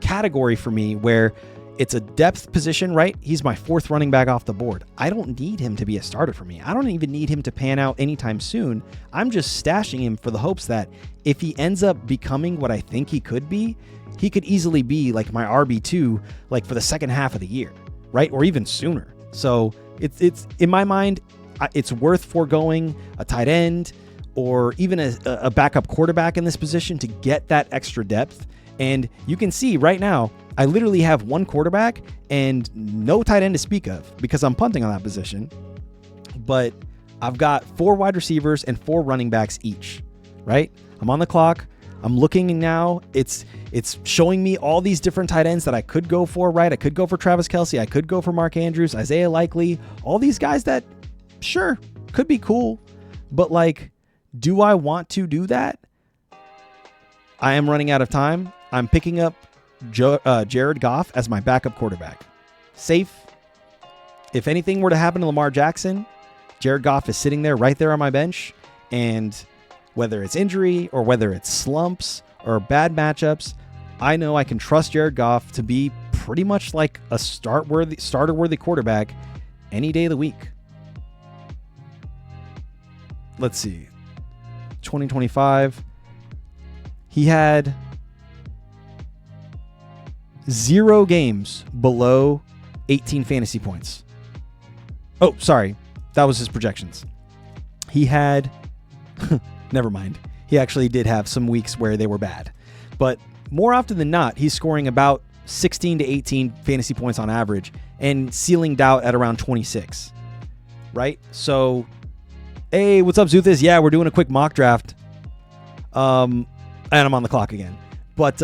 category for me where it's a depth position, right? He's my 4th running back off the board. I don't need him to be a starter for me. I don't even need him to pan out anytime soon. I'm just stashing him for the hopes that if he ends up becoming what I think he could be, he could easily be like my RB2, like for the second half of the year, right? Or even sooner. So it's in my mind, it's worth foregoing a tight end or even a backup quarterback in this position to get that extra depth. And you can see right now, I literally have 1 quarterback and no tight end to speak of because I'm punting on that position. But I've got 4 wide receivers and 4 running backs each, right? I'm on the clock. I'm looking now. It's showing me all these different tight ends that I could go for, right? I could go for Travis Kelce. I could go for Mark Andrews, Isaiah Likely, all these guys that, sure, could be cool. But like, do I want to do that? I am running out of time. I'm picking up Jared Goff as my backup quarterback. Safe. If anything were to happen to Lamar Jackson, Jared Goff is sitting there right there on my bench. And whether it's injury or whether it's slumps or bad matchups, I know I can trust Jared Goff to be pretty much like a starter-worthy quarterback any day of the week. Let's see. 2025. He had 0 games below 18 fantasy points. Oh, sorry. That was his projections. He had... never mind. He actually did have some weeks where they were bad. But more often than not, he's scoring about 16 to 18 fantasy points on average and ceilinged out at around 26. Right? So, hey, what's up, Zuthis? Yeah, we're doing a quick mock draft. And I'm on the clock again. But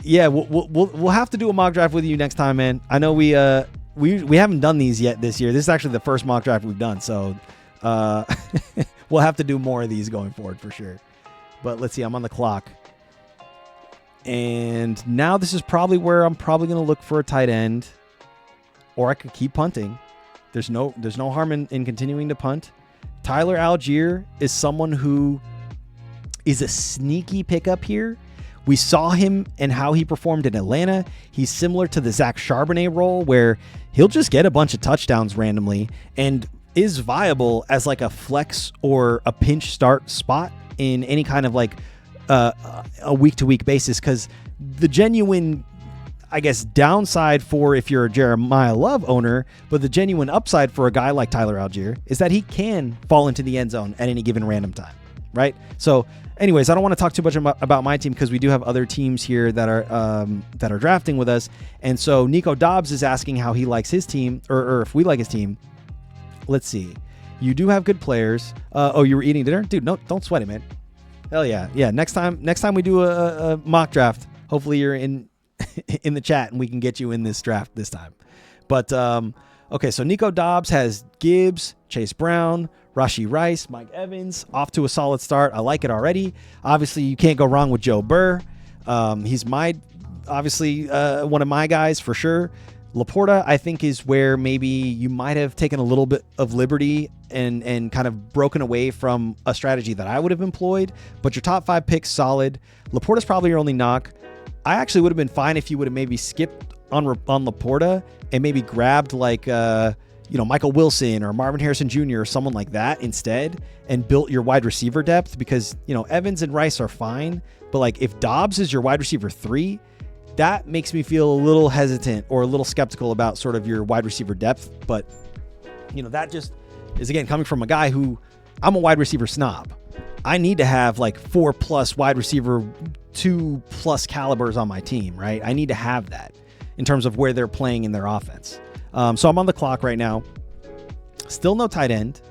yeah, we'll have to do a mock draft with you next time, man. I know we haven't done these yet this year. This is actually the first mock draft we've done, so we'll have to do more of these going forward for sure. But let's see, I'm on the clock. And now this is probably where I'm probably going to look for a tight end, or I could keep punting. There's no harm in continuing to punt. Tyler Algier is someone who is a sneaky pickup here. We saw him and how he performed in Atlanta. He's similar to the Zach Charbonnet role where he'll just get a bunch of touchdowns randomly and is viable as like a flex or a pinch start spot in any kind of like a week-to-week basis. Because the genuine, I guess, downside for if you're a Jeremiah Love owner, but the genuine upside for a guy like Tyler Algier is that he can fall into the end zone at any given random time, right? So anyways, I don't want to talk too much about my team because we do have other teams here that are drafting with us. And so Nico Dobbs is asking how he likes his team or if we like his team. Let's see. You do have good players. Oh, you were eating dinner? Dude, no, don't sweat it, man. Hell yeah. Yeah, next time we do a mock draft, hopefully you're in the chat and we can get you in this draft this time. But okay, so Nico Dobbs has Gibbs, Chase Brown, Rashee Rice, Mike Evans, off to a solid start. I like it already. Obviously, you can't go wrong with Joe Burr. He's obviously one of my guys for sure. Laporta, I think, is where maybe you might have taken a little bit of liberty and kind of broken away from a strategy that I would have employed. But your top 5 picks, solid. Laporta's probably your only knock. I actually would have been fine if you would have maybe skipped on Laporta and maybe grabbed like Michael Wilson or Marvin Harrison Jr. or someone like that instead and built your wide receiver depth because, Evans and Rice are fine. But like if Dobbs is your wide receiver 3, that makes me feel a little hesitant or a little skeptical about sort of your wide receiver depth. But, that just is, again, coming from a guy who I'm a wide receiver snob. I need to have like 4+ wide receiver, 2+ calibers on my team, right? I need to have that in terms of where they're playing in their offense. So I'm on the clock right now. Still no tight end.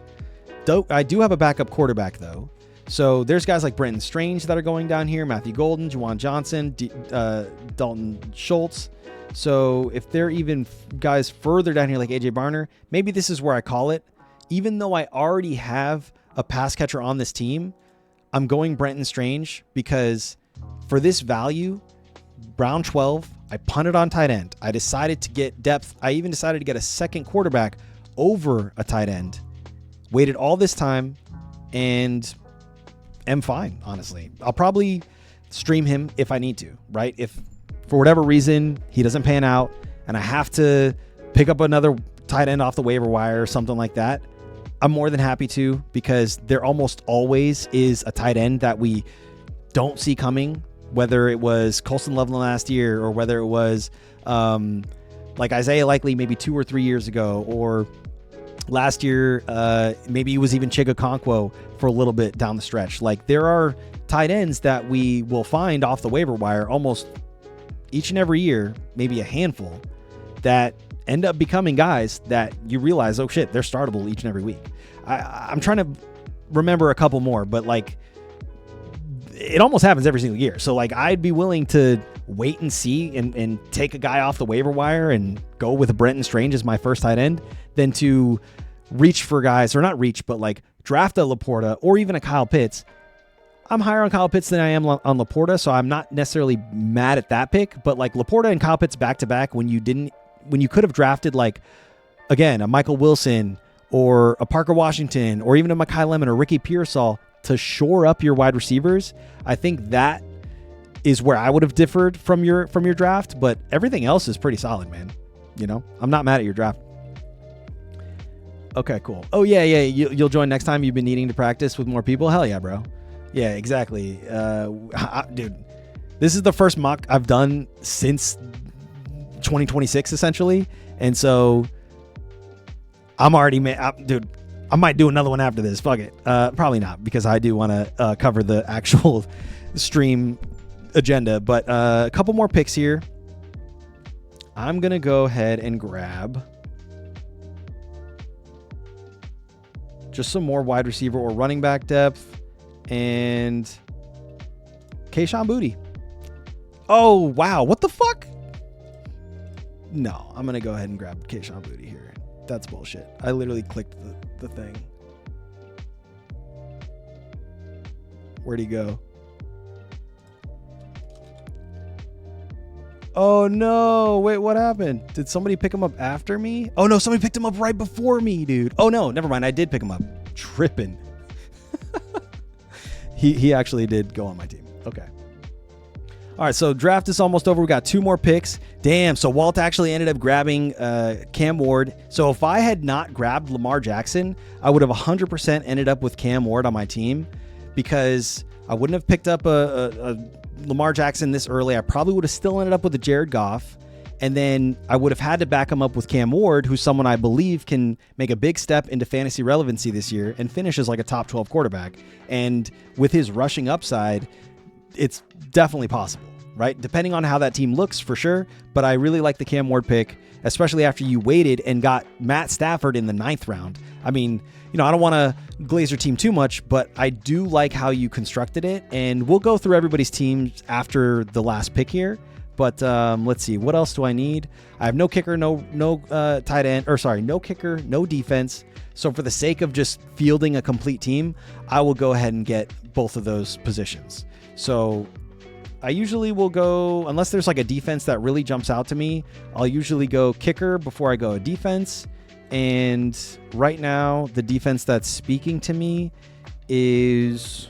I do have a backup quarterback, though. So there's guys like Brenton Strange that are going down here, Matthew Golden, Juwan Johnson, Dalton Schultz. So if they're even guys further down here like AJ Barner, maybe this is where I call it. Even though I already have a pass catcher on this team, I'm going Brenton Strange because for this value, round 12, I punted on tight end. I decided to get depth. I even decided to get a second quarterback over a tight end. Waited all this time and am fine, honestly. I'll probably stream him if I need to, right? If for whatever reason he doesn't pan out and I have to pick up another tight end off the waiver wire or something like that, I'm more than happy to, because there almost always is a tight end that we don't see coming, whether it was Colston Loveland last year or whether it was like Isaiah Likely maybe 2 or 3 years ago, or last year maybe it was even Chigakonkwo for a little bit down the stretch. Like, there are tight ends that we will find off the waiver wire almost each and every year, maybe a handful, that end up becoming guys that you realize, oh shit, they're startable each and every week. I'm trying to remember a couple more, but like, it almost happens every single year. So like, I'd be willing to wait and see and take a guy off the waiver wire and go with a Brenton Strange as my first tight end than to reach for guys, or not reach, but like draft a Laporta or even a Kyle Pitts. I'm higher on Kyle Pitts than I am on Laporta, so I'm not necessarily mad at that pick, but like Laporta and Kyle Pitts back to back when you could have drafted, like, again, a Michael Wilson or a Parker Washington or even a Mekhi Lemon or Ricky Pearsall to shore up your wide receivers. I think that is where I would have differed from your draft, but everything else is pretty solid, man. You know, I'm not mad at your draft. Okay, cool. Oh yeah. You'll join next time. You've been needing to practice with more people. Hell yeah, bro. Yeah, exactly. Dude, this is the first mock I've done since 2026 essentially, and so I'm already dude, I might do another one after this. Fuck it. Probably not, because I do want to cover the actual stream agenda, but a couple more picks here. I'm gonna go ahead and grab just some more wide receiver or running back depth and Kayshon Boutte. Oh wow, what the fuck? No, I'm going to go ahead and grab Kayshon Boutte here. That's bullshit. I literally clicked the thing. Where'd he go? Oh, no. Wait, what happened? Did somebody pick him up after me? Oh, no, somebody picked him up right before me, dude. Oh, no, never mind. I did pick him up. Tripping. He actually did go on my team. Okay. All right, so draft is almost over. We got 2 more picks. Damn, so Walt actually ended up grabbing Cam Ward. So if I had not grabbed Lamar Jackson, I would have 100% ended up with Cam Ward on my team, because I wouldn't have picked up a Lamar Jackson this early. I probably would have still ended up with a Jared Goff, and then I would have had to back him up with Cam Ward, who's someone I believe can make a big step into fantasy relevancy this year and finish as like a top 12 quarterback. And with his rushing upside, it's definitely possible, right? Depending on how that team looks, for sure. But I really like the Cam Ward pick, especially after you waited and got Matt Stafford in the 9th round. I mean, you know, I don't want to glaze your team too much, but I do like how you constructed it. And we'll go through everybody's teams after the last pick here. But let's see, what else do I need? I have no kicker, no tight end, or sorry, no kicker, no defense. So for the sake of just fielding a complete team, I will go ahead and get both of those positions. So I usually will go, unless there's like a defense that really jumps out to me, I'll usually go kicker before I go defense. And right now, the defense that's speaking to me is...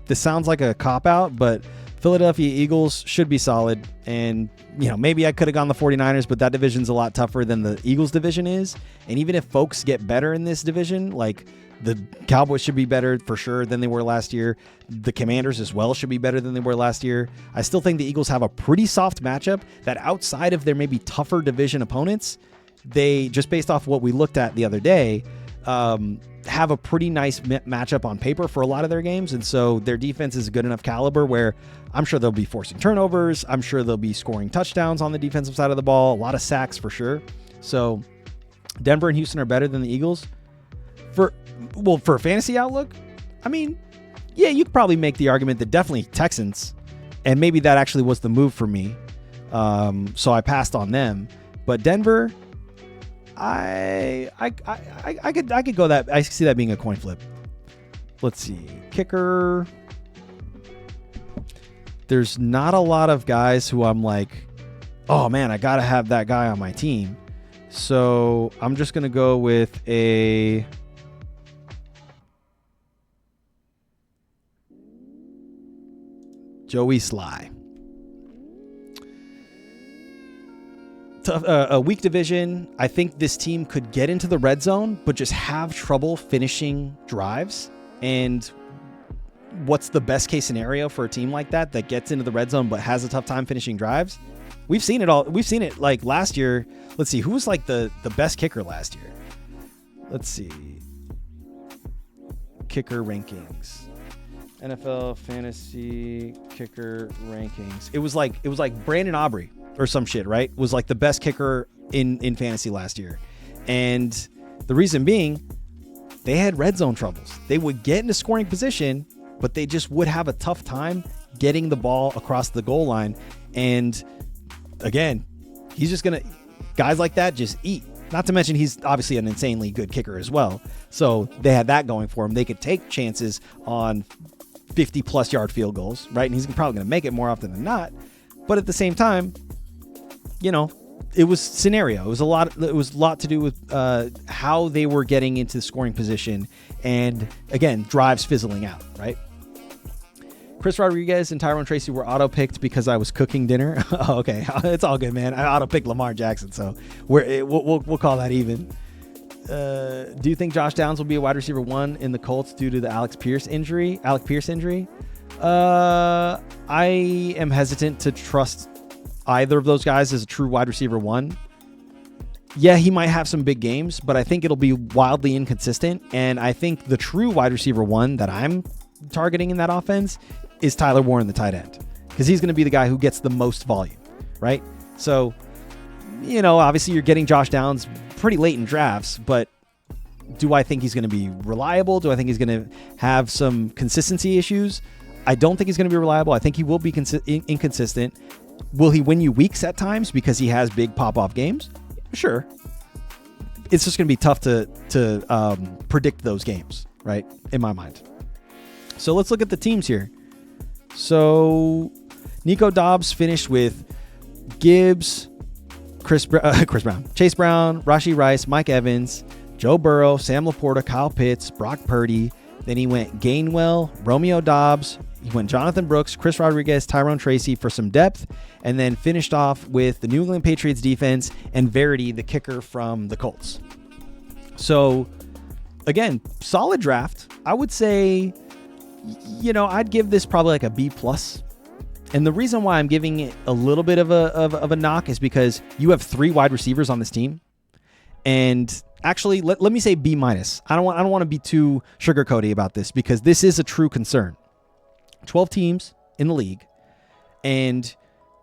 This sounds like a cop-out, but Philadelphia Eagles should be solid. And, you know, maybe I could have gone the 49ers, but that division's a lot tougher than the Eagles division is. And even if folks get better in this division, like the Cowboys should be better for sure than they were last year. The Commanders as well should be better than they were last year. I still think the Eagles have a pretty soft matchup that outside of their maybe tougher division opponents, they, just based off what we looked at the other day, have a pretty nice matchup on paper for a lot of their games. And so their defense is a good enough caliber where I'm sure they'll be forcing turnovers. I'm sure they'll be scoring touchdowns on the defensive side of the ball, a lot of sacks for sure. So Denver and Houston are better than the Eagles. For a fantasy outlook, I mean, yeah, you could probably make the argument that definitely Texans, and maybe that actually was the move for me. So I passed on them, but Denver, I could go that. I see that being a coin flip. Let's see. Kicker. there's not a lot of guys who I'm like, oh man, I got to have that guy on my team. So I'm just going to go with a Joey Sly. A weak division. I think this team could get into the red zone, but just have trouble finishing drives. And what's the best case scenario for a team like that gets into the red zone but has a tough time finishing drives? We've seen it all. We've seen it like last year. Let's see. Who was like the best kicker last year? Let's see. Kicker rankings. NFL fantasy kicker rankings. It was like Brandon Aubrey or some shit, right? Was like the best kicker in fantasy last year. And the reason being, they had red zone troubles. They would get into scoring position, but they just would have a tough time getting the ball across the goal line. And again, he's just going to, guys like that just eat. Not to mention he's obviously an insanely good kicker as well. So they had that going for him. They could take chances on 50 plus yard field goals, right? And he's probably going to make it more often than not. But at the same time, you know, it was scenario. It was a lot to do with how they were getting into the scoring position, and again, drives fizzling out, right? Chris Rodriguez and Tyrone Tracy were auto-picked because I was cooking dinner. Oh, okay, it's all good, man. I auto-picked Lamar Jackson, so we'll call that even. Do you think Josh Downs will be a wide receiver 1 in the Colts due to the Alec Pierce injury? I am hesitant to trust either of those guys as a true wide receiver 1. Yeah, he might have some big games, but I think it'll be wildly inconsistent. And I think the true wide receiver 1 that I'm targeting in that offense is Tyler Warren, the tight end, because he's going to be the guy who gets the most volume, right? So, you know, obviously you're getting Josh Downs pretty late in drafts, but do I think he's going to be reliable? Do I think he's going to have some consistency issues? I don't think he's going to be reliable. I think he will be inconsistent. Will he win you weeks at times because he has big pop-off games? Sure. It's just going to be tough to predict those games, right? In my mind. So let's look at the teams here. So Nico Dobbs finished with Gibbs, Chris Brown, Chase Brown, Rashee Rice, Mike Evans, Joe Burrow, Sam Laporta, Kyle Pitts, Brock Purdy. Then he went Gainwell, Romeo Dobbs. He went Jonathan Brooks, Chris Rodriguez, Tyrone Tracy for some depth, and then finished off with the New England Patriots defense and Verity, the kicker from the Colts. So, again, solid draft. I would say, you know, I'd give this probably like a B+. And the reason why I'm giving it a little bit of a knock is because you have 3 wide receivers on this team. And actually, let me say B-. I don't want to be too sugarcoaty about this because this is a true concern. 12 teams in the league, and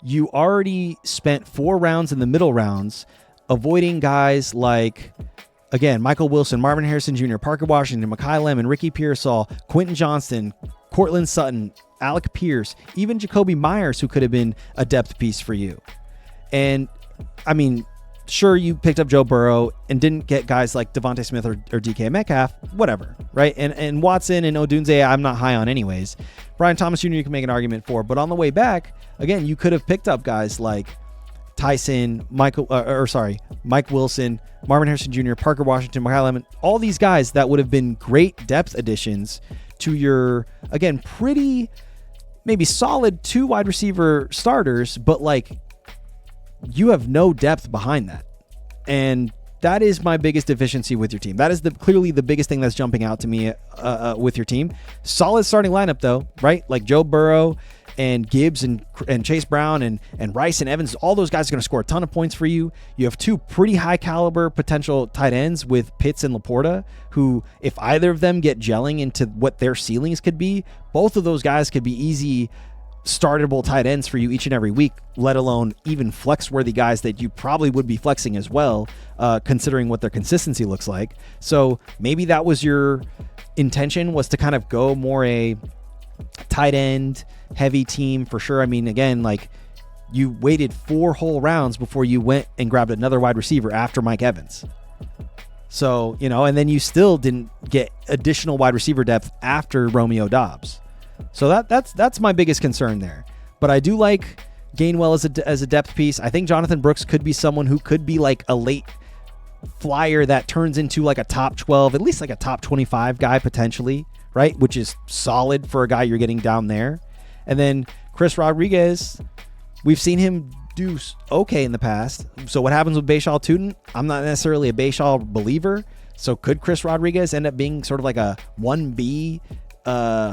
you already spent 4 rounds in the middle rounds avoiding guys like, again, Michael Wilson, Marvin Harrison Jr., Parker Washington, Mekhi Lemon, Ricky Pearsall, Quentin Johnston, Cortland Sutton, Alec Pierce, even Jacoby Myers, who could have been a depth piece for you. And, I mean, sure, you picked up Joe Burrow and didn't get guys like Devontae Smith or DK Metcalf, whatever, right? And Watson and Odunze, I'm not high on anyways. Brian Thomas Jr., you can make an argument for. But on the way back, again, you could have picked up guys like Tyson, Mike Wilson, Marvin Harrison Jr., Parker Washington, Mekhi Lemon, all these guys that would have been great depth additions to your, again, pretty, maybe solid 2 wide receiver starters, but like, you have no depth behind that. And that is my biggest deficiency with your team. That is clearly the biggest thing that's jumping out to me with your team. Solid starting lineup though, right? Like Joe Burrow and Gibbs and Chase Brown and Rice and Evans, all those guys are going to score a ton of points for you. You have 2 pretty high caliber potential tight ends with Pitts and Laporta, who, if either of them get gelling into what their ceilings could be, both of those guys could be easy startable tight ends for you each and every week, let alone even flex-worthy guys that you probably would be flexing as well, considering what their consistency looks like. So maybe that was your intention, was to kind of go more a tight end heavy team for sure. I mean, again, like, you waited 4 whole rounds before you went and grabbed another wide receiver after Mike Evans. So, you know, and then you still didn't get additional wide receiver depth after Romeo Dobbs. So that's my biggest concern there. But I do like Gainwell as a depth piece. I think Jonathan Brooks could be someone who could be like a late flyer that turns into like a top 12, at least like a top 25 guy potentially, right? Which is solid for a guy you're getting down there. And then Chris Rodriguez, we've seen him do okay in the past. So what happens with Bashaw Tootin? I'm not necessarily a Bashaw believer. So could Chris Rodriguez end up being sort of like a 1B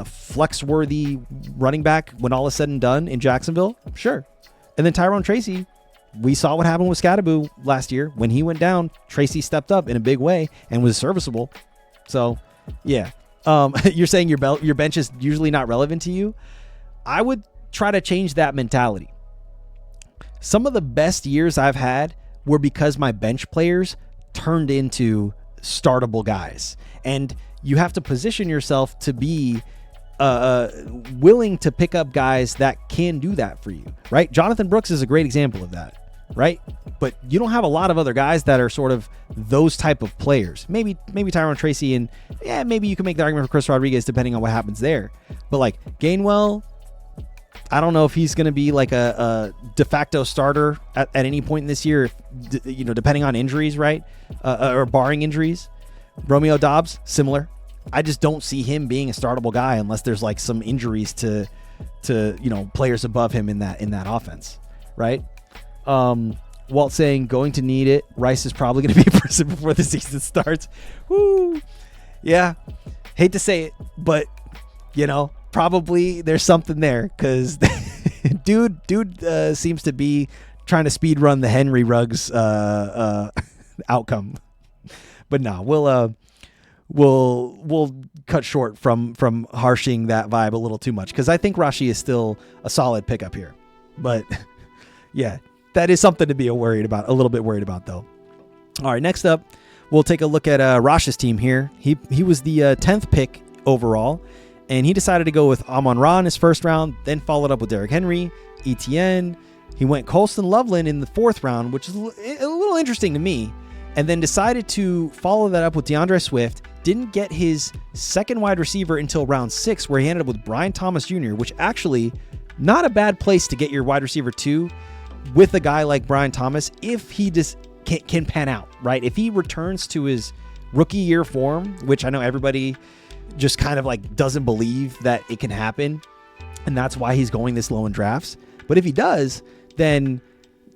flex-worthy running back when all is said and done in Jacksonville? Sure. And then Tyrone Tracy, we saw what happened with Scadaboo last year. When he went down, Tracy stepped up in a big way and was serviceable. So, yeah. You're saying your bench is usually not relevant to you? I would try to change that mentality. Some of the best years I've had were because my bench players turned into startable guys. And you have to position yourself to be willing to pick up guys that can do that for you, right? Jonathan Brooks is a great example of that, right? But you don't have a lot of other guys that are sort of those type of players. Maybe Tyrone Tracy, and yeah, maybe you can make the argument for Chris Rodriguez depending on what happens there. But like Gainwell, I don't know if he's going to be like a de facto starter at any point in this year, depending on injuries, right? Or barring injuries. Romeo Doubs, similar. I just don't see him being a startable guy unless there's like some injuries to players above him in that offense, right? Walt saying going to need it. Rice is probably going to be a person before the season starts. Woo! Yeah, hate to say it, but probably there's something there because dude seems to be trying to speed run the Henry Ruggs outcome. But no, we'll cut short from harshing that vibe a little too much because I think Rashi is still a solid pickup here. But yeah, that is something to be a little bit worried about though. All right, next up, we'll take a look at Rash's team here. He was the 10th pick overall, and he decided to go with Amon-Ra in his first round, then followed up with Derrick Henry, ETN. He went Colston Loveland in the 4th round, which is a little interesting to me. And then decided to follow that up with DeAndre Swift. Didn't get his second wide receiver until round 6, where he ended up with Brian Thomas Jr., which actually not a bad place to get your wide receiver 2 with a guy like Brian Thomas if he just can pan out, right? If he returns to his rookie year form, which I know everybody just kind of like doesn't believe that it can happen, and that's why he's going this low in drafts. But if he does, then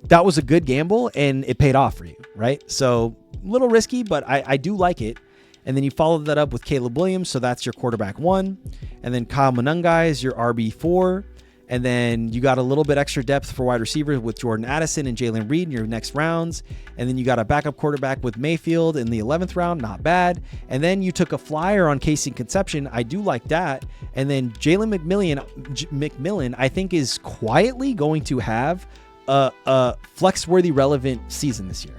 that was a good gamble and it paid off for you, right? So a little risky, but I do like it. And then you followed that up with Caleb Williams, so that's your quarterback 1. And then Kyle Monangai is your RB4. And then you got a little bit extra depth for wide receivers with Jordan Addison and Jalen Reed in your next rounds. And then you got a backup quarterback with Mayfield in the 11th round, not bad. And then you took a flyer on Casey Conception. I do like that. And then Jalen McMillan, I think, is quietly going to have a flex-worthy relevant season this year.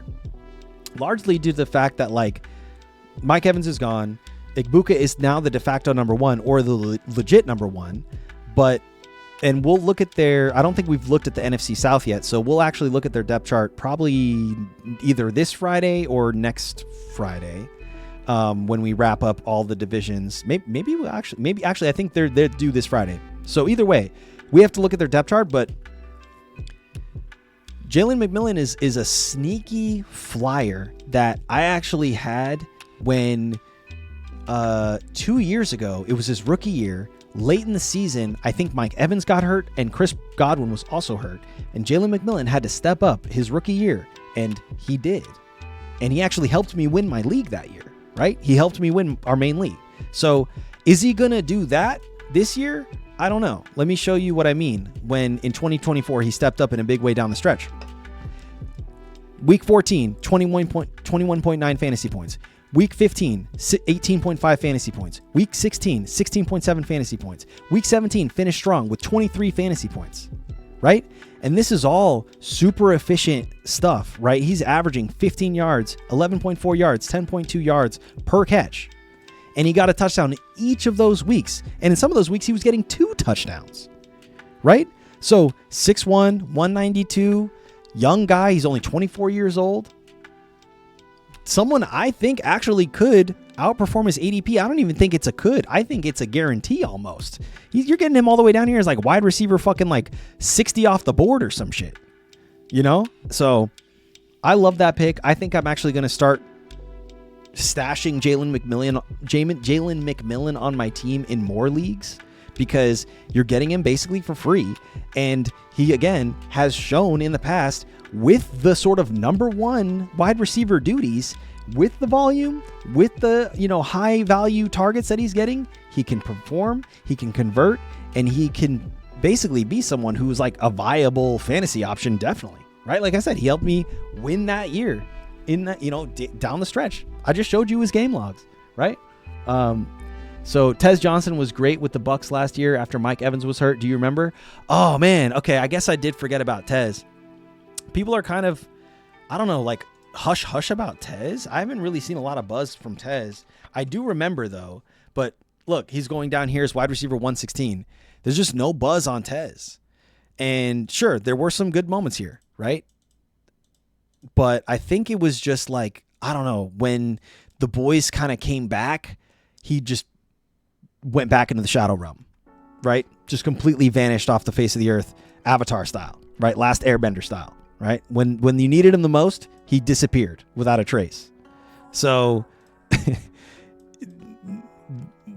Largely due to the fact that like Mike Evans is gone. Igbuka is now the de facto number 1 or the legit number 1. And we'll look at I don't think we've looked at the NFC South yet. So we'll actually look at their depth chart probably either this Friday or next Friday when we wrap up all the divisions. Maybe I think they're due this Friday. So either way, we have to look at their depth chart, but Jalen McMillan is a sneaky flyer that I actually had when 2 years ago, it was his rookie year. Late in the season, I think Mike Evans got hurt and Chris Godwin was also hurt. And Jalen McMillan had to step up his rookie year, and he did. And he actually helped me win my league that year, right? He helped me win our main league. So is he going to do that this year? I don't know. Let me show you what I mean when in 2024 he stepped up in a big way down the stretch. Week 14, 21.9 fantasy points. Week 15, 18.5 fantasy points. Week 16, 16.7 fantasy points. Week 17, finished strong with 23 fantasy points, right? And this is all super efficient stuff, right? He's averaging 15 yards, 11.4 yards, 10.2 yards per catch. And he got a touchdown each of those weeks. And in some of those weeks, he was getting 2 touchdowns, right? So 6'1", 192, young guy. He's only 24 years old. someone I think actually could outperform his ADP. I don't even think it's a could. I think it's a guarantee almost. You're getting him all the way down here as like wide receiver fucking like 60 off the board or some shit. You know? So I love that pick. I think I'm actually going to start stashing Jalen McMillan on my team in more leagues because you're getting him basically for free. And he, again, has shown in the past with the sort of number one wide receiver duties, with the volume, with the, you know, high value targets that he's getting, he can perform, he can convert, and he can basically be someone who's like a viable fantasy option. Definitely. Right. Like I said, he helped me win that year in that, you know, down the stretch. I just showed you his game logs. Right. So Tez Johnson was great with the Bucks last year after Mike Evans was hurt. Do you remember? Oh man. Okay. I guess I did forget about Tez. People are kind of, I don't know, like hush about Tez. I haven't really seen a lot of buzz from Tez. I do remember though, but look, he's going down here as wide receiver 116. There's just no buzz on Tez. And sure, there were some good moments here, right? But I think it was just like, I don't know, when the boys kind of came back, he just went back into the shadow realm, right? Just completely vanished off the face of the earth, Avatar style, right? Last Airbender style, right? When you needed him the most, he disappeared without a trace. So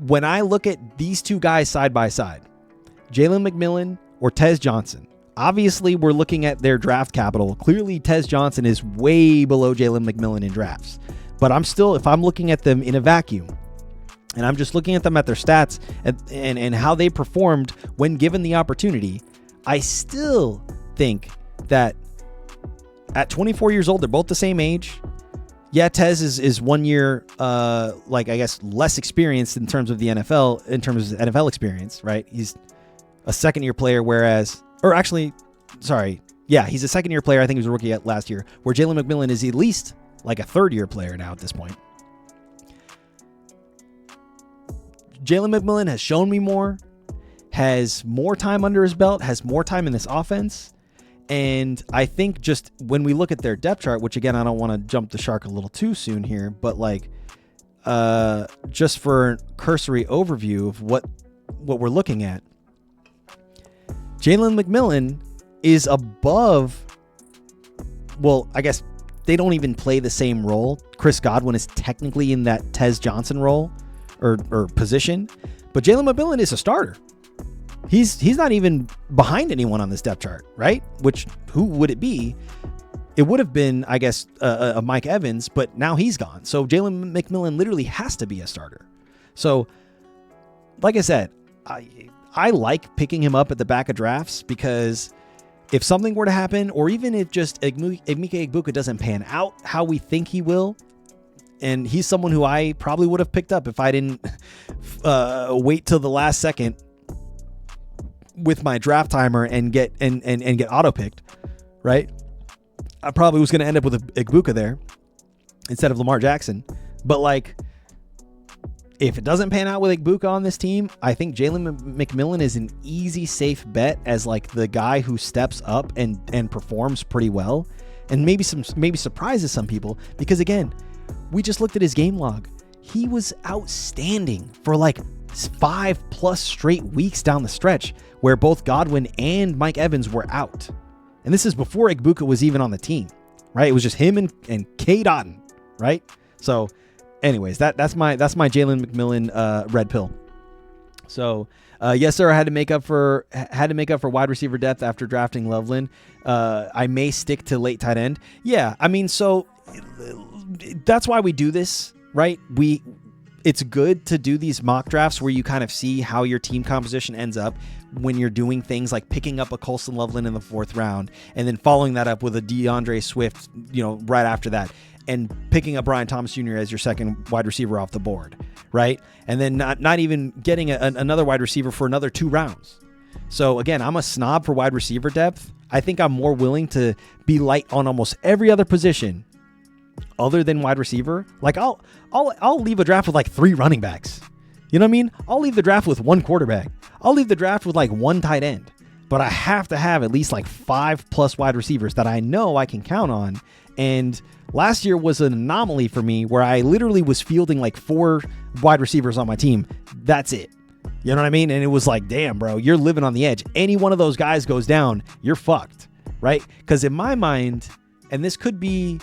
when I look at these two guys side by side, Jalen McMillan or Tez Johnson, obviously we're looking at their draft capital. Clearly Tez Johnson is way below Jalen McMillan in drafts. But I'm still, if I'm looking at them in a vacuum, and I'm just looking at them at their stats and how they performed when given the opportunity, I still think that at 24 years old, they're both the same age. Yeah, Tez is 1 year, like I guess less experienced in terms of the NFL, in terms of NFL experience, right? He's a second-year player, whereas, or actually, sorry, yeah, he's a second-year player. I think he was a rookie last year, where Jalen McMillan is at least like a third-year player now at this point. Jalen McMillan has shown me more, has more time under his belt, has more time in this offense. And I think just when we look at their depth chart, which again, I don't want to jump the shark a little too soon here, but like, just for a cursory overview of what we're looking at, Jalen McMillan is above, well, I guess they don't even play the same role. Chris Godwin is technically in that Tez Johnson role or position, but Jalen McMillan is a starter. He's not even behind anyone on this depth chart, right? Which, who would it be? It would have been, I guess, a Mike Evans, but now he's gone. So Jalen McMillan literally has to be a starter. So, like I said, I like picking him up at the back of drafts because if something were to happen, or even if just Emeka Egbuka doesn't pan out how we think he will, and he's someone who I probably would have picked up if I didn't wait till the last second with my draft timer and get auto picked, right? I probably was going to end up with Egbuka there instead of Lamar Jackson. But like, if it doesn't pan out with Egbuka on this team, I think Jalen McMillan is an easy, safe bet as like the guy who steps up and performs pretty well, and maybe surprises some people, because again, we just looked at his game log. He was outstanding for like 5+ straight weeks down the stretch where both Godwin and Mike Evans were out. And this is before Egbuka was even on the team, right? It was just him and Cade Otton, right? So anyways, that's my Jalen McMillan red pill. So yes, sir, I had to make up for wide receiver depth after drafting Loveland. I may stick to late tight end. Yeah, I mean, so that's why we do this, right? It's good to do these mock drafts where you kind of see how your team composition ends up when you're doing things like picking up a Colston Loveland in the 4th round and then following that up with a DeAndre Swift, right after that, and picking up Brian Thomas Jr. as your second wide receiver off the board, right? And then not even getting another wide receiver for another 2 rounds. So again, I'm a snob for wide receiver depth. I think I'm more willing to be light on almost every other position other than wide receiver. Like I'll leave a draft with like 3 running backs. You know what I mean? I'll leave the draft with 1 quarterback. I'll leave the draft with like 1 tight end. But I have to have at least like 5+ wide receivers that I know I can count on And last year was an anomaly for me where I literally was fielding like 4 wide receivers on my team. That's it. You know what I mean? And it was like, damn, bro, you're living on the edge. Any one of those guys goes down, you're fucked, right? Because in my mind, and this could be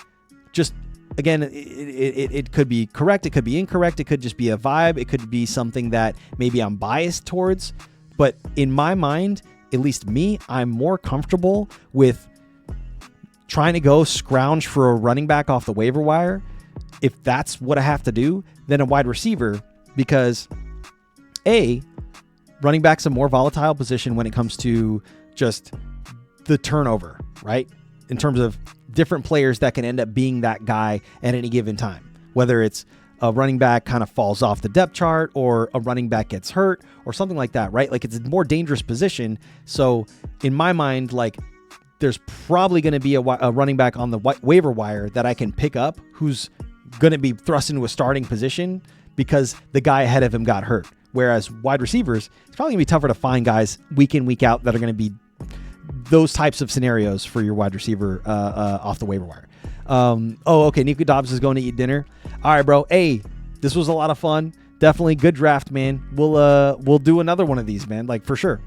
just, again, it could be correct, it could be incorrect, it could just be a vibe, it could be something that maybe I'm biased towards. But in my mind, at least me, I'm more comfortable with trying to go scrounge for a running back off the waiver wire, if that's what I have to do, than a wide receiver, because running back's a more volatile position when it comes to just the turnover, right? In terms of different players that can end up being that guy at any given time, whether it's a running back kind of falls off the depth chart or a running back gets hurt or something like that, right? Like it's a more dangerous position. So in my mind, like there's probably going to be a running back on the waiver wire that I can pick up who's going to be thrust into a starting position because the guy ahead of him got hurt. Whereas wide receivers, it's probably going to be tougher to find guys week in, week out that are going to be those types of scenarios for your wide receiver off the waiver wire. Okay. Nico Dobbs is going to eat dinner. All right, bro. Hey, this was a lot of fun. Definitely good draft, man. We'll do another one of these, man. Like for sure.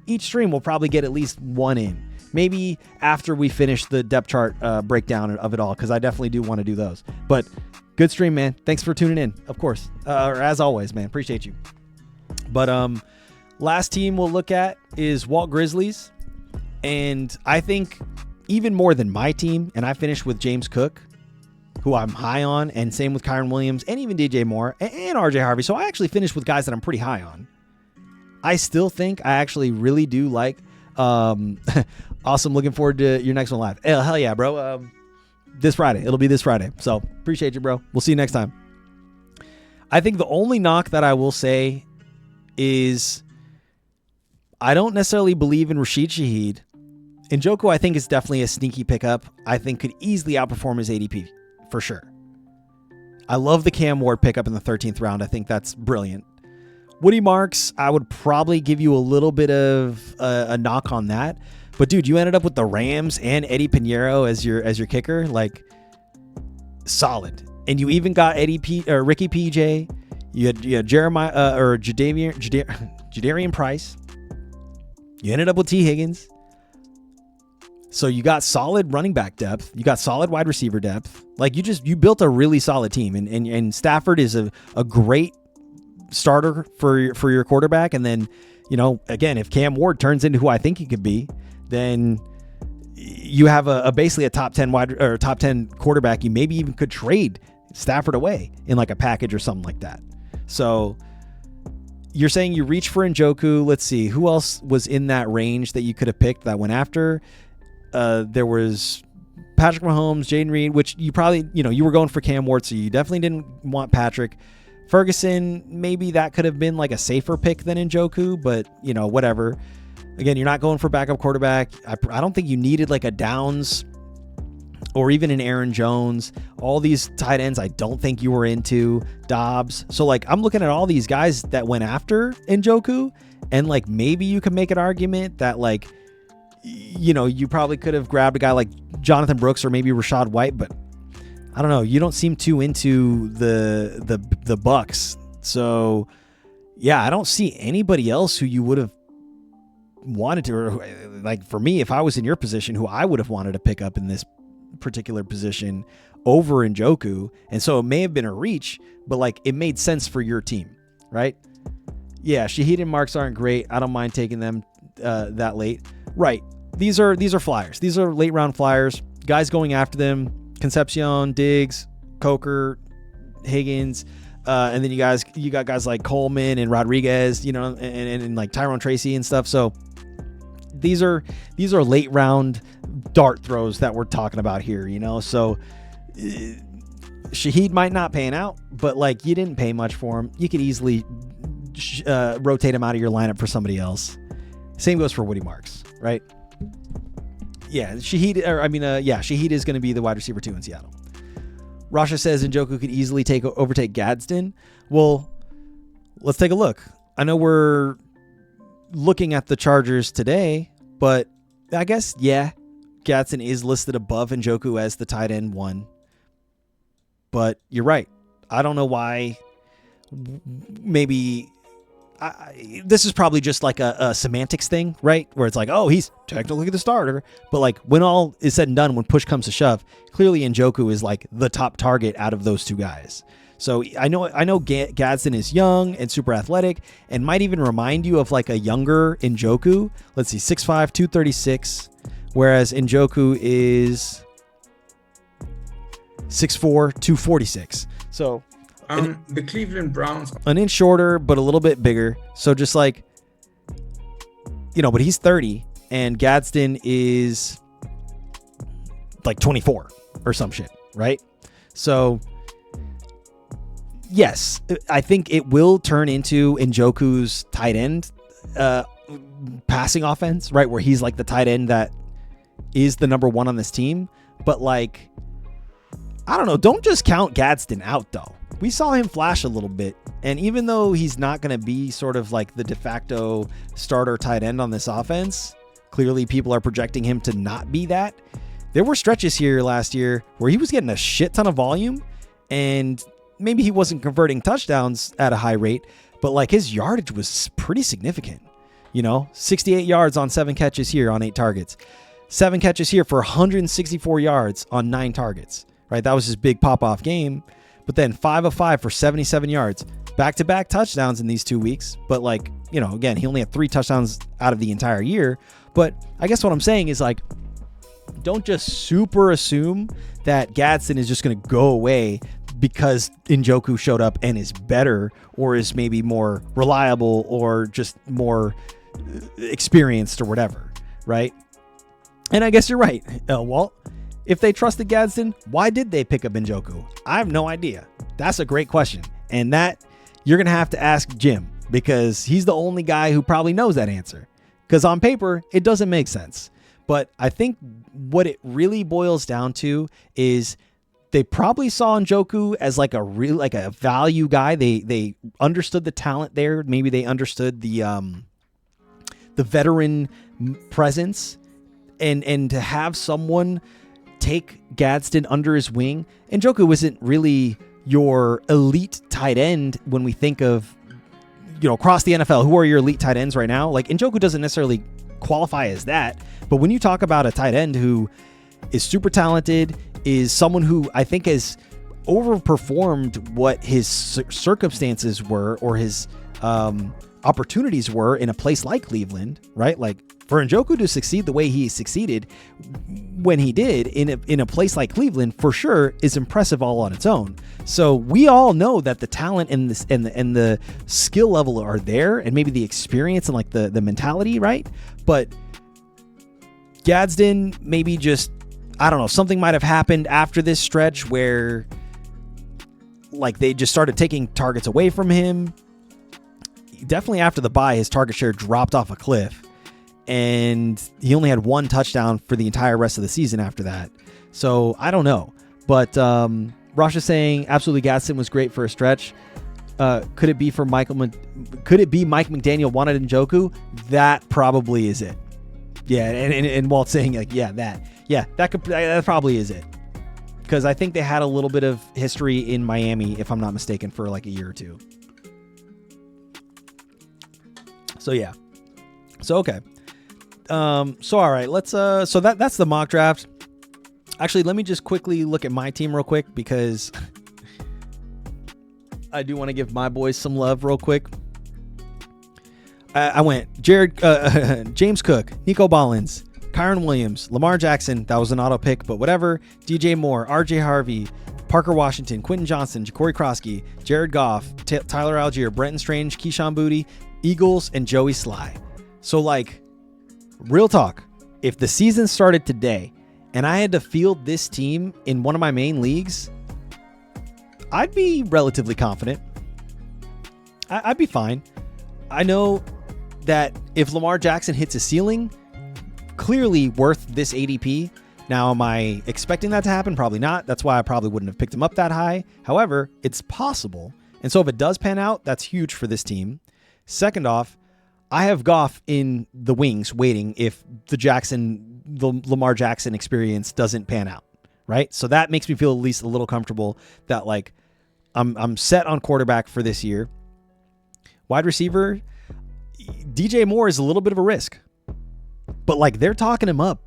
Each stream we'll probably get at least one in. Maybe after we finish the depth chart breakdown of it all, because I definitely do want to do those. But good stream, man. Thanks for tuning in, of course. Or as always, man. Appreciate you. But last team we'll look at is Walt Grizzlies. And I think even more than my team, and I finished with James Cook, who I'm high on, and same with Kyron Williams, and even DJ Moore, and RJ Harvey. So I actually finished with guys that I'm pretty high on. I still think I actually really do like awesome. Looking forward to your next one live. Hell yeah, bro. This Friday. It'll be this Friday. So appreciate you, bro. We'll see you next time. I think the only knock that I will say is I don't necessarily believe in Rashid Shaheed. Njoku, I think, is definitely a sneaky pickup. I think could easily outperform his ADP for sure. I love the Cam Ward pickup in the 13th round. I think that's brilliant. Woody Marks, I would probably give you a little bit of a knock on that. But dude, you ended up with the Rams and Eddie Pinheiro as your kicker, like solid. And you even got Ricky PJ. You had Jeremiah or Jadarian Price. You ended up with T. Higgins. So you got solid running back depth. You got solid wide receiver depth. Like you built a really solid team. And Stafford is a great starter for your quarterback. And then, again, if Cam Ward turns into who I think he could be, then you have a basically a top 10 top 10 quarterback. You maybe even could trade Stafford away in like a package or something like that. So you're saying you reach for Njoku. Let's see who else was in that range that you could have picked that went after. There was Patrick Mahomes, Jaden Reed, which you probably, you were going for Cam Ward, so you definitely didn't want Patrick. Ferguson, maybe that could have been like a safer pick than Njoku, but whatever. Again, you're not going for backup quarterback. I don't think you needed like a Downs or even an Aaron Jones. All these tight ends, I don't think you were into. Dobbs. So like, I'm looking at all these guys that went after Njoku, and like maybe you could make an argument that like, you probably could have grabbed a guy like Jonathan Brooks or maybe Rachaad White, but I don't know. You don't seem too into the Bucks. So yeah, I don't see anybody else who you would have wanted to, or like for me, if I was in your position, who I would have wanted to pick up in this particular position over Njoku. And so it may have been a reach, but like it made sense for your team, right? Yeah, Shaheed and Marks aren't great. I don't mind taking them that late. Right. These are flyers. These are late round flyers. Guys going after them. Concepcion, Diggs, Coker, Higgins, and then you got guys like Coleman and Rodriguez, and like Tyrone Tracy and stuff. So these are late round dart throws that we're talking about here, So Shaheed might not pan out, but like you didn't pay much for him. You could easily rotate him out of your lineup for somebody else. Same goes for Woody Marks, right? Yeah, Shaheed is going to be the wide receiver 2 in Seattle. Rasha says Njoku could easily overtake Gadsden. Well, let's take a look. I know we're looking at the Chargers today, but I guess, yeah, Gadsden is listed above Njoku as the tight end 1. But you're right. I don't know why. Maybe this is probably just like a semantics thing, right? Where it's like, oh, he's technically the starter. But like when all is said and done, when push comes to shove, clearly Njoku is like the top target out of those two guys. So I know Gadsden is young and super athletic and might even remind you of like a younger Njoku. Let's see, 6'5", 236, whereas Njoku is 6'4", 246. So the Cleveland Browns, an inch shorter, but a little bit bigger. So just like, but he's 30 and Gadsden is like 24 or some shit, right? So yes, I think it will turn into Njoku's tight end passing offense, right? Where he's like the tight end that is the number 1 on this team. But like, I don't know. Don't just count Gadsden out though. We saw him flash a little bit. And even though he's not going to be sort of like the de facto starter tight end on this offense, clearly people are projecting him to not be that. There were stretches here last year where he was getting a shit ton of volume and maybe he wasn't converting touchdowns at a high rate, but like his yardage was pretty significant. 68 yards on 7 catches here on 8 targets. 7 catches here for 164 yards on 9 targets, right? That was his big pop-off game. But then 5 of 5 for 77 yards. Back-to-back touchdowns in these 2 weeks. But like, again, he only had 3 touchdowns out of the entire year. But I guess what I'm saying is like, don't just super assume that Gadsden is just going to go away because Njoku showed up and is better or is maybe more reliable or just more experienced or whatever, right? And I guess you're right, Walt. If they trusted Gadsden, why did they pick up Njoku? I have no idea. That's a great question. And that you're going to have to ask Jim because he's the only guy who probably knows that answer. Because on paper, it doesn't make sense. But I think what it really boils down to is they probably saw Njoku as like a value guy. They understood the talent there. Maybe they understood the veteran presence and to have someone take Gadsden under his wing. Njoku isn't really your elite tight end when we think of, across the NFL, who are your elite tight ends right now? Like Njoku doesn't necessarily qualify as that. But when you talk about a tight end who is super talented, is someone who I think has overperformed what his circumstances were or his opportunities were in a place like Cleveland, right? Like for Njoku to succeed the way he succeeded when he did in a place like Cleveland, for sure, is impressive all on its own. So we all know that the talent and the skill level are there, and maybe the experience and like the mentality, right? But Gadsden maybe just, I don't know, something might have happened after this stretch where like they just started taking targets away from him. Definitely after the bye, his target share dropped off a cliff. And he only had 1 touchdown for the entire rest of the season after that. So I don't know. But Rosh is saying absolutely Gadsden was great for a stretch. Could it be Mike McDaniel wanted Njoku? That probably is it. Yeah, and Walt's saying like, that probably is it. Because I think they had a little bit of history in Miami, if I'm not mistaken, for like a year or two. So yeah. So okay. So all right, let's so that's the mock draft. Actually, let me just quickly look at my team real quick because I do want to give my boys some love real quick. I went James Cook, Nico Ballins, Kyron Williams, Lamar Jackson. That was an auto pick, but whatever. DJ Moore, RJ Harvey, Parker Washington, Quentin Johnson, Ja'Cory Krosky, Jared Goff, Tyler Algier, Brenton Strange, Keyshawn Booty, Eagles, and Joey Sly. So like, real talk, if the season started today and I had to field this team in one of my main leagues, I'd be relatively confident. I'd be fine. I know that if Lamar Jackson hits a ceiling, clearly worth this ADP. Now, am I expecting that to happen? Probably not. That's why I probably wouldn't have picked him up that high. However, it's possible. And so if it does pan out, that's huge for this team. Second off, I have Goff in the wings waiting if the Jackson the Lamar Jackson experience doesn't pan out, right? So that makes me feel at least a little comfortable that like I'm set on quarterback for this year. Wide receiver, DJ Moore is a little bit of a risk, but like they're talking him up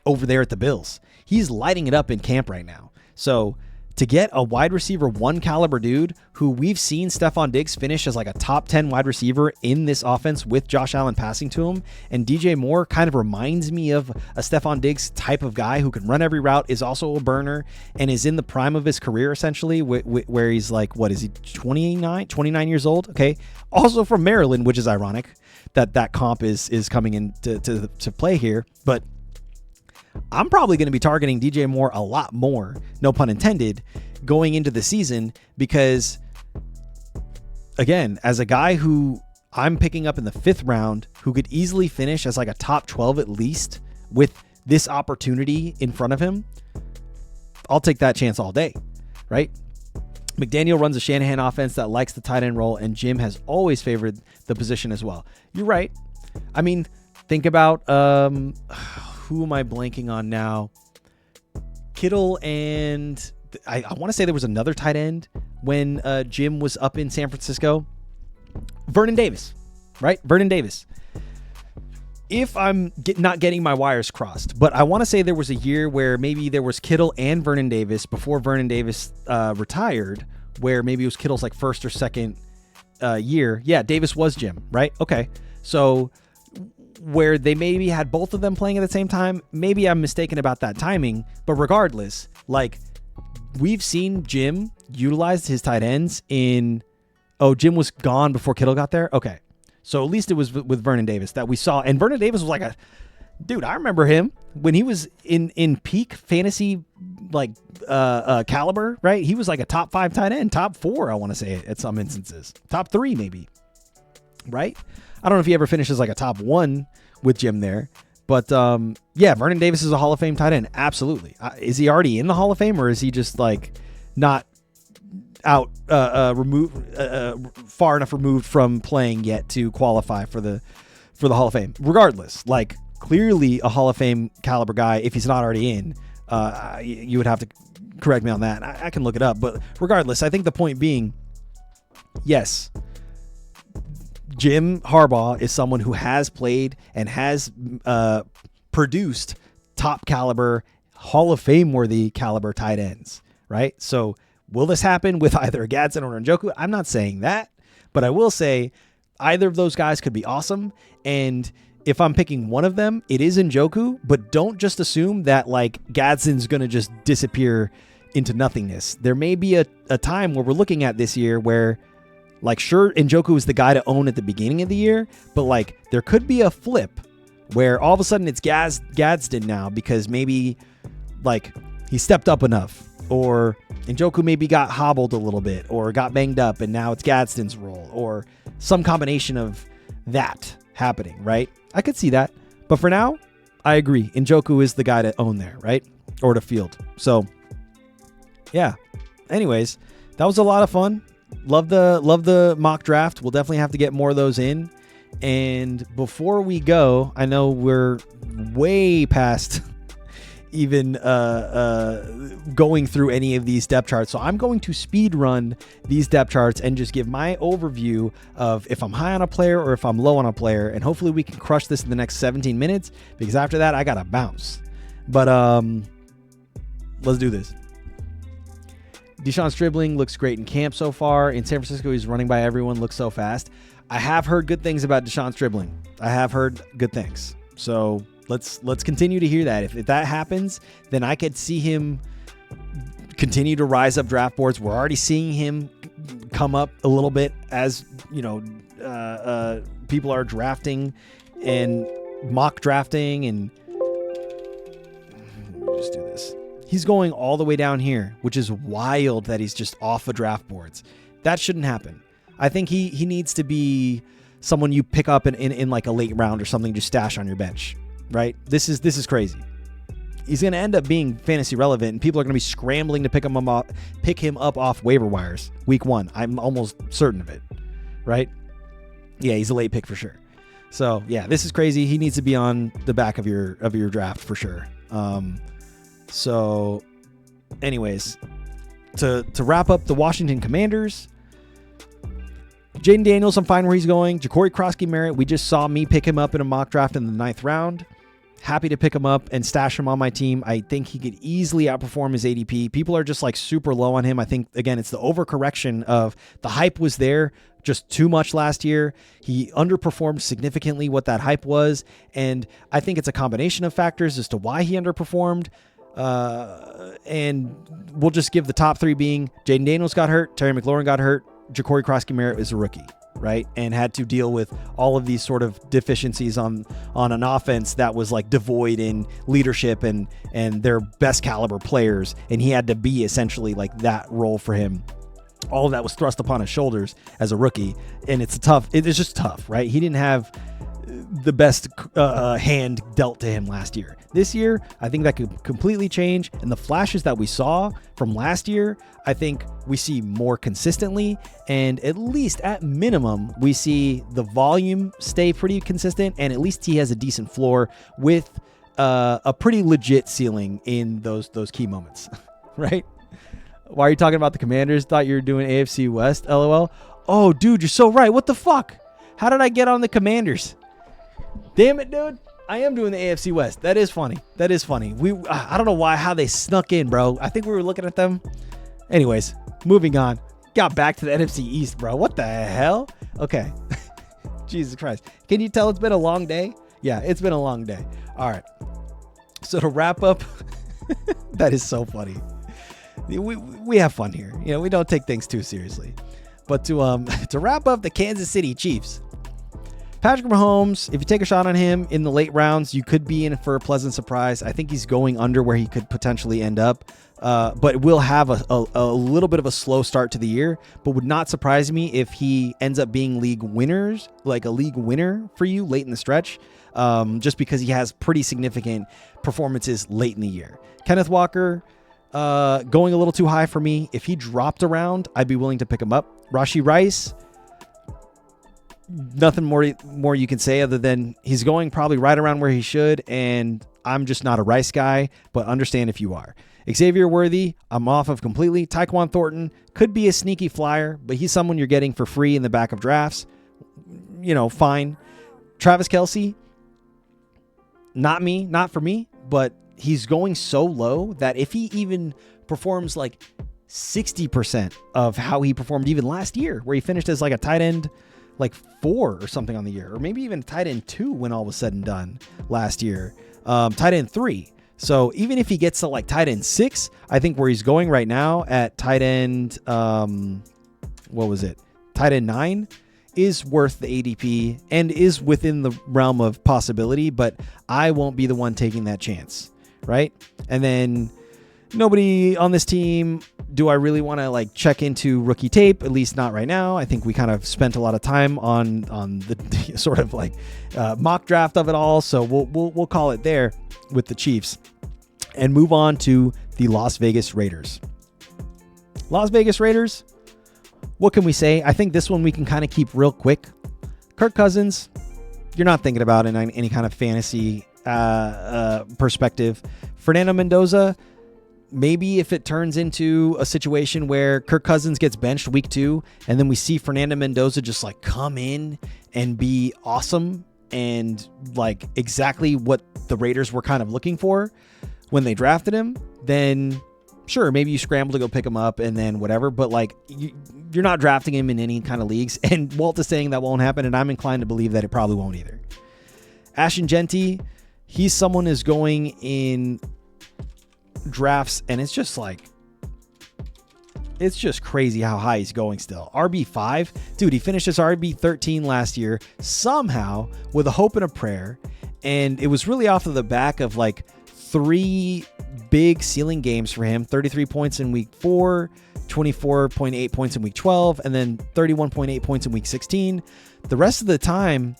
over there at the Bills. He's lighting it up in camp right now. So to get a wide receiver 1 caliber dude who we've seen Stephon Diggs finish as like a top 10 wide receiver in this offense with Josh Allen passing to him, and DJ Moore kind of reminds me of a Stephon Diggs type of guy who can run every route, is also a burner, and is in the prime of his career essentially, where he's like, what is he, 29 years old? Okay. Also from Maryland, which is ironic that comp is coming in to play here. But I'm probably going to be targeting DJ Moore a lot more, no pun intended, going into the season because, again, as a guy who I'm picking up in the 5th round, who could easily finish as like a top 12 at least with this opportunity in front of him, I'll take that chance all day, right? McDaniel runs a Shanahan offense that likes the tight end role, and Jim has always favored the position as well. You're right. I mean, think about... who am I blanking on now? Kittle and I want to say there was another tight end when Jim was up in San Francisco. Vernon Davis, right? Vernon Davis. If I'm not getting my wires crossed, but I want to say there was a year where maybe there was Kittle and Vernon Davis before Vernon Davis retired, where maybe it was Kittle's like 1st or 2nd year. Yeah, Davis was Jim, right? Okay. So where they maybe had both of them playing at the same time. Maybe I'm mistaken about that timing, but regardless, like we've seen Jim utilize his tight ends Jim was gone before Kittle got there. Okay. So at least it was with Vernon Davis that we saw. And Vernon Davis was like dude, I remember him when he was in peak fantasy, like, caliber, right? He was like a top 5 tight end, top 4, I want to say at some instances, top 3 maybe, right? I don't know if he ever finishes like a top 1 with Jim there, but yeah, Vernon Davis is a Hall of Fame tight end. Absolutely. Is he already in the Hall of Fame, or is he just like not out far enough removed from playing yet to qualify for the Hall of Fame? Regardless, like clearly a Hall of Fame caliber guy. If he's not already in, you would have to correct me on that. I can look it up, but regardless, I think the point being, yes, Jim Harbaugh is someone who has played and has produced top caliber, Hall of Fame worthy caliber tight ends, right? So will this happen with either Gadsden or Njoku? I'm not saying that, but I will say either of those guys could be awesome. And if I'm picking one of them, it is Njoku, but don't just assume that like Gadsden's going to just disappear into nothingness. There may be a time where we're looking at this year where, like, sure, Njoku is the guy to own at the beginning of the year, but like there could be a flip where all of a sudden it's Gadsden now because maybe like he stepped up enough, or Njoku maybe got hobbled a little bit or got banged up and now it's Gadsden's role, or some combination of that happening, right? I could see that. But for now, I agree. Njoku is the guy to own there, right? Or to field. So yeah. Anyways, that was a lot of fun. Love the mock draft. We'll definitely have to get more of those in. And before we go, I know we're way past even going through any of these depth charts. So I'm going to speed run these depth charts and just give my overview of if I'm high on a player or if I'm low on a player. And hopefully we can crush this in the next 17 minutes, because after that I got to bounce. But let's do this. Deshaun Stribling looks great in camp so far. In San Francisco, he's running by everyone, looks so fast. I have heard good things about Deshaun Stribling. I have heard good things. So let's continue to hear that. If that happens, then I could see him continue to rise up draft boards. We're already seeing him come up a little bit as, you know, people are drafting and mock drafting, and let me just do this. He's going all the way down here, which is wild that he's just off of draft boards. That shouldn't happen. I think he needs to be someone you pick up in like a late round or something, just stash on your bench, right? This is crazy. He's going to end up being fantasy relevant, and people are going to be scrambling to pick him up off waiver wires week 1. I'm almost certain of it, right? Yeah, he's a late pick for sure. So yeah, this is crazy. He needs to be on the back of your draft for sure. So anyways, to wrap up the Washington Commanders, Jaden Daniels, I'm fine where he's going. Ja'Cory Krosky-Merritt, we just saw me pick him up in a mock draft in the 9th round. Happy to pick him up and stash him on my team. I think he could easily outperform his ADP. People are just like super low on him. I think, again, it's the overcorrection of the hype was there just too much last year. He underperformed significantly what that hype was. And I think it's a combination of factors as to why he underperformed. And we'll just give the top 3 being Jaden Daniels got hurt, Terry McLaurin got hurt, Ja'Cory Krosky-Merritt is a rookie, right? And had to deal with all of these sort of deficiencies on an offense that was like devoid in leadership and their best caliber players. And he had to be essentially like that role for him. All of that was thrust upon his shoulders as a rookie. And it's just tough, right? He didn't have the best hand dealt to him last year. This year, I think that could completely change. And the flashes that we saw from last year, I think we see more consistently. And at least at minimum, we see the volume stay pretty consistent. And at least he has a decent floor with a pretty legit ceiling in those key moments, right? Why are you talking about the Commanders? Thought you were doing AFC West, LOL. Oh, dude, you're so right. What the fuck? How did I get on the Commanders? Damn it, dude. I am doing the AFC West. That is funny. I don't know how they snuck in, bro. I think we were looking at them. Anyways, moving on. Got back to the NFC East, bro. What the hell? Okay. Jesus Christ. Can you tell it's been a long day? Yeah, it's been a long day. All right. So to wrap up, that is so funny. We have fun here. You know, we don't take things too seriously. But to wrap up the Kansas City Chiefs, Patrick Mahomes, if you take a shot on him in the late rounds, you could be in for a pleasant surprise. I think he's going under where he could potentially end up, but will have a little bit of a slow start to the year, but would not surprise me if he ends up being league winners, like a league winner for you late in the stretch, just because he has pretty significant performances late in the year. Kenneth Walker, going a little too high for me. If he dropped around, I'd be willing to pick him up. Rashee Rice, nothing more you can say other than he's going probably right around where he should, and I'm just not a Rice guy, but understand if you are. Xavier Worthy, I'm off of completely. Tyquan Thornton could be a sneaky flyer, but he's someone you're getting for free in the back of drafts. You know, fine. Travis Kelce, not for me, but he's going so low that if he even performs like 60% of how he performed even last year, where he finished as like a tight end like 4 or something on the year, or maybe even tight end 2 when all was said and done last year, tight end 3. So even if he gets to like tight end 6, I think where he's going right now at tight end, tight end 9 is worth the ADP and is within the realm of possibility, but I won't be the one taking that chance, right? And then nobody on this team, do I really want to like check into rookie tape? At least not right now. I think we kind of spent a lot of time on the sort of like mock draft of it all. So we'll call it there with the Chiefs and move on to the Las Vegas Raiders. Las Vegas Raiders, what can we say? I think this one we can kind of keep real quick. Kirk Cousins, you're not thinking about in any kind of fantasy perspective. Fernando Mendoza, maybe if it turns into a situation where Kirk Cousins gets benched week 2 and then we see Fernando Mendoza just like come in and be awesome and like exactly what the Raiders were kind of looking for when they drafted him, then sure, maybe you scramble to go pick him up and then whatever, but like you're not drafting him in any kind of leagues, and Walt is saying that won't happen, and I'm inclined to believe that it probably won't either. Ashton Genty, he's someone who's going in drafts, and it's just crazy how high he's going still. RB5, dude, he finished as RB13 last year somehow with a hope and a prayer, and it was really off of the back of like 3 big ceiling games for him. 33 points in week 4, 24.8 points in week 12, and then 31.8 points in week 16. The rest of the time,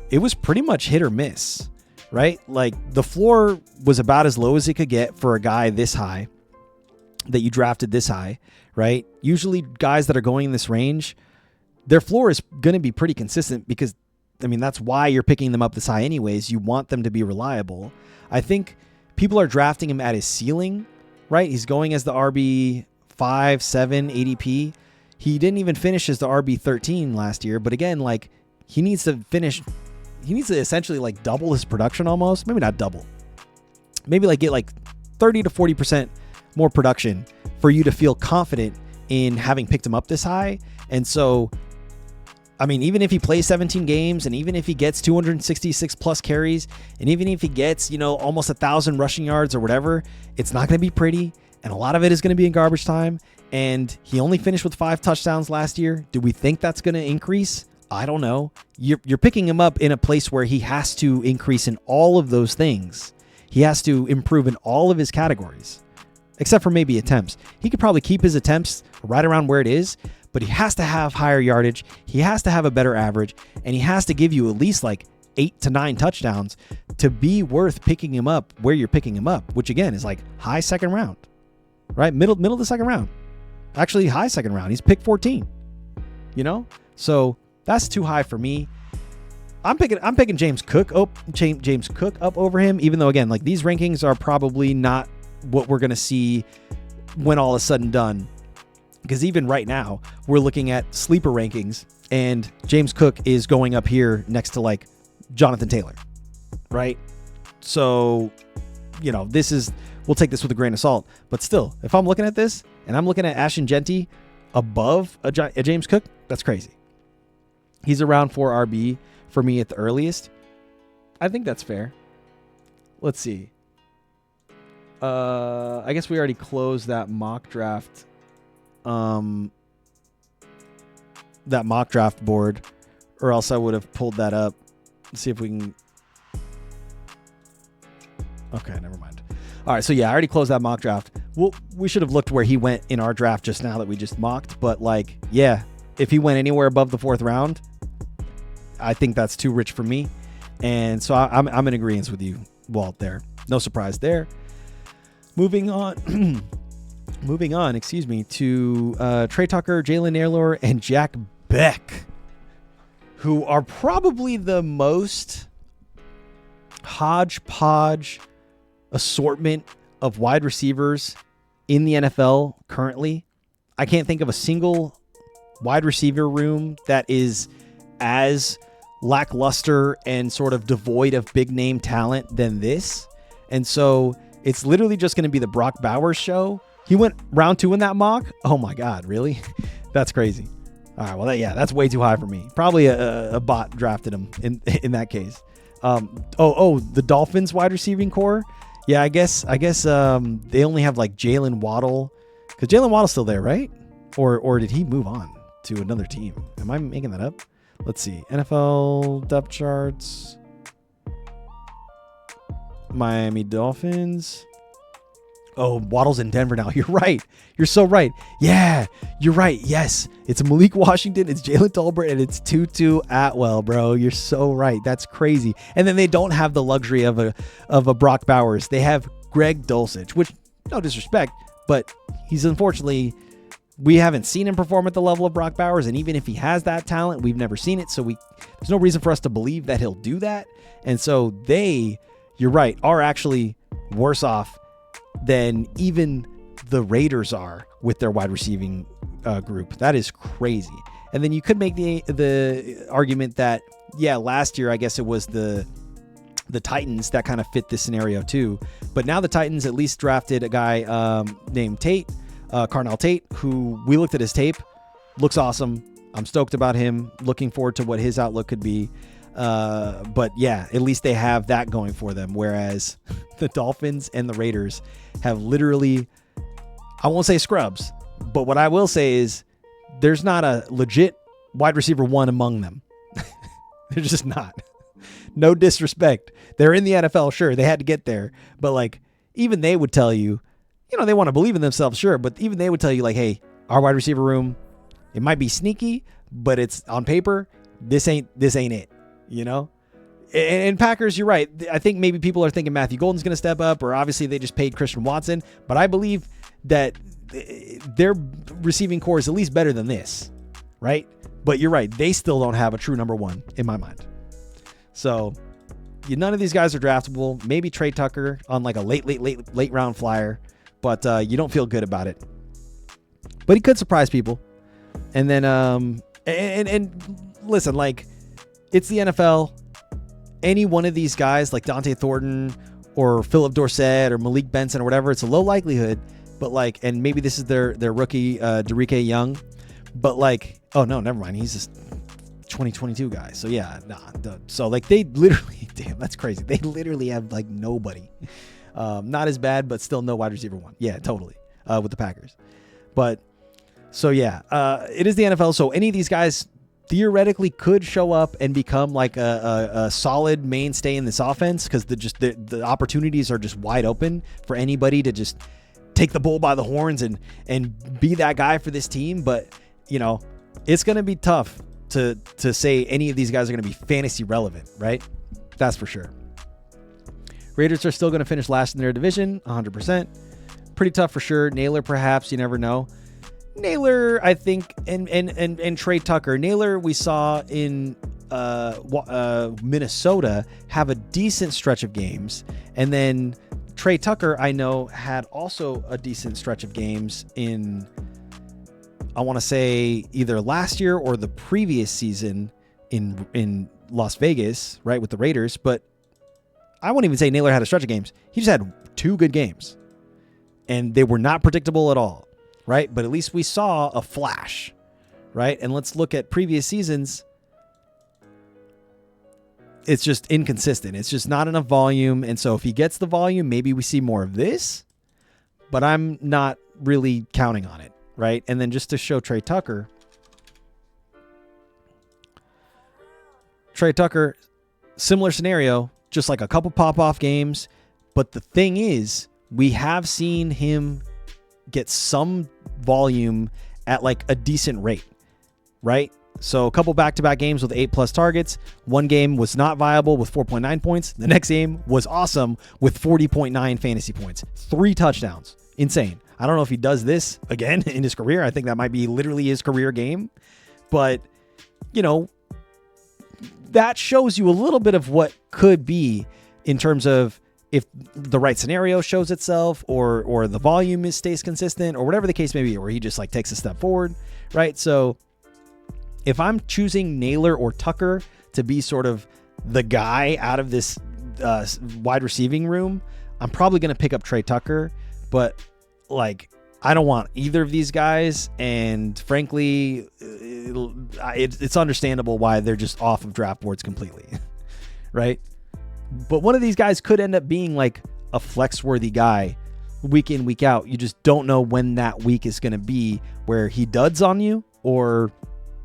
it was pretty much hit or miss, right? Like the floor was about as low as it could get for a guy this high that you drafted this high, right? Usually guys that are going in this range, their floor is going to be pretty consistent because I mean, that's why you're picking them up this high anyways. You want them to be reliable. I think people are drafting him at his ceiling, right? He's going as the RB 5, 7 ADP. He didn't even finish as the RB 13 last year. But again, like, he needs to essentially like double his production almost. Maybe not double. Maybe like get like 30 to 40% more production for you to feel confident in having picked him up this high. And so, I mean, even if he plays 17 games and even if he gets 266 plus carries and even if he gets, almost 1,000 rushing yards or whatever, it's not going to be pretty. And a lot of it is going to be in garbage time. And he only finished with 5 touchdowns last year. Do we think that's going to increase? I don't know. You're picking him up in a place where he has to increase in all of those things. He has to improve in all of his categories, except for maybe attempts. He could probably keep his attempts right around where it is, but he has to have higher yardage. He has to have a better average, and he has to give you at least like 8 to 9 touchdowns to be worth picking him up where you're picking him up, which again is like high second round, right? Middle of the second round. Actually, high second round. He's pick 14, So that's too high for me. I'm picking James Cook up over him, even though again, like these rankings are probably not what we're going to see when all is said and done. Because even right now, we're looking at sleeper rankings and James Cook is going up here next to like Jonathan Taylor, right? So, we'll take this with a grain of salt, but still, if I'm looking at this and I'm looking at Ashton Genty above a James Cook, that's crazy. He's around 4 RB for me at the earliest. I think that's fair. Let's see. I guess we already closed that mock draft. That mock draft board, or else I would have pulled that up. Let's see if we can. Okay, never mind. All right, so yeah, I already closed that mock draft. Well, we should have looked where he went in our draft just now that we just mocked, but like, yeah, if he went anywhere above the 4th round, I think that's too rich for me. And so I'm in agreement with you, Walt, there. No surprise there. Moving on, to Trey Tucker, Jalen Nailor, and Jack Beck, who are probably the most hodgepodge assortment of wide receivers in the NFL currently. I can't think of a single wide receiver room that is as lackluster and sort of devoid of big name talent than this. And so it's literally just going to be the Brock Bowers show. He went round 2 in that mock. Oh my God, really? That's crazy. All right, well, that's way too high for me. Probably a bot drafted him in that case. The Dolphins wide receiving core. Yeah, I guess they only have like Jalen Waddle, because Jalen Waddle's still there, right? Or did he move on to another team? Am I making that up? Let's see. NFL depth charts. Miami Dolphins. Oh, Waddle's in Denver now. You're right. You're so right. Yeah, you're right. Yes, it's Malik Washington, it's Jalen Tolbert, and it's Tutu Atwell, bro. You're so right. That's crazy. And then they don't have the luxury of a Brock Bowers. They have Greg Dulcich, which, no disrespect, but he's unfortunately, we haven't seen him perform at the level of Brock Bowers. And even if he has that talent, we've never seen it. So there's no reason for us to believe that he'll do that. And so you're right, are actually worse off than even the Raiders are with their wide receiving group. That is crazy. And then you could make the argument that, yeah, last year, I guess it was the Titans that kind of fit this scenario too. But now the Titans at least drafted a guy named Carnell Tate, who we looked at his tape. Looks awesome. I'm stoked about him. Looking forward to what his outlook could be. But yeah, at least they have that going for them. Whereas the Dolphins and the Raiders have literally, I won't say scrubs, but what I will say is there's not a legit wide receiver 1 among them. They're just not. No disrespect. They're in the NFL. Sure. They had to get there, but like, even they would tell you, they want to believe in themselves. Sure. But even they would tell you like, hey, our wide receiver room, it might be sneaky, but it's on paper. This ain't it. And Packers, you're right. I think maybe people are thinking Matthew Golden's going to step up, or obviously they just paid Christian Watson. But I believe that their receiving core is at least better than this, right? But you're right. They still don't have a true number 1 in my mind. So none of these guys are draftable. Maybe Trey Tucker on like a late round flyer, but you don't feel good about it. But he could surprise people. And then and listen, like, it's the NFL. Any one of these guys like Dante Thornton or Philip Dorsett or Malik Benson or whatever, it's a low likelihood. But like, and maybe this is their rookie, Derike Young. But like, oh no, never mind. He's just 2022 guy. So yeah, nah. So like, they literally, damn, that's crazy. They literally have like nobody. Not as bad, but still no wide receiver one. Yeah, totally. With the Packers. But so yeah, it is the NFL. So any of these guys theoretically could show up and become like a solid mainstay in this offense, because the opportunities are just wide open for anybody to just take the bull by the horns and be that guy for this team. But you know, it's going to be tough to say any of these guys are going to be fantasy relevant, right? That's for sure. Raiders are still going to finish last in their division, 100%. Pretty tough for sure. Naylor, perhaps, you never know. Naylor, I think, and Trey Tucker. Naylor, we saw in Minnesota have a decent stretch of games, and then Trey Tucker, I know, had also a decent stretch of games in, I want to say, either last year or the previous season in Las Vegas, right, with the Raiders. But I won't even say Naylor had a stretch of games. He just had 2 good games, and they were not predictable at all, right? But at least we saw a flash, right? And let's look at previous seasons. It's just inconsistent. It's just not enough volume. And so if he gets the volume, maybe we see more of this, but I'm not really counting on it, right? And then just to show Trey Tucker, similar scenario, just like a couple pop-off games. But the thing is, we have seen him get some volume at like a decent rate, right? So a couple back-to-back games with 8+ targets. One game was not viable with 4.9 points. The next game was awesome with 40.9 fantasy points. 3 touchdowns. Insane. I don't know if he does this again in his career. I think that might be literally his career game. But, you know, that shows you a little bit of what could be in terms of if the right scenario shows itself, or the volume stays consistent, or whatever the case may be, where he just like takes a step forward, right? So if I'm choosing Naylor or Tucker to be sort of the guy out of this wide receiving room, I'm probably going to pick up Trey Tucker. But like, I don't want either of these guys, and frankly, it's understandable why they're just off of draft boards completely, right? But one of these guys could end up being like a flex-worthy guy week in, week out. You just don't know when that week is going to be where he duds on you or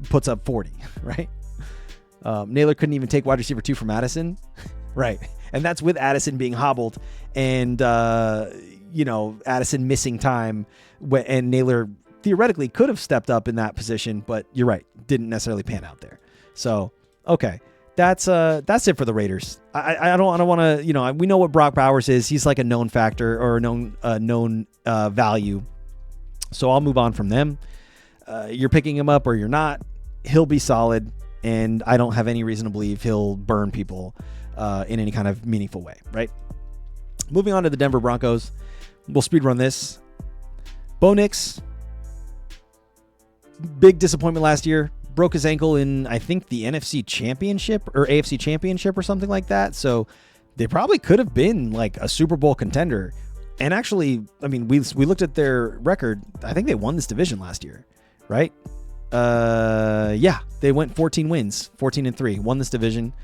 puts up 40, right? Naylor couldn't even take wide receiver 2 from Addison, right? And that's with Addison being hobbled and, Addison missing time, and Naylor theoretically could have stepped up in that position, but you're right, didn't necessarily pan out there. So, okay. That's it for the Raiders. I don't want to, we know what Brock Bowers is. He's like a known factor or a known value. So I'll move on from them. You're picking him up or you're not. He'll be solid, and I don't have any reason to believe he'll burn people in any kind of meaningful way, right? Moving on to the Denver Broncos. We'll speed run this. Bo Nix, big disappointment last year. Broke his ankle in, I think, the NFC Championship or AFC Championship or something like that. So they probably could have been like a Super Bowl contender. And actually, I mean, we looked at their record. I think they won this division last year, right? Yeah, they went 14 wins, 14-3, won this division.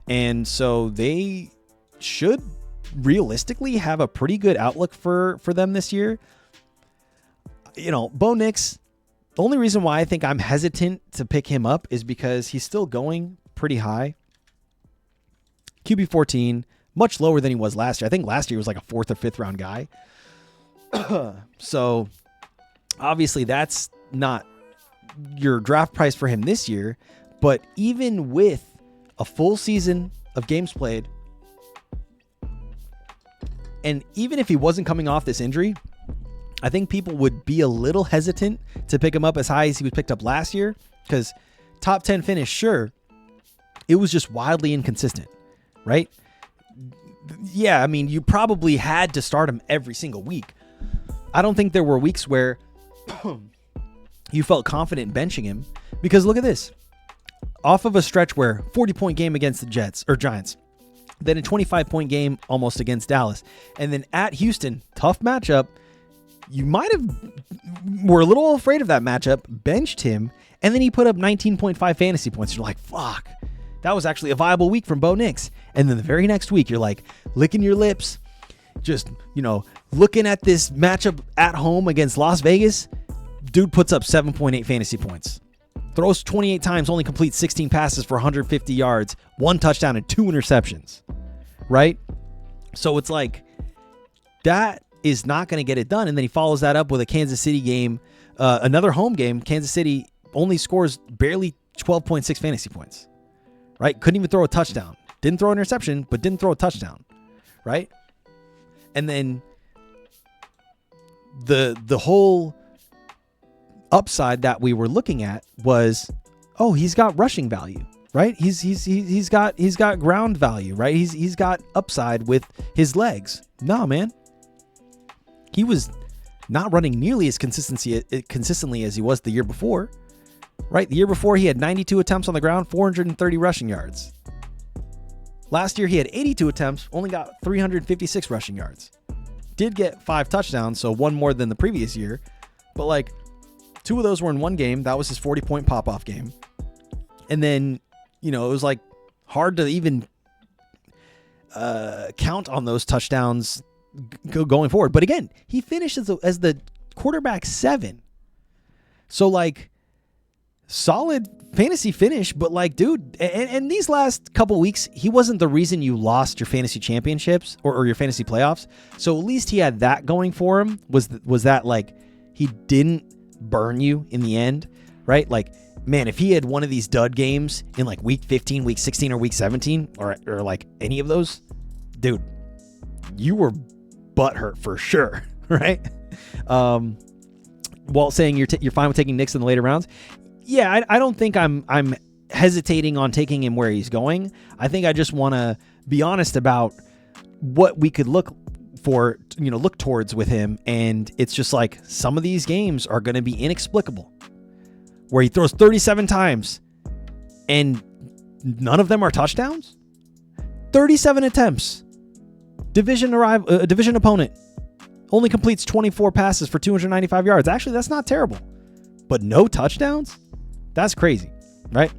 And so they should realistically have a pretty good outlook for them this year. Bo Nix, the only reason why I think I'm hesitant to pick him up is because he's still going pretty high. QB 14, much lower than he was last year. I think last year was like a 4th or 5th round guy. So obviously that's not your draft price for him this year. But even with a full season of games played, and even if he wasn't coming off this injury, I think people would be a little hesitant to pick him up as high as he was picked up last year, because top 10 finish, sure, It was just wildly inconsistent, right? Yeah, I mean, you probably had to start him every single week. I don't think there were weeks where you felt confident benching him, because look at this. Off of a stretch where 40-point game against the Jets or Giants, then a 25-point game almost against Dallas, and then at Houston, tough matchup. You might have were a little afraid of that matchup, benched him, and then he put up 19.5 fantasy points. You're like, fuck, that was actually a viable week from Bo Nix. And then the very next week, you're like licking your lips, just, looking at this matchup at home against Las Vegas. Dude puts up 7.8 fantasy points. Throws 28 times, only completes 16 passes for 150 yards, 1 touchdown, and 2 interceptions. Right? So it's like, that is not going to get it done. And then he follows that up with a Kansas City game, another home game. Kansas City only scores barely 12.6 fantasy points. Right? Couldn't even throw a touchdown. Didn't throw an interception, but didn't throw a touchdown. Right? And then the whole upside that we were looking at was, oh, he's got rushing value, right? He's got ground value, right? He's got upside with his legs. No, man. He was not running nearly as consistently as he was the year before, right? The year before he had 92 attempts on the ground, 430 rushing yards. Last year he had 82 attempts, only got 356 rushing yards. Did get 5 touchdowns, so 1 more than the previous year, but like 2 of those were in one game. That was his 40-point pop-off game. And then, it was like hard to even count on those touchdowns going forward. But again, he finished as the quarterback 7. So like solid fantasy finish, but like, dude, and these last couple weeks, he wasn't the reason you lost your fantasy championships or your fantasy playoffs. So at least he had that going for him, was that like he didn't burn you in the end, right? Like, man, if he had one of these dud games in like week 15, week 16, or week 17, or like any of those, dude, you were butthurt for sure, right? Walt saying you're fine with taking Nix in the later rounds. Yeah, I don't think I'm hesitating on taking him where he's going. I think I just want to be honest about what we could look towards with him. And it's just like some of these games are going to be inexplicable, where he throws 37 times and none of them are touchdowns. 37 attempts. Division opponent. Only completes 24 passes for 295 yards. Actually, that's not terrible. But no touchdowns? That's crazy, right?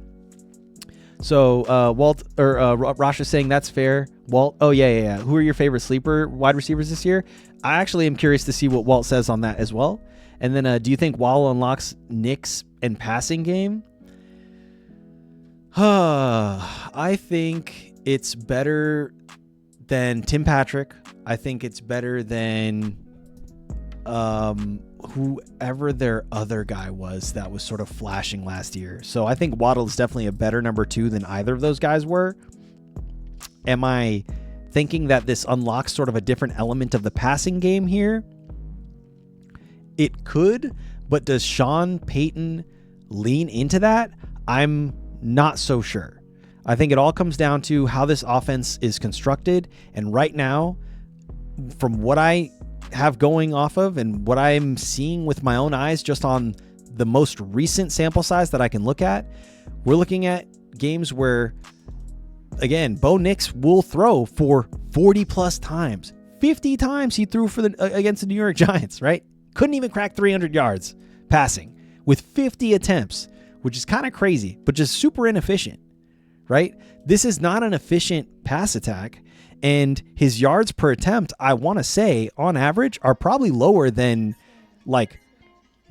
So Walt or Rosh is saying that's fair. Walt, oh yeah. Who are your favorite sleeper wide receivers this year? I actually am curious to see what Walt says on that as well. And then do you think Waddle unlocks Nix and passing game? I think it's better than Tim Patrick. I think it's better than whoever their other guy was that was sort of flashing last year. So I think Waddle is definitely a better number 2 than either of those guys were. Am I thinking that this unlocks sort of a different element of the passing game here? It could, but does Sean Payton lean into that? I'm not so sure. I think it all comes down to how this offense is constructed. And right now, from what I have going off of and what I'm seeing with my own eyes, just on the most recent sample size that I can look at, we're looking at games where, again, Bo Nix will throw for 40 plus times. 50 times he threw for against the New York Giants, right? Couldn't even crack 300 yards passing with 50 attempts, which is kind of crazy, but just super inefficient, right? This is not an efficient pass attack. And his yards per attempt, I want to say, on average, are probably lower than like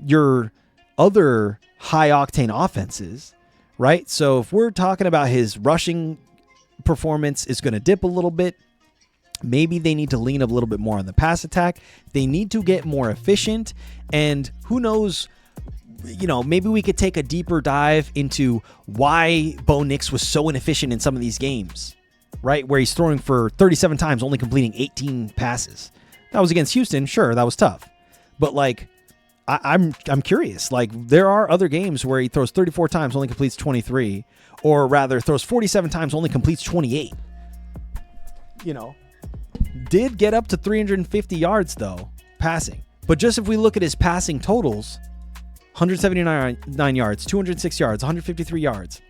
your other high-octane offenses, right? So if we're talking about his rushing performance is going to dip a little bit, maybe they need to lean a little bit more on the pass attack. They need to get more efficient. And who knows, maybe we could take a deeper dive into why Bo Nix was so inefficient in some of these games. Right, where he's throwing for 37 times, only completing 18 passes. That was against Houston. Sure, that was tough. But like, I'm curious. Like, there are other games where he throws 34 times, only completes 23, or rather throws 47 times, only completes 28. You know, did get up to 350 yards though, passing. But just if we look at his passing totals, 179 yards, 206 yards, 153 yards.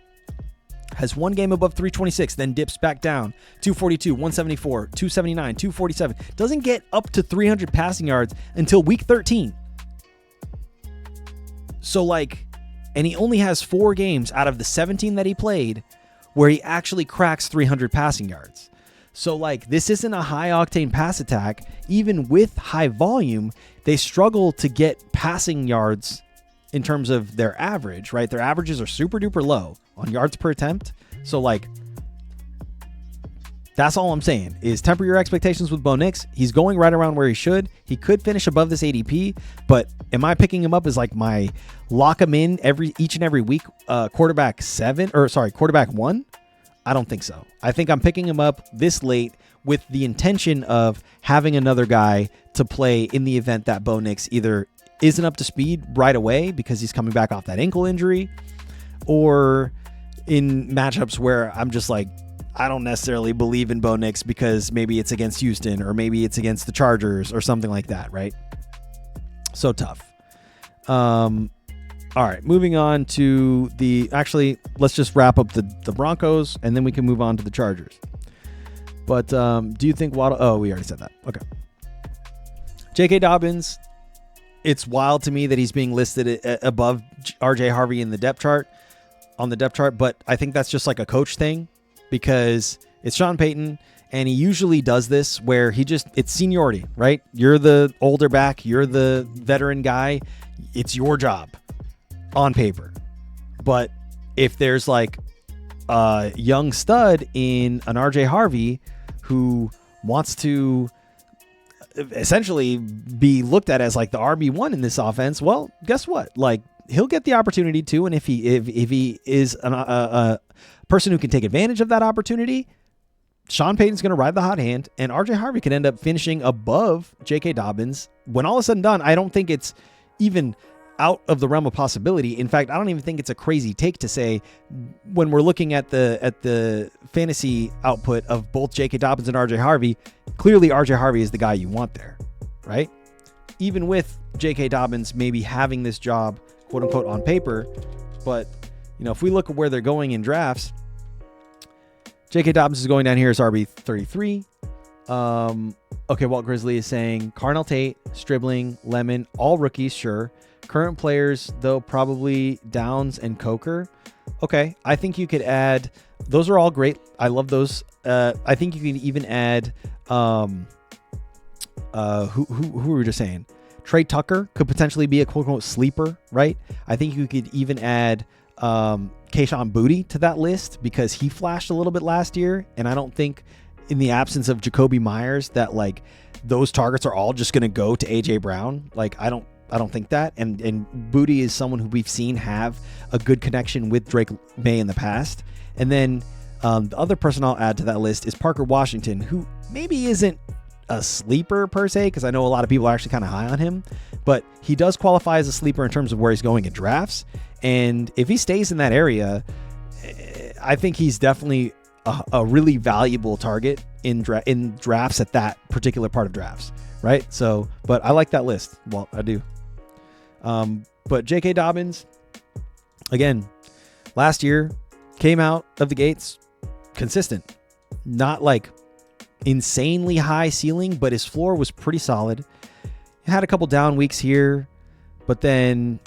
Has one game above 326, then dips back down. 242, 174, 279, 247. Doesn't get up to 300 passing yards until week 13. So, like, and he only has 4 games out of the 17 that he played where he actually cracks 300 passing yards. So, like, this isn't a high-octane pass attack. Even with high volume, they struggle to get passing yards in terms of their average, right? Their averages are super duper low on yards per attempt. So, like, that's all I'm saying is temper your expectations with Bo Nix. He's going right around where he should. He could finish above this ADP, but am I picking him up as like my lock him in each and every week quarterback 1? I don't think so. I think I'm picking him up this late with the intention of having another guy to play in the event that Bo Nix either isn't up to speed right away because he's coming back off that ankle injury, or in matchups where I'm just like, I don't necessarily believe in Bo Nix because maybe it's against Houston or maybe it's against the Chargers or something like that, right? So tough. All right, moving on to let's just wrap up the Broncos and then we can move on to the Chargers. But do you think Waddle? Oh, we already said that. Okay. J.K. Dobbins. It's wild to me that he's being listed above R.J. Harvey on the depth chart, but I think that's just like a coach thing because it's Sean Payton, and he usually does this where it's seniority, right? You're the older back, you're the veteran guy, it's your job on paper. But if there's like a young stud in an R.J. Harvey who wants to essentially be looked at as like the RB1 in this offense, well, guess what? Like, he'll get the opportunity to, and if he is a person who can take advantage of that opportunity, Sean Payton's going to ride the hot hand, and RJ Harvey can end up finishing above J.K. Dobbins. When all is said and done, I don't think it's even out of the realm of possibility. In fact, I don't even think it's a crazy take to say when we're looking at the fantasy output of both J.K. Dobbins and R.J. Harvey, clearly R.J. Harvey is the guy you want there, right? Even with J.K. Dobbins maybe having this job, quote unquote, on paper, but you know, if we look at where they're going in drafts, J.K. Dobbins is going down here as RB 33. Okay, Walt Grizzly is saying Carnell Tate, Stribling, Lemon, all rookies, sure. Current players, though, probably Downs and Coker. Okay, I think you could add, those are all great. I love those. I think you can even add, who were we just saying? Trey Tucker could potentially be a quote-unquote sleeper, right? I think you could even add Kayshon Boutte to that list because he flashed a little bit last year, and I don't think in the absence of Jacoby Myers that like those targets are all just going to go to A.J. Brown. Like, I don't think that. And Boutte is someone who we've seen have a good connection with Drake May in the past. And then the other person I'll add to that list is Parker Washington, who maybe isn't a sleeper per se, because I know a lot of people are actually kind of high on him, but he does qualify as a sleeper in terms of where he's going in drafts. And if he stays in that area, I think he's definitely a really valuable target in drafts at that particular part of drafts, right? So, but I like that list. Well, I do. But J.K. Dobbins, again, last year came out of the gates consistent, not like insanely high ceiling, but his floor was pretty solid. He had a couple down weeks here, but then,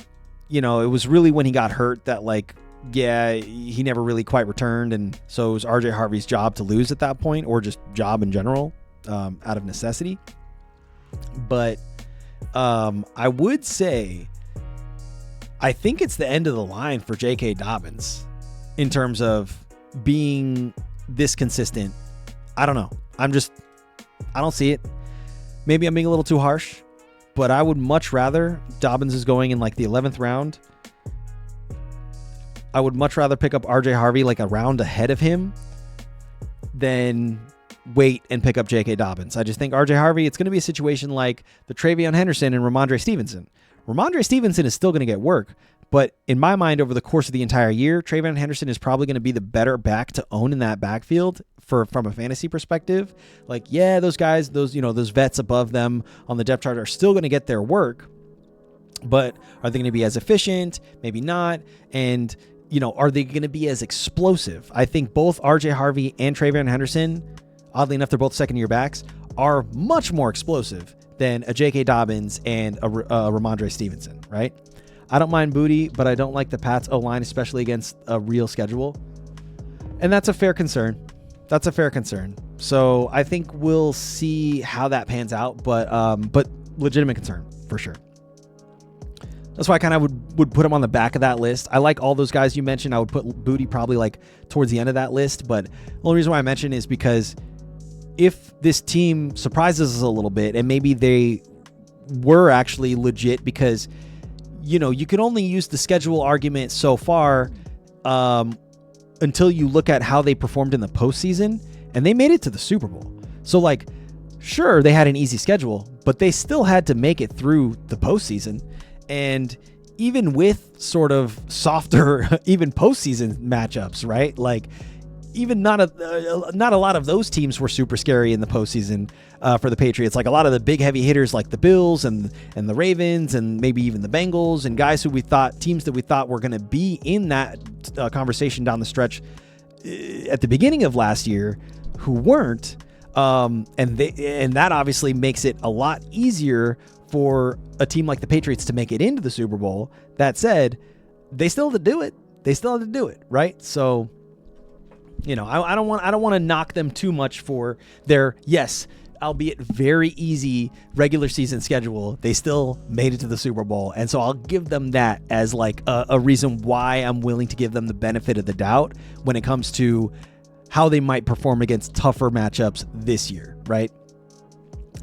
you know, it was really when he got hurt that like, yeah, he never really quite returned. And so it was RJ Harvey's job to lose at that point, or just job in general, out of necessity. But I would say, I think it's the end of the line for J.K. Dobbins in terms of being this consistent. I don't know. I don't see it. Maybe I'm being a little too harsh, but I would much rather Dobbins is going in like the 11th round. I would much rather pick up RJ Harvey like a round ahead of him than wait and pick up J.K. Dobbins. I just think RJ Harvey, it's going to be a situation like the Travion Henderson and Ramondre Stevenson, Ramondre Stevenson is still going to get work, but in my mind, over the course of the entire year, Trayvon Henderson is probably going to be the better back to own in that backfield from a fantasy perspective. Like, yeah, those guys, those vets above them on the depth chart are still going to get their work, but are they going to be as efficient? Maybe not. And, are they going to be as explosive? I think both RJ Harvey and Trayvon Henderson, oddly enough, they're both second-year backs, are much more explosive than a J.K. Dobbins and a Ramondre Stevenson, right? I don't mind Booty, but I don't like the Pats O-line, especially against a real schedule. And that's a fair concern. So I think we'll see how that pans out, but legitimate concern for sure. That's why I kind of would put him on the back of that list. I like all those guys you mentioned. I would put Booty probably like towards the end of that list, but the only reason why I mention is because if this team surprises us a little bit and maybe they were actually legit, because you can only use the schedule argument so far until you look at how they performed in the postseason, and they made it to the Super Bowl. So, like, sure, they had an easy schedule, but they still had to make it through the postseason. And even with sort of softer, even postseason matchups, right? Like, even not a lot of those teams were super scary in the postseason for the Patriots. Like a lot of the big heavy hitters, like the Bills and the Ravens, and maybe even the Bengals, and guys teams that we thought were going to be in that conversation down the stretch at the beginning of last year, who weren't. And that obviously makes it a lot easier for a team like the Patriots to make it into the Super Bowl. That said, they still had to do it. Right? So, I don't want to knock them too much for their, yes, albeit very easy regular season schedule. They still made it to the Super Bowl. And so I'll give them that as like a reason why I'm willing to give them the benefit of the doubt when it comes to how they might perform against tougher matchups this year, right?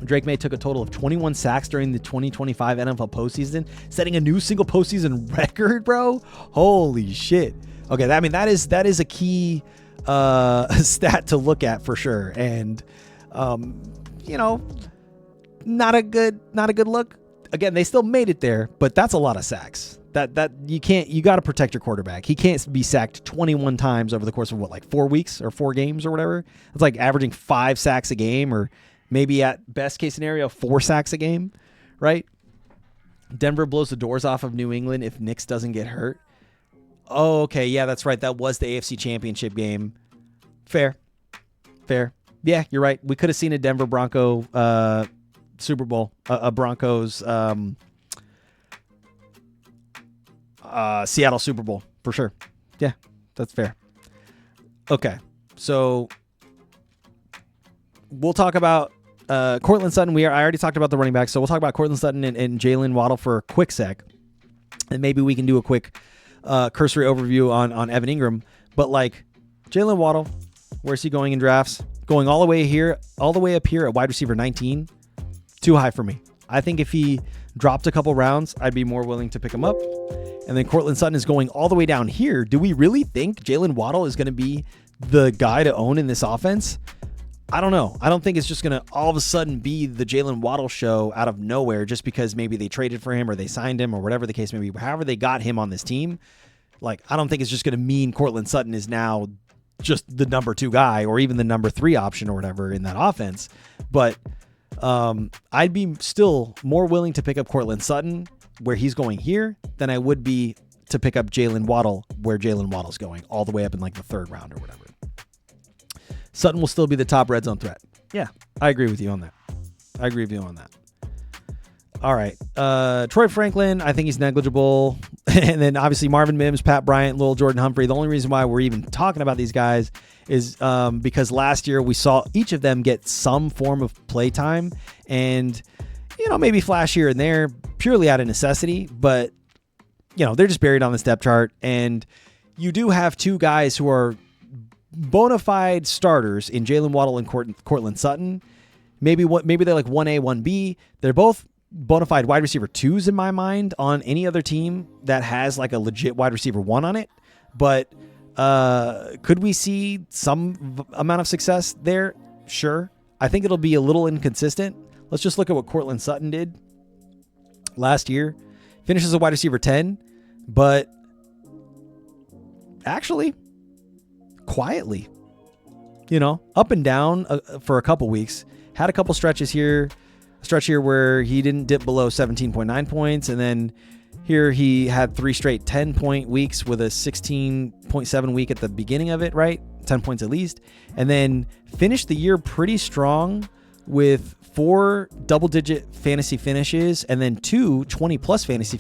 Drake May took a total of 21 sacks during the 2025 NFL postseason, setting a new single postseason record, bro. Holy shit. Okay, that is a key stat to look at for sure. And not a good look. Again, they still made it there, but that's a lot of sacks. You got to protect your quarterback. He can't be sacked 21 times over the course of 4 weeks or 4 games or whatever. It's like averaging 5 sacks a game, or maybe at best case scenario 4 sacks a game, right? Denver blows the doors off of New England if Nix doesn't get hurt. Oh, okay. Yeah, that's right. That was the AFC Championship game. Fair. Yeah, you're right. We could have seen a Denver Bronco Super Bowl, a Broncos Seattle Super Bowl for sure. Yeah, that's fair. Okay, so we'll talk about Courtland Sutton. I already talked about the running back, so we'll talk about Courtland Sutton and Jalen Waddle for a quick sec, and maybe we can do a quick cursory overview on Evan Ingram. But like Jalen Waddle, where's he going in drafts? Going all the way up here at wide receiver 19. Too high for me. I think if he dropped a couple rounds, I'd be more willing to pick him up. And then Courtland Sutton is going all the way down here. Do we really think Jalen Waddle is going to be the guy to own in this offense? I don't know. I don't think it's just going to all of a sudden be the Jalen Waddle show out of nowhere just because maybe they traded for him or they signed him or whatever the case may be. However they got him on this team, like I don't think it's just going to mean Courtland Sutton is now just the number 2 guy or even the number 3 option or whatever in that offense. But I'd be still more willing to pick up Courtland Sutton where he's going here than I would be to pick up Jalen Waddle where Jalen Waddle's going, all the way up in like the 3rd round or whatever. Sutton will still be the top red zone threat. Yeah, I agree with you on that. All right. Troy Franklin, I think he's negligible. And then obviously Marvin Mims, Pat Bryant, Lil Jordan Humphrey. The only reason why we're even talking about these guys is because last year we saw each of them get some form of play time and, maybe flash here and there purely out of necessity. But, they're just buried on the depth chart. And you do have 2 guys who are bona fide starters in Jalen Waddle and Courtland Sutton. Maybe they're like 1A, 1B. They're both bona fide wide receiver 2s in my mind on any other team that has like a legit wide receiver 1 on it. But could we see some amount of success there? Sure. I think it'll be a little inconsistent. Let's just look at what Courtland Sutton did last year. finishes as a wide receiver 10, but actually quietly, up and down for a couple weeks. Had a couple stretches here, a stretch here where he didn't dip below 17.9 points. And then here he had 3 straight 10-point weeks with a 16.7 week at the beginning of it, right? 10 points at least. And then finished the year pretty strong with 4 double-digit fantasy finishes and then 2 20-plus fantasy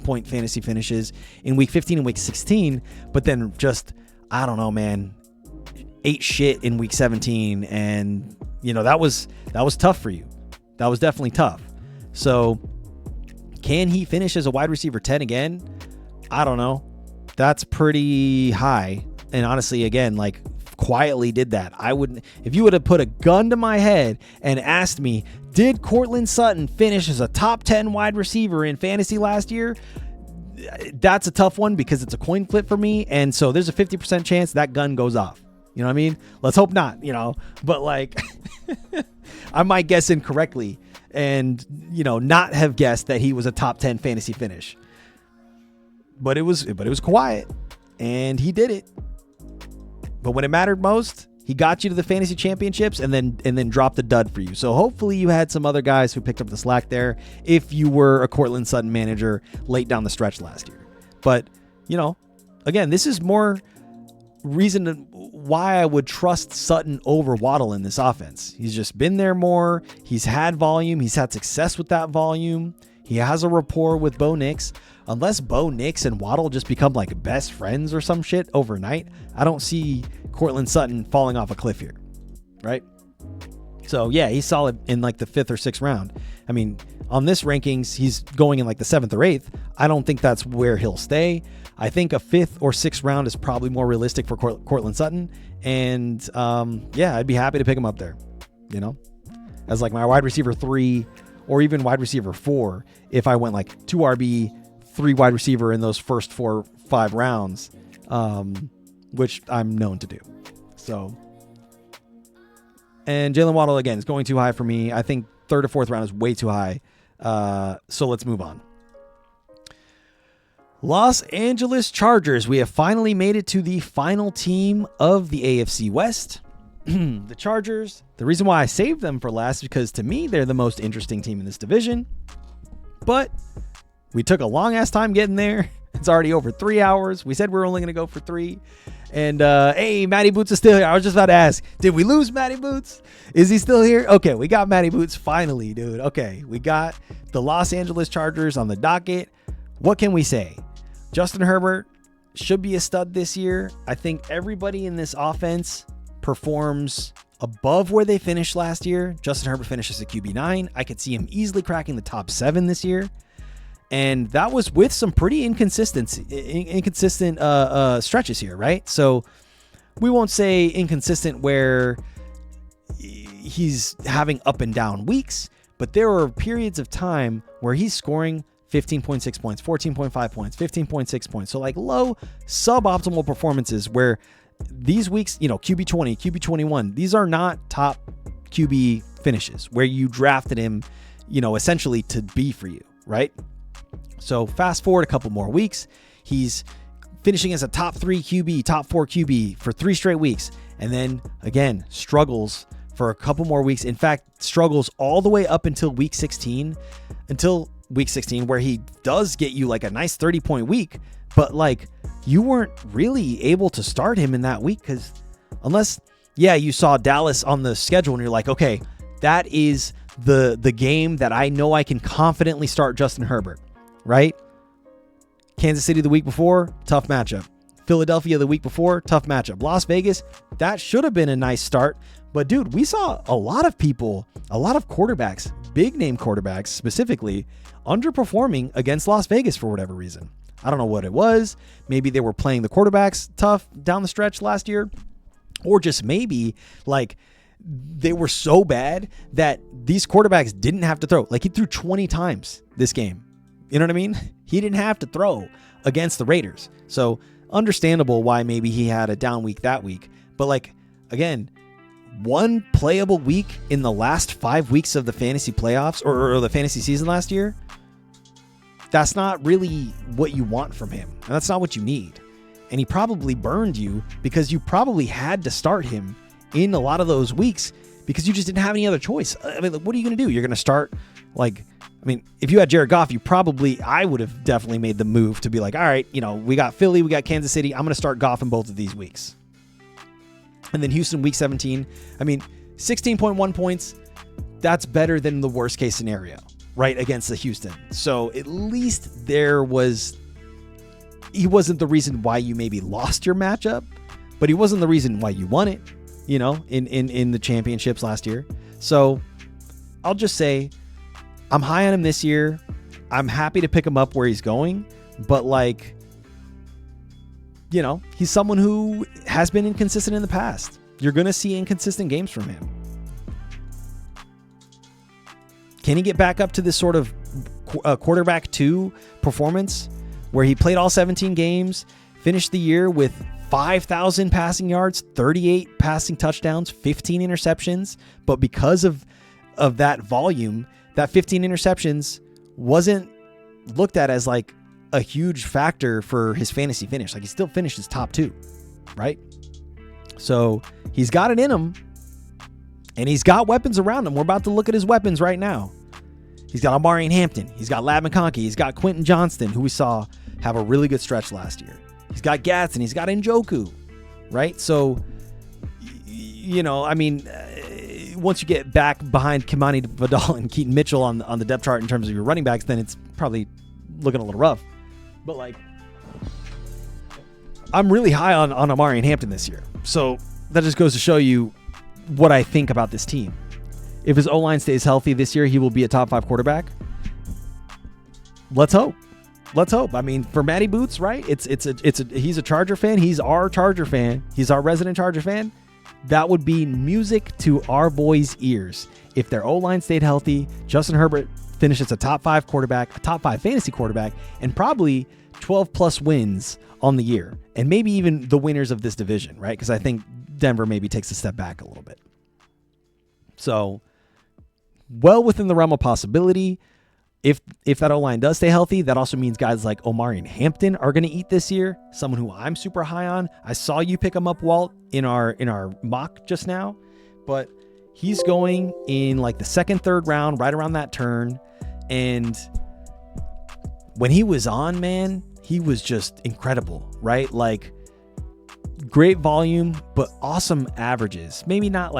point fantasy finishes in week 15 and week 16. But then just, I don't know, man, ate shit in week 17. And, that was tough for you. That was definitely tough. So can he finish as a wide receiver 10 again? I don't know. That's pretty high. And honestly, again, like quietly did that. I wouldn't, if you would have put a gun to my head and asked me, did Courtland Sutton finish as a top 10 wide receiver in fantasy last year? That's a tough one because it's a coin flip for me. And so there's a 50% chance that gun goes off. You know what I mean? Let's hope not, but like I might guess incorrectly and, not have guessed that he was a top 10 fantasy finish, but it was quiet and he did it. But when it mattered most, he got you to the fantasy championships and then dropped a dud for you. So hopefully you had some other guys who picked up the slack there if you were a Courtland Sutton manager late down the stretch last year. But, again, this is more reason why I would trust Sutton over Waddle in this offense. He's just been there more. He's had volume. He's had success with that volume. He has a rapport with Bo Nix. Unless Bo Nix and Waddle just become like best friends or some shit overnight, I don't see Courtland Sutton falling off a cliff here, right? So yeah, he's solid in like the 5th or 6th round. I mean, on this rankings, he's going in like the 7th or 8th. I don't think that's where he'll stay. I think a 5th or 6th round is probably more realistic for Courtland Sutton. And yeah, I'd be happy to pick him up there, as like my wide receiver 3 or even wide receiver 4. If I went like 2 RB, 3 wide receiver in those first 4-5 rounds, which I'm known to do. So, and Jalen Waddle, again, is going too high for me. I think 3rd or 4th round is way too high. So let's move on. Los Angeles Chargers. We have finally made it to the final team of the AFC West. The Chargers. The reason why I saved them for last is because to me, they're the most interesting team in this division. But we took a long ass time getting there. It's already over 3 hours. We said we were only going to go for 3. And hey, Matty Boots is still here. I was just about to ask, did we lose Matty Boots? Is he still here? Okay, we got Matty Boots finally, dude. Okay, we got the Los Angeles Chargers on the docket. What can we say? Justin Herbert should be a stud this year. I think everybody in this offense performs above where they finished last year. Justin Herbert finishes at QB9. I could see him easily cracking the top 7 this year. And that was with some pretty inconsistent stretches here, right? So we won't say inconsistent where he's having up and down weeks, but there are periods of time where he's scoring 15.6 points, 14.5 points, 15.6 points. So like low suboptimal performances where these weeks, QB 20, QB 21, these are not top QB finishes where you drafted him, essentially to be for you, right? So fast forward a couple more weeks, he's finishing as a top 3 QB, top 4 QB for 3 straight weeks. And then again, struggles for a couple more weeks. In fact, struggles all the way up until week 16, where he does get you like a nice 30-point week. But like you weren't really able to start him in that week because unless, you saw Dallas on the schedule and you're like, okay, that is the game that I know I can confidently start Justin Herbert. Right? Kansas City the week before, tough matchup. Philadelphia the week before, tough matchup. Las Vegas, that should have been a nice start. But dude, we saw a lot of people, a lot of quarterbacks, big name quarterbacks specifically, underperforming against Las Vegas for whatever reason. I don't know what it was. Maybe they were playing the quarterbacks tough down the stretch last year. Or just maybe like they were so bad that these quarterbacks didn't have to throw. Like he threw 20 times this game. You know what I mean? He didn't have to throw against the Raiders. So understandable why maybe he had a down week that week. But like, again, one playable week in the last 5 weeks of the fantasy playoffs or the fantasy season last year. that's not really what you want from him. And that's not what you need. And he probably burned you because you probably had to start him in a lot of those weeks because you just didn't have any other choice. I mean, what are you going to do? You're going to start if you had Jared Goff, I would have definitely made the move to be like, all right, we got Philly, we got Kansas City. I'm going to start Goff in both of these weeks. And then Houston, week 17. 16.1 points. That's better than the worst case scenario, right? Against the Houston. So at least he wasn't the reason why you maybe lost your matchup, but he wasn't the reason why you won it, in the championships last year. So I'll just say I'm high on him this year. I'm happy to pick him up where he's going, but he's someone who has been inconsistent in the past. You're going to see inconsistent games from him. Can he get back up to this sort of quarterback 2 performance where he played all 17 games, finished the year with 5,000 passing yards, 38 passing touchdowns, 15 interceptions, but because of that volume, that 15 interceptions wasn't looked at as like a huge factor for his fantasy finish. Like he still finished his top 2, right? So he's got it in him and he's got weapons around him. We're about to look at his weapons right now. He's got Omarion Hampton. He's got Ladd McConkey. He's got Quentin Johnston, who we saw have a really good stretch last year. He's got Gadsden. He's got Njoku, right? So, once you get back behind Kimani Vidal and Keaton Mitchell on the depth chart in terms of your running backs, then it's probably looking a little rough. But I'm really high on Omarion Hampton this year. So that just goes to show you what I think about this team. If his O-line stays healthy this year, he will be a top 5 quarterback. Let's hope. For Matty Boots, right? He's a Charger fan. He's our Charger fan. He's our resident Charger fan. That would be music to our boys' ears. If their O-line stayed healthy, Justin Herbert finishes a top 5 quarterback, a top 5 fantasy quarterback, and probably 12 plus wins on the year. And maybe even the winners of this division, right? Because I think Denver maybe takes a step back a little bit. So, well within the realm of possibility. If that O-line does stay healthy, that also means guys like Omarion Hampton are going to eat this year. Someone who I'm super high on. I saw you pick him up, Walt, in our mock just now, but he's going in the 2nd, 3rd round, right around that turn. And when he was on, man, he was just incredible, right? Great volume, but awesome averages. Maybe not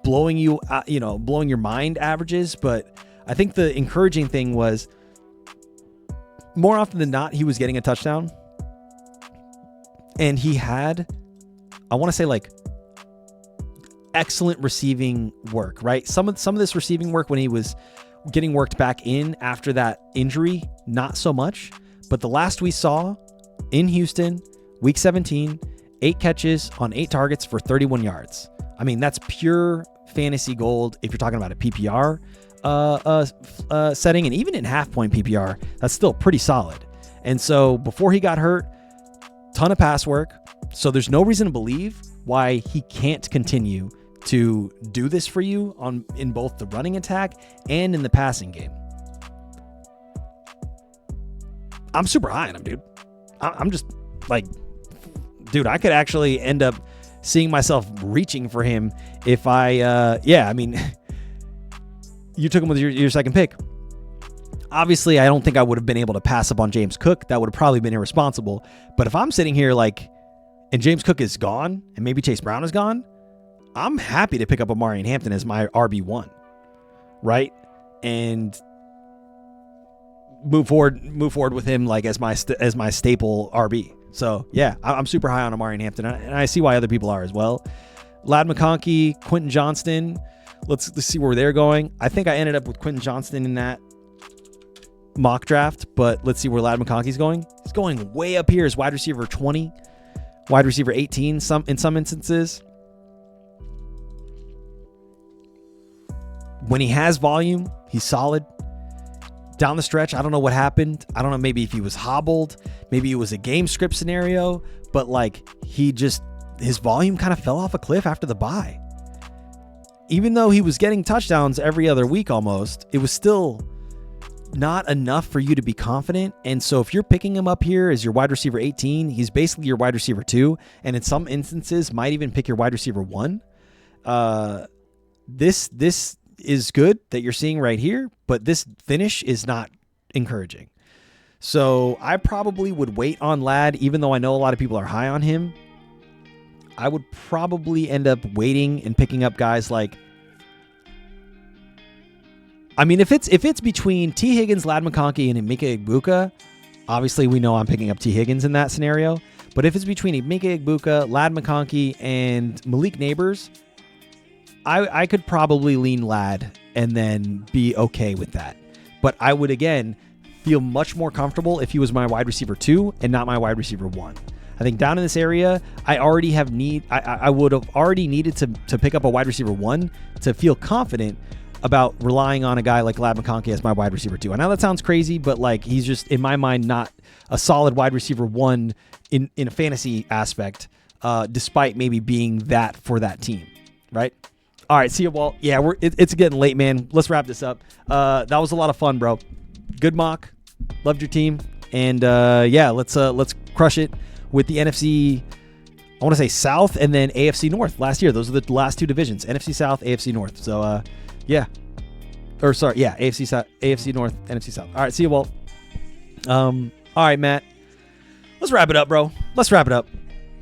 blowing your mind averages, but I think the encouraging thing was more often than not, he was getting a touchdown and he had, I want to say excellent receiving work, right? Some of this receiving work when he was getting worked back in after that injury, not so much, but the last we saw in Houston, week 17, 8 catches on 8 targets for 31 yards. That's pure fantasy gold. If you're talking about a PPR setting, and even in half point PPR, that's still pretty solid. And so before he got hurt, ton of pass work. So there's no reason to believe why he can't continue to do this for you in both the running attack and in the passing game. I'm super high on him, dude. I'm just dude, I could actually end up seeing myself reaching for him if you took him with your second pick. Obviously, I don't think I would have been able to pass up on James Cook. That would have probably been irresponsible. But if I'm sitting here and James Cook is gone and maybe Chase Brown is gone, I'm happy to pick up Omarion Hampton as my RB1, right? And move forward with him as my staple RB. So yeah, I'm super high on Omarion Hampton, and I see why other people are as well. Ladd McConkey, Quentin Johnston. Let's see where they're going. I think I ended up with Quentin Johnston in that mock draft, but let's see where Ladd McConkey's going. He's going way up here as wide receiver 20, wide receiver 18 in some instances. When he has volume, he's solid. Down the stretch, I don't know what happened. I don't know, maybe if he was hobbled, maybe it was a game script scenario, but his volume kind of fell off a cliff after the bye. Even though he was getting touchdowns every other week almost, it was still, not enough for you to be confident. And so if you're picking him up here as your wide receiver 18, he's basically your wide receiver 2, and in some instances might even pick your wide receiver 1. This is good that you're seeing right here, but this finish is not encouraging. So I probably would wait on Ladd, even though I know a lot of people are high on him. I would probably end up waiting and picking up guys like, I mean, if it's between T. Higgins, Ladd McConkey, and Emeka Egbuka, obviously we know I'm picking up T. Higgins in that scenario. But if it's between Emeka Egbuka, Ladd McConkey, and Malik Neighbors, I could probably lean Ladd and then be okay with that. But I would, again, feel much more comfortable if he was my wide receiver 2 and not my wide receiver 1. I think down in this area, I would have already needed to pick up a wide receiver 1 to feel confident about relying on a guy like Ladd McConkey as my wide receiver 2. I know that sounds crazy, but like he's just, in my mind, not a solid wide receiver 1 in a fantasy aspect, despite maybe being that for that team, right? All right, see you, Walt. Yeah, it's getting late, man. Let's wrap this up. That was a lot of fun, bro. Good mock. Loved your team. And yeah, let's crush it with the NFC, I want to say South and then AFC North last year. Those are the last 2 divisions, NFC South, AFC North. So yeah. Or sorry, yeah, AFC North, NFC South. All right, see you, Walt. All right, Matt. Let's wrap it up, bro. Let's wrap it up.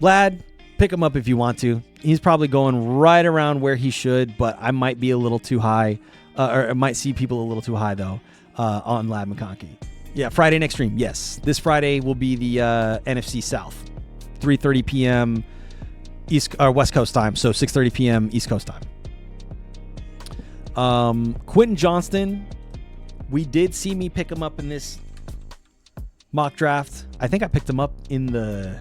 Ladd, pick him up if you want to. He's probably going right around where he should, but I might be a little too high, or I might see people a little too high, though, on Ladd McConkey. Yeah, Friday next stream. Yes, this Friday will be the NFC South, 3:30 p.m. West Coast time, so 6:30 p.m. East Coast time. Quentin Johnston, we did see me pick him up in this mock draft. I think I picked him up in the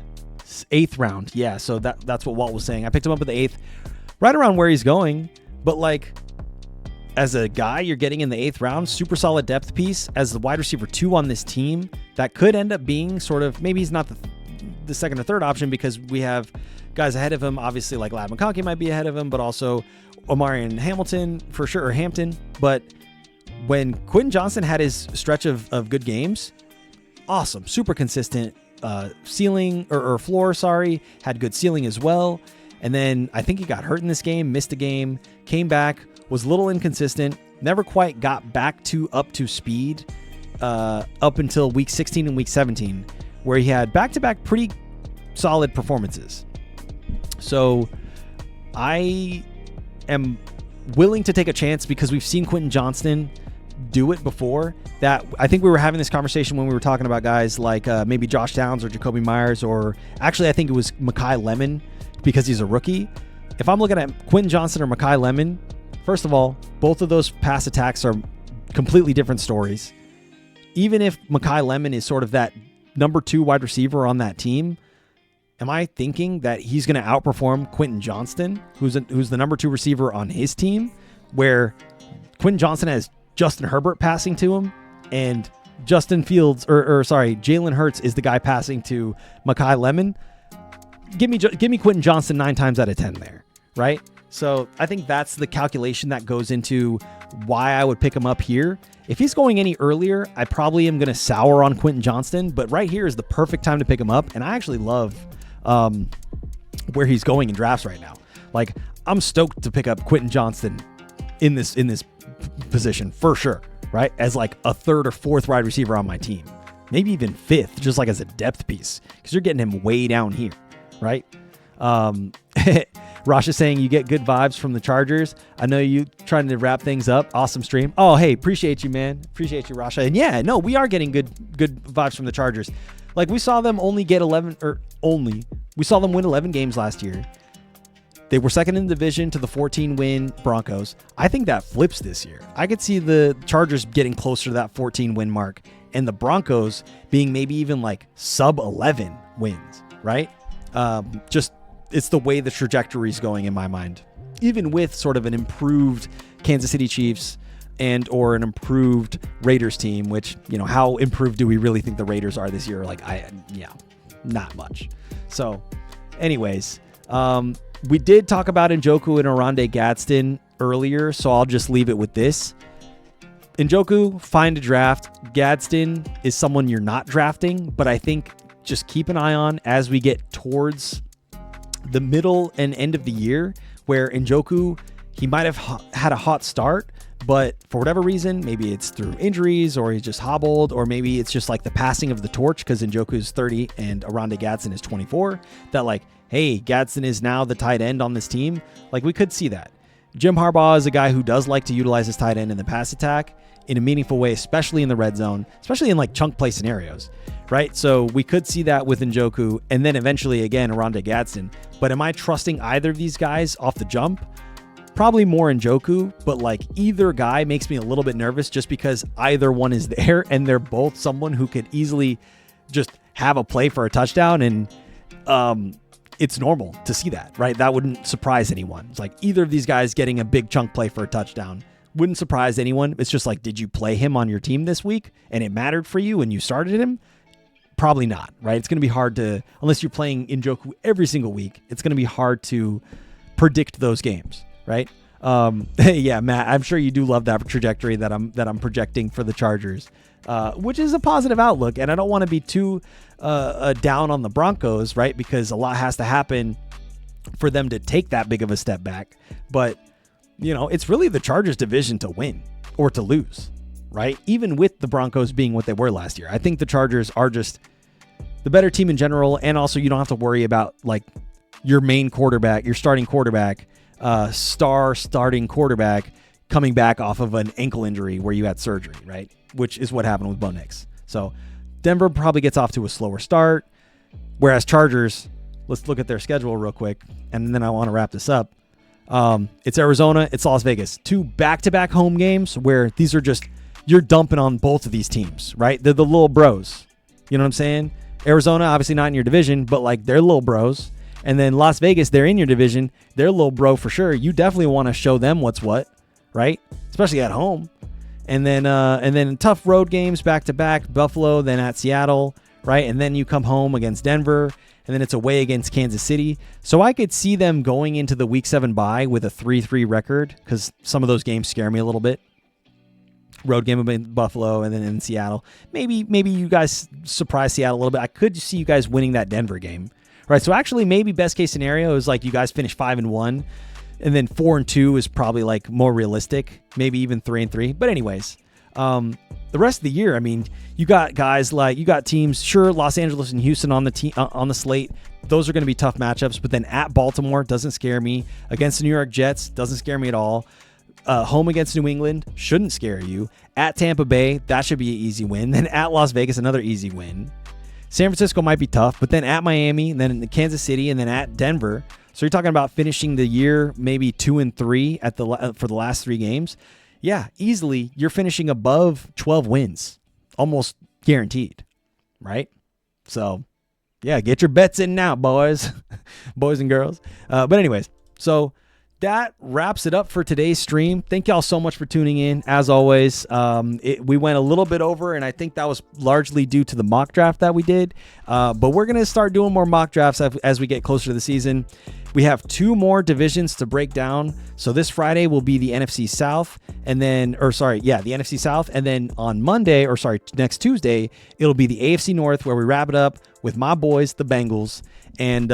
8th round. Yeah, so that's what Walt was saying. I picked him up in the 8th, right around where he's going. But like, as a guy you're getting in the 8th round, super solid depth piece as the wide receiver 2 on this team, that could end up being sort of, maybe he's not the second or third option because we have guys ahead of him. Obviously, like Ladd McConkey might be ahead of him, but also Omarion Hamilton for sure, or Hampton. But when Quentin Johnston had his stretch of good games, awesome, super consistent ceiling or floor, had good ceiling as well. And then I think he got hurt in this game, missed a game, came back, was a little inconsistent, never quite got back up to speed up until week 16 and week 17, where he had back-to-back pretty solid performances. So I am willing to take a chance because we've seen Quentin Johnston do it before. That I think we were having this conversation when we were talking about guys like maybe Josh Downs or Jacoby Myers, or actually I think it was Mekhi Lemon because he's a rookie. If I'm looking at Quentin Johnston or Mekhi Lemon, first of all, both of those pass attacks are completely different stories. Even if Mekhi Lemon is sort of that number 2 wide receiver on that team, am I thinking that he's going to outperform Quentin Johnston, who's the number 2 receiver on his team, where Quentin Johnston has Justin Herbert passing to him, and Jalen Hurts is the guy passing to Mekhi Lemon? Give me Quentin Johnston 9 times out of 10 there, right? So I think that's the calculation that goes into why I would pick him up here. If he's going any earlier, I probably am going to sour on Quentin Johnston, but right here is the perfect time to pick him up, and I actually love where he's going in drafts right now. Like, I'm stoked to pick up Quentin Johnston in this position for sure, right? As like a 3rd or 4th wide receiver on my team, maybe even 5th, just like as a depth piece, because you're getting him way down here, right? Rosh is saying you get good vibes from the Chargers. I know you trying to wrap things up. Awesome stream. Oh, hey, appreciate you, man. Appreciate you, Rasha. And yeah, no, we are getting good vibes from the Chargers. Like, we saw them we saw them win 11 games last year. They were second in the division to the 14-win Broncos. I think that flips this year. I could see the Chargers getting closer to that 14-win mark and the Broncos being maybe even like sub-11 wins, right? Just, it's the way the trajectory is going in my mind. Even with sort of an improved Kansas City Chiefs and or an improved Raiders team, which, you know, how improved do we really think the Raiders are this year? Like, not much. So anyways, we did talk about Njoku and Oronde Gadsden earlier, so I'll just leave it with this. Njoku, fine to draft. Gadsden is someone you're not drafting, but I think just keep an eye on as we get towards the middle and end of the year, where Njoku, he might have had a hot start, but for whatever reason, maybe it's through injuries or he's just hobbled, or maybe it's just like the passing of the torch because Njoku is 30 and Oronde Gadsden is 24, that like, hey, Gadsden is now the tight end on this team. Like, we could see that. Jim Harbaugh is a guy who does like to utilize his tight end in the pass attack in a meaningful way, especially in the red zone, especially in like chunk play scenarios, right? So we could see that with Njoku and then eventually again Oronde Gadsden. But am I trusting either of these guys off the jump? Probably more Njoku, but like either guy makes me a little bit nervous just because either one is there and they're both someone who could easily just have a play for a touchdown, and it's normal to see that, right? That wouldn't surprise anyone. It's like either of these guys getting a big chunk play for a touchdown wouldn't surprise anyone. It's just like, did you play him on your team this week and it mattered for you and you started him? Probably not, right? It's going to be hard to, unless you're playing Njoku every single week, it's going to be hard to predict those games, right? Yeah, Matt, I'm sure you do love that trajectory that I'm projecting for the Chargers, which is a positive outlook. And I don't want to be too down on the Broncos, right? Because a lot has to happen for them to take that big of a step back. But you know, it's really the Chargers division to win or to lose, right? Even with the Broncos being what they were last year. I think the Chargers are just the better team in general. And also you don't have to worry about like your main quarterback, your starting quarterback, starting quarterback coming back off of an ankle injury where you had surgery, right? Which is what happened with Bo Nix. So Denver probably gets off to a slower start. Whereas Chargers, let's look at their schedule real quick. And then I want to wrap this up. It's Arizona, it's Las Vegas. 2 back-to-back home games where these are just, you're dumping on both of these teams, right? They're the little bros. You know what I'm saying? Arizona, obviously not in your division, but like they're little bros. And then Las Vegas, they're in your division. They're a little bro for sure. You definitely want to show them what's what, right? Especially at home. And then tough road games back-to-back, Buffalo, then at Seattle, right? And then you come home against Denver. And then it's away against Kansas City. So I could see them going into the Week 7 bye with a 3-3 record because some of those games scare me a little bit. Road game in Buffalo and then in Seattle. Maybe you guys surprise Seattle a little bit. I could see you guys winning that Denver game. Right, so actually maybe best case scenario is like you guys finish 5-1 and then 4-2 is probably like more realistic. Maybe even 3-3. But anyways, the rest of the year, I mean, you got guys like, you got teams, sure, Los Angeles and Houston on the slate. Those are going to be tough matchups, but then at Baltimore doesn't scare me. Against the New York Jets doesn't scare me at all. Home against New England shouldn't scare you. At Tampa Bay, that should be an easy win. Then at Las Vegas, another easy win. San Francisco might be tough, but then at Miami, and then in Kansas City, and then at Denver. So you're talking about finishing the year maybe 2-3 for the last 3 games. Yeah, easily you're finishing above 12 wins, almost guaranteed, right? So, yeah, get your bets in now, boys, boys and girls. But anyways, so that wraps it up for today's stream. Thank y'all so much for tuning in. As always, we went a little bit over, and I think that was largely due to the mock draft that we did. But we're going to start doing more mock drafts as we get closer to the season. We have 2 more divisions to break down. So this Friday will be the NFC South, the NFC South. And then on next Tuesday, it'll be the AFC North, where we wrap it up with my boys, the Bengals. And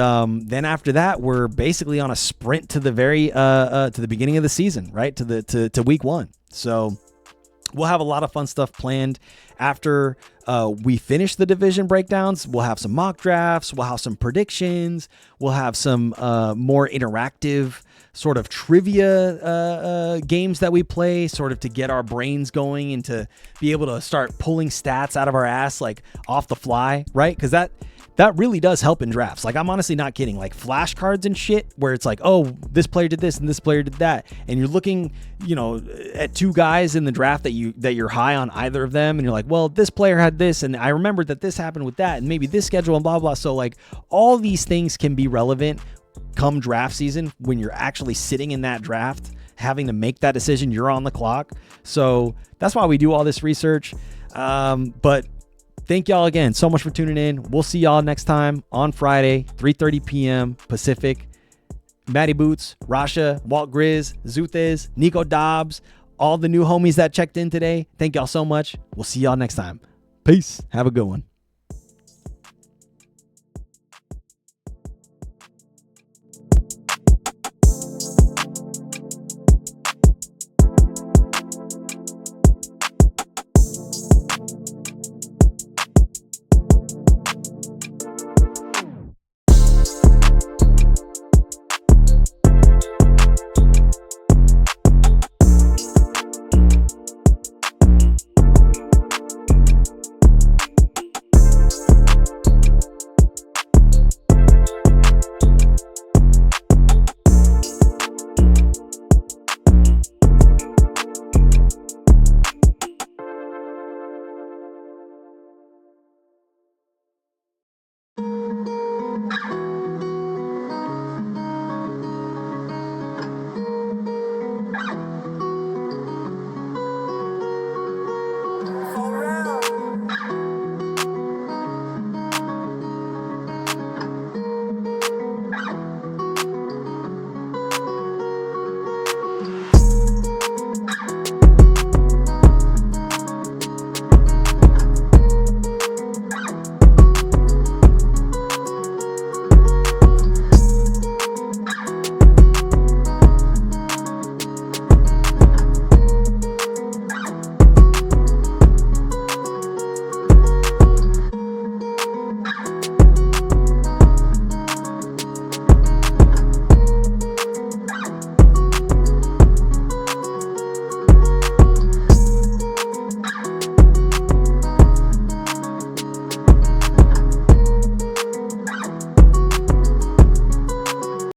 then after that, we're basically on a sprint to the beginning of the season, right? To week 1. So we'll have a lot of fun stuff planned after we finish the division breakdowns. We'll have some mock drafts. We'll have some predictions. We'll have some more interactive sort of trivia games that we play, sort of to get our brains going and to be able to start pulling stats out of our ass, like off the fly, right? Because that really does help in drafts. Like, I'm honestly not kidding. Like flashcards and shit where it's like, oh, this player did this and this player did that. And you're looking, at 2 guys in the draft that you're high on either of them. And you're like, well, this player had this. And I remembered that this happened with that. And maybe this schedule and blah, blah. So like all these things can be relevant come draft season when you're actually sitting in that draft, having to make that decision. You're on the clock. So that's why we do all this research. But thank y'all again so much for tuning in. We'll see y'all next time on Friday, 3:30 p.m. Pacific. Matty Boots, Rasha, Walt Grizz, Zuthez, Nico Dobbs, all the new homies that checked in today, thank y'all so much. We'll see y'all next time. Peace. Have a good one.